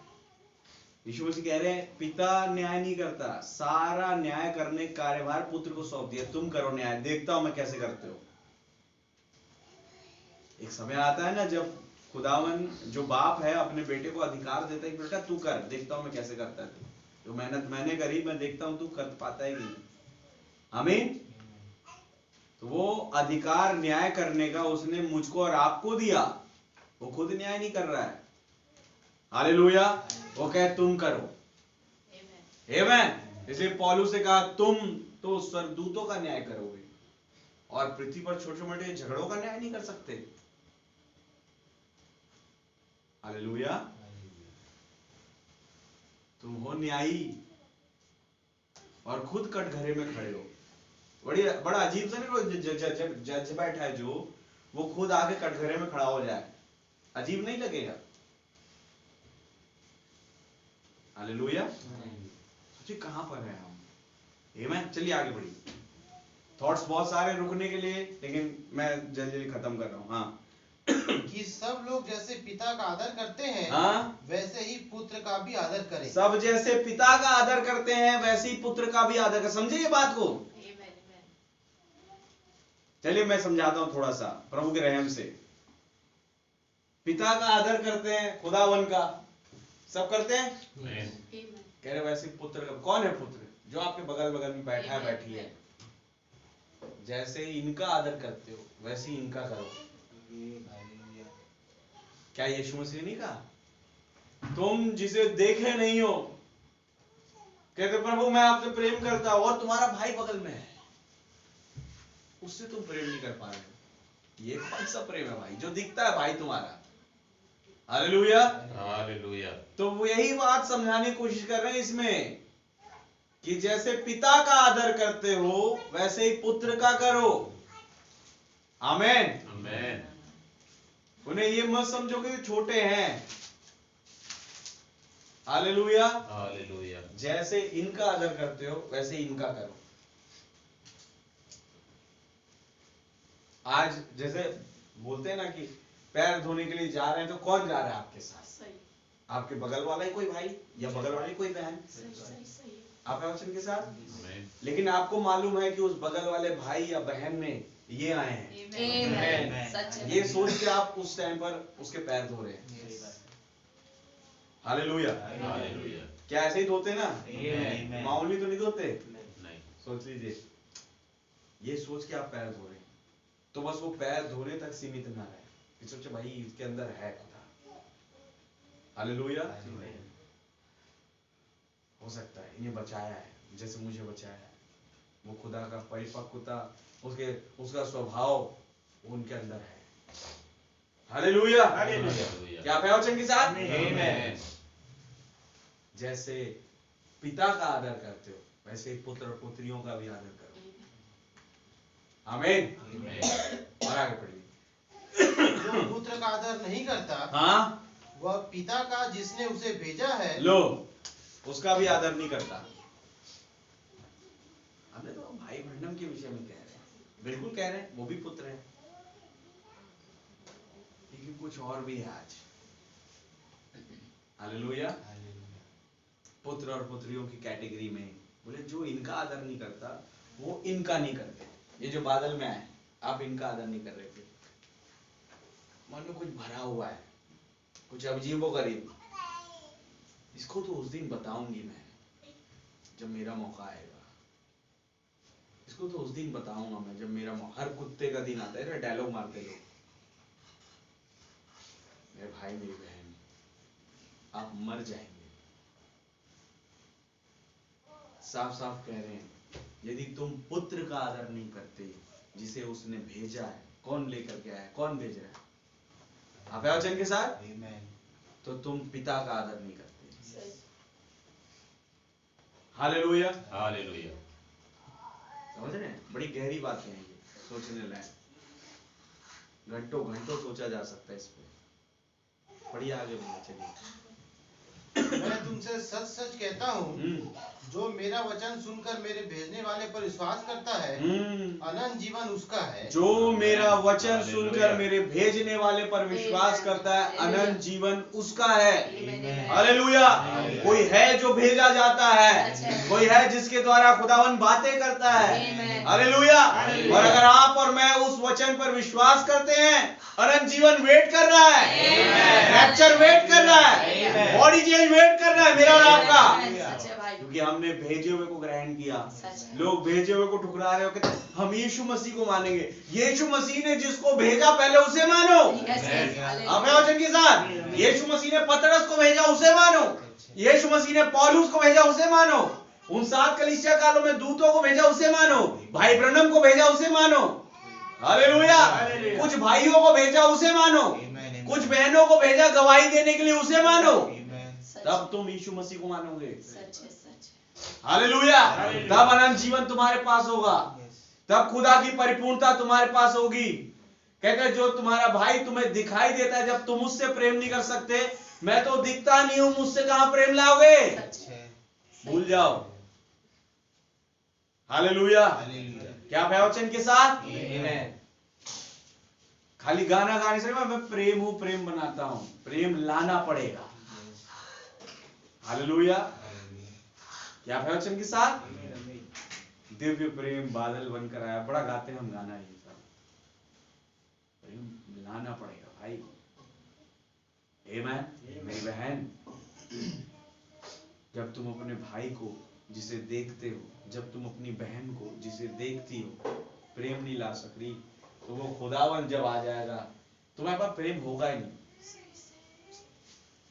यीशु मसीह कह रहे हैं पिता न्याय नहीं करता, सारा न्याय करने का कार्यभार पुत्र को सौंप दिया। तुम करो न्याय, देखता हूं मैं कैसे करते हो। एक समय आता है ना जब खुदावन जो बाप है अपने बेटे को अधिकार देता है कि बेटा तू कर, देखता हूं मैं कैसे करता है। जो मेहनत मैंने करी मैं देखता हूं तू कर पाता है कि नहीं। आमीन। तो वो अधिकार न्याय करने का उसने मुझको और आपको दिया, वो खुद न्याय नहीं कर रहा है। हालेलुया। वो कहे तुम करो। आमेन। इसलिए पौलुस ने कहा तुम तो स्वर्गदूतों का न्याय करोगे और पृथ्वी पर छोटे मोटे झगड़ों का न्याय नहीं कर सकते। हालेलुया। तुम हो न्यायी और खुद कटघरे में खड़े हो। बड़ा अजीब सा नहीं? जज बैठा है जो, वो खुद आके कटघरे में खड़ा हो जाए, अजीब नहीं लगेगा? हालेलुया। सोचिए कहां पर है हम। आमीन। चलिए आगे बढ़िए। थॉट्स बहुत सारे रुकने के लिए, लेकिन मैं जल्दी जल्दी खत्म कर रहा हूं। हाँ कि सब लोग जैसे पिता का आदर करते हैं, हाँ, वैसे ही पुत्र का भी आदर करें। सब जैसे पिता का आदर करते हैं वैसे ही पुत्र का भी आदर कर। समझे ये बात को? Amen. Amen. चलिए मैं समझाता हूं थोड़ा सा प्रभु के रहम से। पिता का आदर करते हैं, खुदावन का सब करते हैं। आमेन। Amen. कह रहे वैसे ही पुत्र का। कौन है पुत्र? जो आपके बगल बगल में बैठा है, बैठी है। जैसे इनका आदर करते हो वैसे ही इनका करो। क्या यीशु मसीह ने कहा तुम जिसे देखे नहीं हो, कहते प्रभु मैं आपसे प्रेम करता हूं, और तुम्हारा भाई बगल में है, उससे तुम प्रेम नहीं कर पा रहे हो। ये कौन सा प्रेम है भाई जो दिखता है भाई तुम्हारा? हालेलुया। हालेलुया। तो वो यही बात समझाने की कोशिश कर रहे हैं इसमें कि जैसे पिता का आदर करते हो वैसे ही पुत्र का करो। आमेन। आमेन। उन्हें ये मत समझो कि छोटे हैं। हालेलुया। हालेलुया। जैसे इनका आदर करते हो वैसे इनका करो। आज जैसे बोलते हैं ना कि पैर धोने के लिए जा रहे हैं, तो कौन जा रहा है आपके साथ? सही आपके बगल वाला ही कोई भाई या बगल वाली कोई बहन? सही सही सही आप हैं वचन के साथ। आमेन। लेकिन आपको मालूम है कि उस बगल वाले भाई या बहन में ये आए हैं, Amen. सच है। ये सोच के आप उस टाइम पर उसके पैर धो रहे हैं। हालेलुया। हालेलुया। क्या ऐसे ही धोते ना? Amen. मामूली तो नहीं धोते। नहीं। सोच लीजिए, ये सोच के आप पैर धो रहे हैं, तो बस वो पैर धोने तक सीमित ना रहे कि सोचे भाई इसके अंदर है खुदा। हालेलुया। हो सकता है इन्हें बचाया है जैसे मुझे बचाया है। वो खुदा का परिपक्वता, उसका स्वभाव उनके अंदर है। हालेलुया। हालेलुया। क्या आप हैं वचन के साथ? आमेन। जैसे पिता का आदर करते हो वैसे ही पुत्र और पुत्रियों का भी आदर करो। आमीन। आमेन। और आगे पढ़िए। जो पुत्र का आदर नहीं करता, हाँ, वह पिता का जिसने उसे भेजा है लो उसका भी आदर नहीं करता। हमने तो भाई बहनम के विषय में कह रहे हैं, बिल्कुल कह रहे हैं, वो भी पुत्र है, लेकिन कुछ और भी है आज। हालेलुया। पुत्र और पुत्रियों की कैटेगरी में बोले जो इनका आदर नहीं करता वो इनका नहीं करते। ये जो बादल में आए, आप इनका आदर नहीं कर रहे थे, मन में कुछ भरा हुआ है, कुछ अजीबोगरीब। इसको तो उस दिन बताऊंगी मैं जब मेरा मौका आएगा। इसको तो उस दिन बताऊंगा मैं, जब मेरा हर कुत्ते का दिन आता है ना, डायलॉग मारते लोग, मेरे भाई मेरी बहन आप मर जाएंगे, साफ साफ कह रहे हैं, यदि तुम पुत्र का आदर नहीं करते जिसे उसने भेजा है, कौन लेकर के आया, कौन भेज रहा है, आप है वचन के साथ, तो तुम पिता का आदर नहीं करते। Hallelujah, hallelujah. समझ रहे हैं, बड़ी गहरी बातें हैं ये, सोचने लायक, घंटों घंटों सोचा जा सकता है इस पे। पढ़िए आगे बढ़िए, चलिए। मैं तुमसे सच सच कहता हूँ, जो मेरा वचन सुनकर मेरे भेजने वाले पर विश्वास करता है, अनंत जीवन उसका है। जो मेरा वचन सुनकर मेरे भेजने वाले पर विश्वास करता है, अनंत जीवन उसका है। हालेलुया। कोई है जो भेजा जाता है, कोई है जिसके द्वारा खुदावन बातें करता है। हालेलुया। और अगर आप और मैं उस वचन पर विश्वास करते हैं, अनंत जीवन वेट कर रहा है, रैप्चर वेट कर रहा है, बॉडी चेंज वेट कर रहा है मेरा और आपका, क्योंकि हमने भेजे हुए को ग्रहण किया। लोग भेजे हुए को ठुकरा रहे हो, कहते हम यीशु मसीह को मानेंगे। यीशु मसीह ने जिसको भेजा पहले उसे मानो। आप वचन के साथ, यीशु मसीह ने पतरस को भेजा उसे मानो, यीशु मसीह ने पौलुस को भेजा उसे मानो, उन 7 कलीसिया कालों में दूतों को भेजा उसे मानो, भाई ब्रनम को भेजा उसे मानो। हालेलुया। कुछ भाइयों को भेजा उसे मानो, कुछ बहनों को भेजा गवाही देने के लिए उसे मानो, तब तुम यीशु मसीह को मानोगे। हालेलुया। तब अनंत जीवन तुम्हारे पास होगा, तब खुदा की परिपूर्णता तुम्हारे पास होगी। कहते जो तुम्हारा भाई तुम्हें दिखाई देता है, जब तुम उससे प्रेम नहीं कर सकते, मैं तो दिखता नहीं हूं, मुझसे कहां प्रेम लाओगे, भूल जाओ। हालेलुया। क्या आप वचन के साथ, खाली गाना गाने से मैं प्रेम हूं, प्रेम बनाता हूं, प्रेम लाना पड़ेगा। हालेलुया। क्या है वचन के साथ, दिव्य प्रेम बादल बनकर आया, बड़ा गाते हैं हम गाना, ये सब प्रेम लाना पड़ेगा भाई। आमीन। मेरी बहन, जब तुम अपने भाई को जिसे देखते हो, जब तुम अपनी बहन को जिसे देखती हो प्रेम नहीं ला सक रही, तो वो खुदावन जब आ जाएगा तुम्हारे पास प्रेम होगा ही नहीं,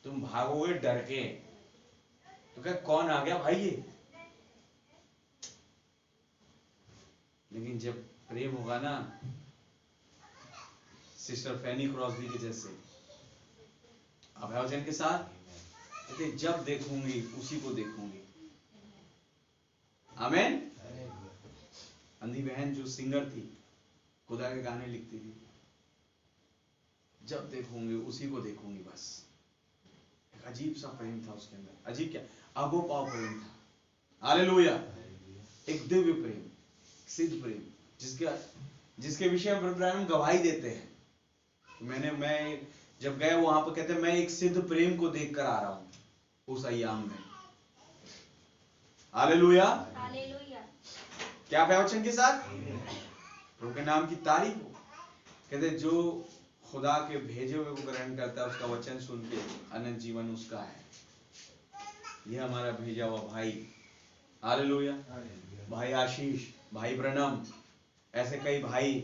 तुम भागोगे डर के, तो क्या कौन आ गया भाई ये। लेकिन जब प्रेम होगा ना, सिस्टर फैनी क्रॉसबी के जैसे, आप है वचन के साथ, जब देखूंगी उसी को देखूंगी। आमीन। अंधी बहन जो सिंगर थी, खुदा के गाने लिखती थी, जब देखूंगी उसी को देखूंगी बस। एक अजीब सा प्रेम था उसके अंदर, अजीब क्या, अगोपाव प्रेम था। हालेलुया। एक दिव्य प्रेम, सिद्ध प्रेम, जिसके विषय में ब्रदर गवाही देते हैं। मैं जब गए वहां पर, कहते मैं एक सिद्ध प्रेम को देख कर आ रहा हूं उस अय्याम में। हालेलुया। क्या आप वचन के साथ, प्रभु के नाम की तारीफ हो। कहते जो खुदा के भेजे हुए को ग्रहण करता है, उसका वचन सुन के अनंत जीवन उसका है। यह हमारा भेजा हुआ भाई, हालेलुया, भाई आशीष, भाई ब्रनम, ऐसे कई भाई,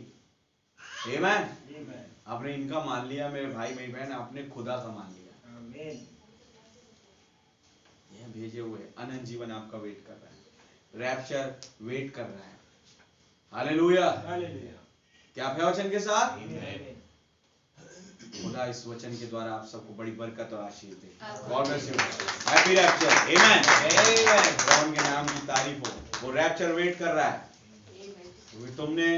आमीन। आपने इनका मान लिया मेरे भाई मेरी बहन, आपने खुदा का मान लिया। आमीन। यह भेजे हुए अनंत जीवन आपका वेट कर रहा है, रैप्चर वेट कर रहा है। हालेलुया। क्या आप है वचन के साथ, खुदा इस वचन के द्वारा आप सबको बड़ी बरकत और आशीष दे। God bless you. Happy rapture. आमीन। प्रभु के नाम की तारीफ हो। वो रैप्चर वेट कर रहा है, क्योंकि तुमने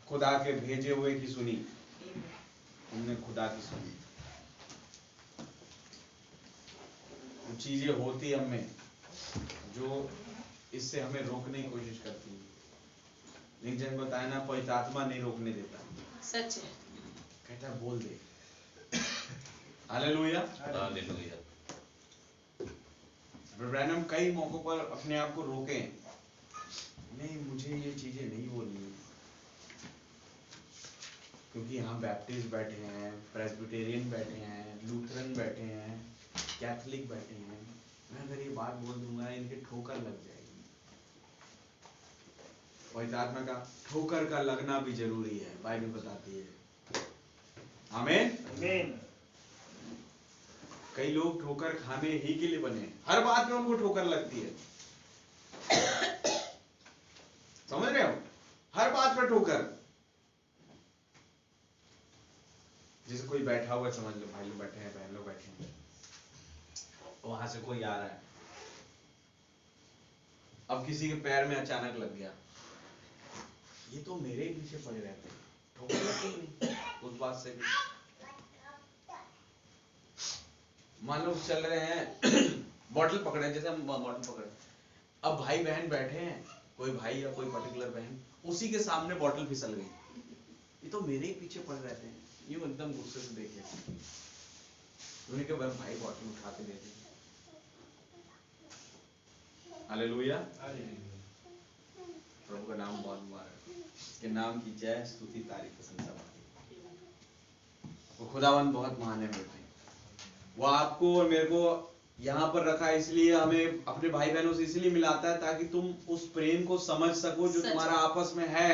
खुदा के भेजे हुए की सुनी, तुमने खुदा की सुनी। वो चीजें होती हमें जो इससे हमें रोकने की कोशिश करती है, लेकिन जब बताया ना, पवित्र आत्मा नहीं रोकने देता, सच है, कहता है बोल दे। हालेलुया। हालेलुया। ब्रैनम कई मौकों पर अपने आप को रोके, नहीं मुझे ये चीजें नहीं बोलनी, क्योंकि यहाँ बैप्टिस्ट बैठे हैं, प्रेस्बिटेरियन बैठे हैं, लूथरन बैठे हैं, कैथोलिक बैठे हैं, मैं अगर ये बात बोल दूंगा इनके ठोकर लग जाएगी। पवित्र आत्मा का ठोकर का लगना भी जरूरी है, बाइबल बताती है। आमीन। आमीन। कई लोग ठोकर खाने ही के लिए बने हैं, हर बात में उनको ठोकर लगती है। समझ रहे हो, हर बात पर ठोकर। जैसे कोई बैठा हुआ, समझ लो भाई लोग बैठे हैं, बहन लोग बैठे हैं, वहां से कोई आ रहा है, अब किसी के पैर में अचानक लग गया, ये तो मेरे ही पीछे पड़े रहते हैं, ठोकर लगती ही नहीं उस बात से भी। मान लो चल रहे हैं, बॉटल पकड़े, जैसे हम बॉटल पकड़े, अब भाई बहन बैठे हैं, कोई भाई या कोई पर्टिकुलर बहन, उसी के सामने बॉटल फिसल गई, ये तो मेरे ही पीछे पड़ रहते हैं, यूं एकदम गुस्से से देखे, उन्होंने कहा भाई बॉटल उठा के दे दी। हालेलुया, प्रभु का नाम बहुत मुबारक, इसके नाम की जय स्तुति तारीफ प्रशंसा पाती। वो खुदावन बहुत महान है मेरे, वो आपको और मेरे को यहाँ पर रखा है, इसलिए हमें अपने भाई बहनों से इसलिए मिलाता है ताकि तुम उस प्रेम को समझ सको जो तुम्हारा आपस में है।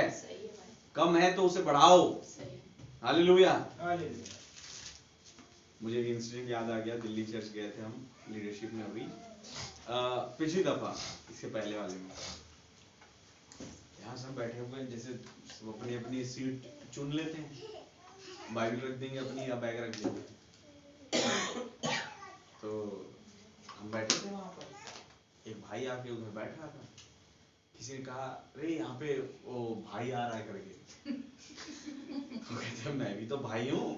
कम है तो उसे बढ़ाओ। हालेलुया। मुझे एक इंसिडेंट याद आ गया, दिल्ली चर्च गए थे हम लीडरशिप में अभी पिछली दफा, इसके पहले वाले में, यहाँ सब बैठे हुए, जैसे अपनी अपनी सीट चुन लेते हैं, बाइबल रख देंगे अपनी या बैग रख देंगे, तो हम बैठे थे वहां पर, एक भाई आके उधर बैठ रहा था, किसी ने कहा अरे यहाँ पे वो भाई आ रहा है करके, तो कहते मैं भी तो भाई हूँ।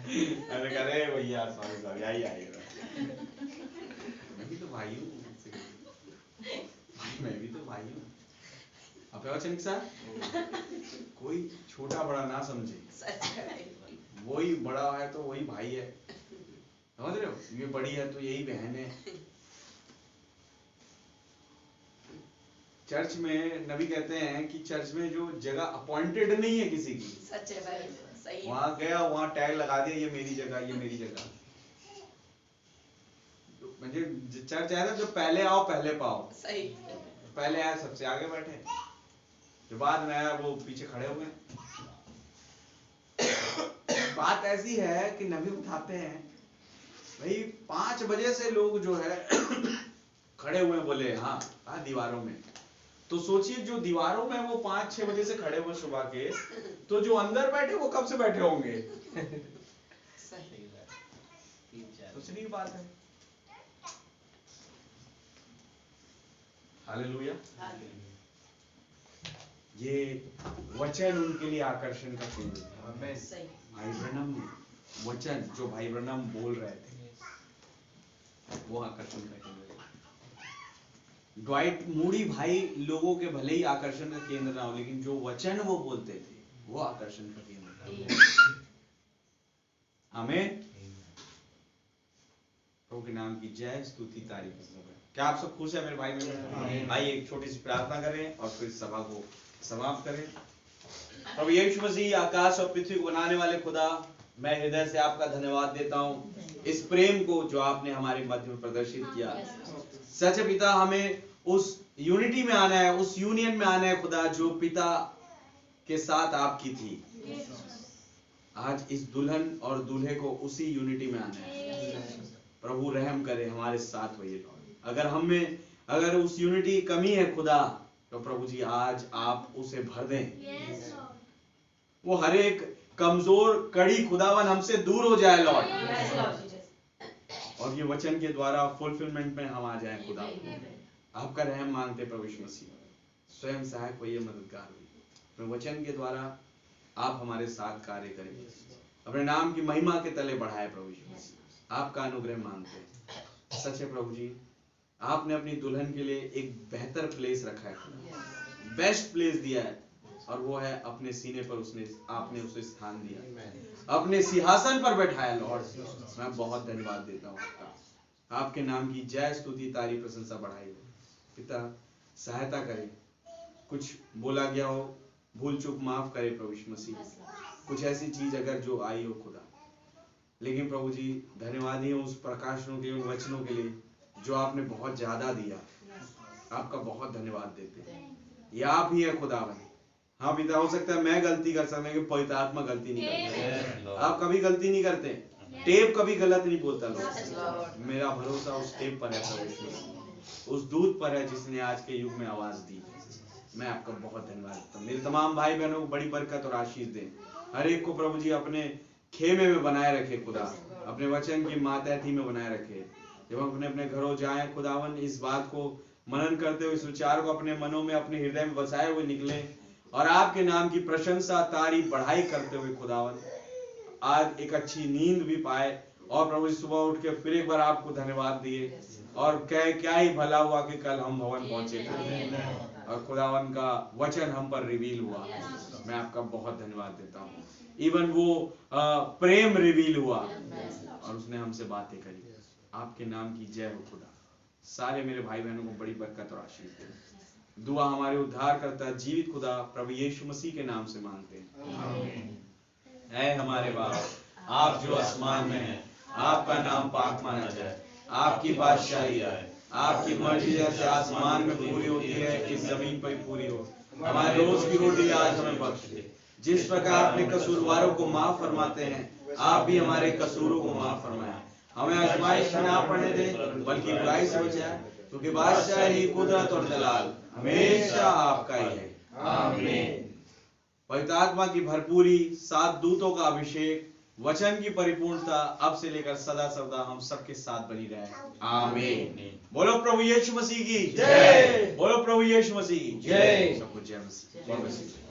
मैंने कहा अरे भैया सॉरी सॉरी, आई मैं भी तो भाई हूँ, भाई मैं भी तो भाई हूँ। अब वचन के साथ कोई छोटा बड़ा ना समझे, वही बड़ा है तो वही भाई है, समझ रहे हो, ये बड़ी है तो यही बहन है। चर्च में नबी कहते हैं कि चर्च में जो जगह अपॉइंटेड नहीं है किसी की, सच है भाई, सही है। वहां गया, वहां टैग लगा दिया, ये मेरी जगह, ये मेरी जगह। मुझे चर्च है ना, जो पहले आओ पहले पाओ, सही। पहले आए सबसे आगे बैठे, जो बाद में आया वो पीछे खड़े हुए। बात ऐसी है कि नबी उठाते हैं भाई 5 बजे से लोग जो है खड़े हुए, बोले हाँ दीवारों में, तो सोचिए जो दीवारों में वो 5-6 बजे से खड़े हुए सुबह के, तो जो अंदर बैठे वो कब से बैठे होंगे। सोचने की बात है। हालेलुया। ये वचन उनके लिए आकर्षण का केंद्र है। भाई ब्रनम वचन जो भाई ब्रनम बोल रहे थे वो आकर्षण का केंद्र है। ड्वाइट मूडी भाई लोगों के भले ही आकर्षण का केंद्र ना हो, लेकिन जो वचन वो बोलते थे वो आकर्षण का केंद्र था। आमीन। प्रभु के नाम की जय स्तुति तारीफ। क्या आप सब खुश है मेरे भाई बहन? आइए एक छोटी सी प्रार्थना करें और फिर सभा को समाप्त करें। प्रभु यीशु मसीह, आकाश और पृथ्वी को बनाने वाले खुदा, मैं हृदय से आपका धन्यवाद देता हूँ इस प्रेम को जो आपने हमारे मध्य में प्रदर्शित किया। सच पिता, हमें उस यूनिटी में आना है, उस यूनियन में आना है खुदा जो पिता के साथ आपकी थी। आज इस दुल्हन और दूल्हे को उसी यूनिटी में आना है। प्रभु रहम करे, हमारे साथ होइए। अगर हम में अगर उस यूनिटी की कमी है खुदा, तो प्रभु जी आज आप उसे भर दें। वो हर एक कमजोर कड़ी खुदावन हमसे दूर हो जाए लॉर्ड, और ये वचन के द्वारा फुलफिलमेंट में हम आ जाएं खुदा। आपका रहम मांगते प्रभु यीशु मसीह, स्वयं सहायक होइए, मददगार होइए। वचन के द्वारा आप हमारे साथ कार्य करें, अपने नाम की महिमा के तले बढ़ाए प्रभु यीशु मसीह। आपका अनुग्रह मांगते हैं। सच है प्रभु जी, आपने अपनी दुल्हन के लिए एक बेहतर प्लेस रखा है, बेस्ट प्लेस दिया है, और वो है अपने सीने पर आपने उसे स्थान दिया, अपने सिंहासन पर बैठाया लॉर्ड। मैं बहुत धन्यवाद देता हूँ आपका। आपके नाम की जय स्तुति तारीफ प्रशंसा बढ़ाई हो पिता। सहायता करें, कुछ बोला गया हो भूल चूक माफ करे प्रभु यीशु मसीह। कुछ ऐसी चीज अगर जो आई हो खुदा, लेकिन प्रभु जी धन्यवाद ही उस प्रकाशनों के, उन वचनों के लिए जो आपने बहुत ज्यादा दिया। आपका बहुत धन्यवाद देते हैं। ये आप ही है खुदावन। हाँ पिता, हो सकता है मैं गलती कर सकता हूँ, पवित्र आत्मा गलती नहीं करते। आप कभी गलती नहीं करते, टेप कभी गलत नहीं बोलता लोग। मेरा भरोसा उस टेप पर है, उस दूत पर है जिसने आज के युग में आवाज दी। मैं आपका बहुत धन्यवाद देता हूँ। मेरे तमाम भाई बहनों को बड़ी बरकत और आशीष दे। हर एक को प्रभु जी अपने खेमे में बनाए रखे खुदा, अपने वचन की मातहती में बनाए रखे। जब हम अपने अपने घरों जाएं खुदावन, इस बात को मनन करते हुए, इस विचार को अपने मनों में, अपने हृदय में बसाए हुए निकले और आपके नाम की प्रशंसा, तारीफ, बढ़ाई करते हुए खुदावन आज एक अच्छी नींद भी पाए और प्रभु सुबह उठ के फिर एक बार आपको धन्यवाद दिए और कहे क्या ही भला हुआ कि कल हम भवन पहुंचे थे और खुदावन का वचन हम पर रिवील हुआ। मैं आपका बहुत धन्यवाद देता हूँ। इवन वो प्रेम रिवील हुआ और उसने हमसे बातें करी। आपके नाम की जय हो खुदा। सारे मेरे भाई बहनों को बड़ी बरकत और आशीष दे। दुआ हमारे उद्धार करता जीवित खुदा प्रभु यीशु मसीह के नाम से मांगते हैं। ऐ हमारे बाप, आप जो आसमान में हैं, आपका नाम पाक माना जाए, आपकी बादशाही आए, आपकी मर्जी जैसे आसमान में पूरी होती है इस जमीन पर पूरी हो। हमारे रोज की रोटी आज हमें बख्श दे। जिस प्रकार अपने कसूरवारों को माफ फरमाते हैं, आप भी हमारे कसूरों को माफ फरमाएं। हमें आजमाइश में ना पड़ने दे बल्कि बुराई से बचाएं, क्योंकि बादशाही, कुदरत और जलाल हमेशा आपका ही है। आमीन। पवित्र आत्मा की भरपूरी, 7 दूतों का अभिषेक, वचन की परिपूर्णता अब से लेकर सदा सदा हम सबके साथ बनी रहे। आमीन। बोलो प्रभु यीशु मसीह की जय। बोलो प्रभु यीशु मसीह की जय। सबको जय मसीह।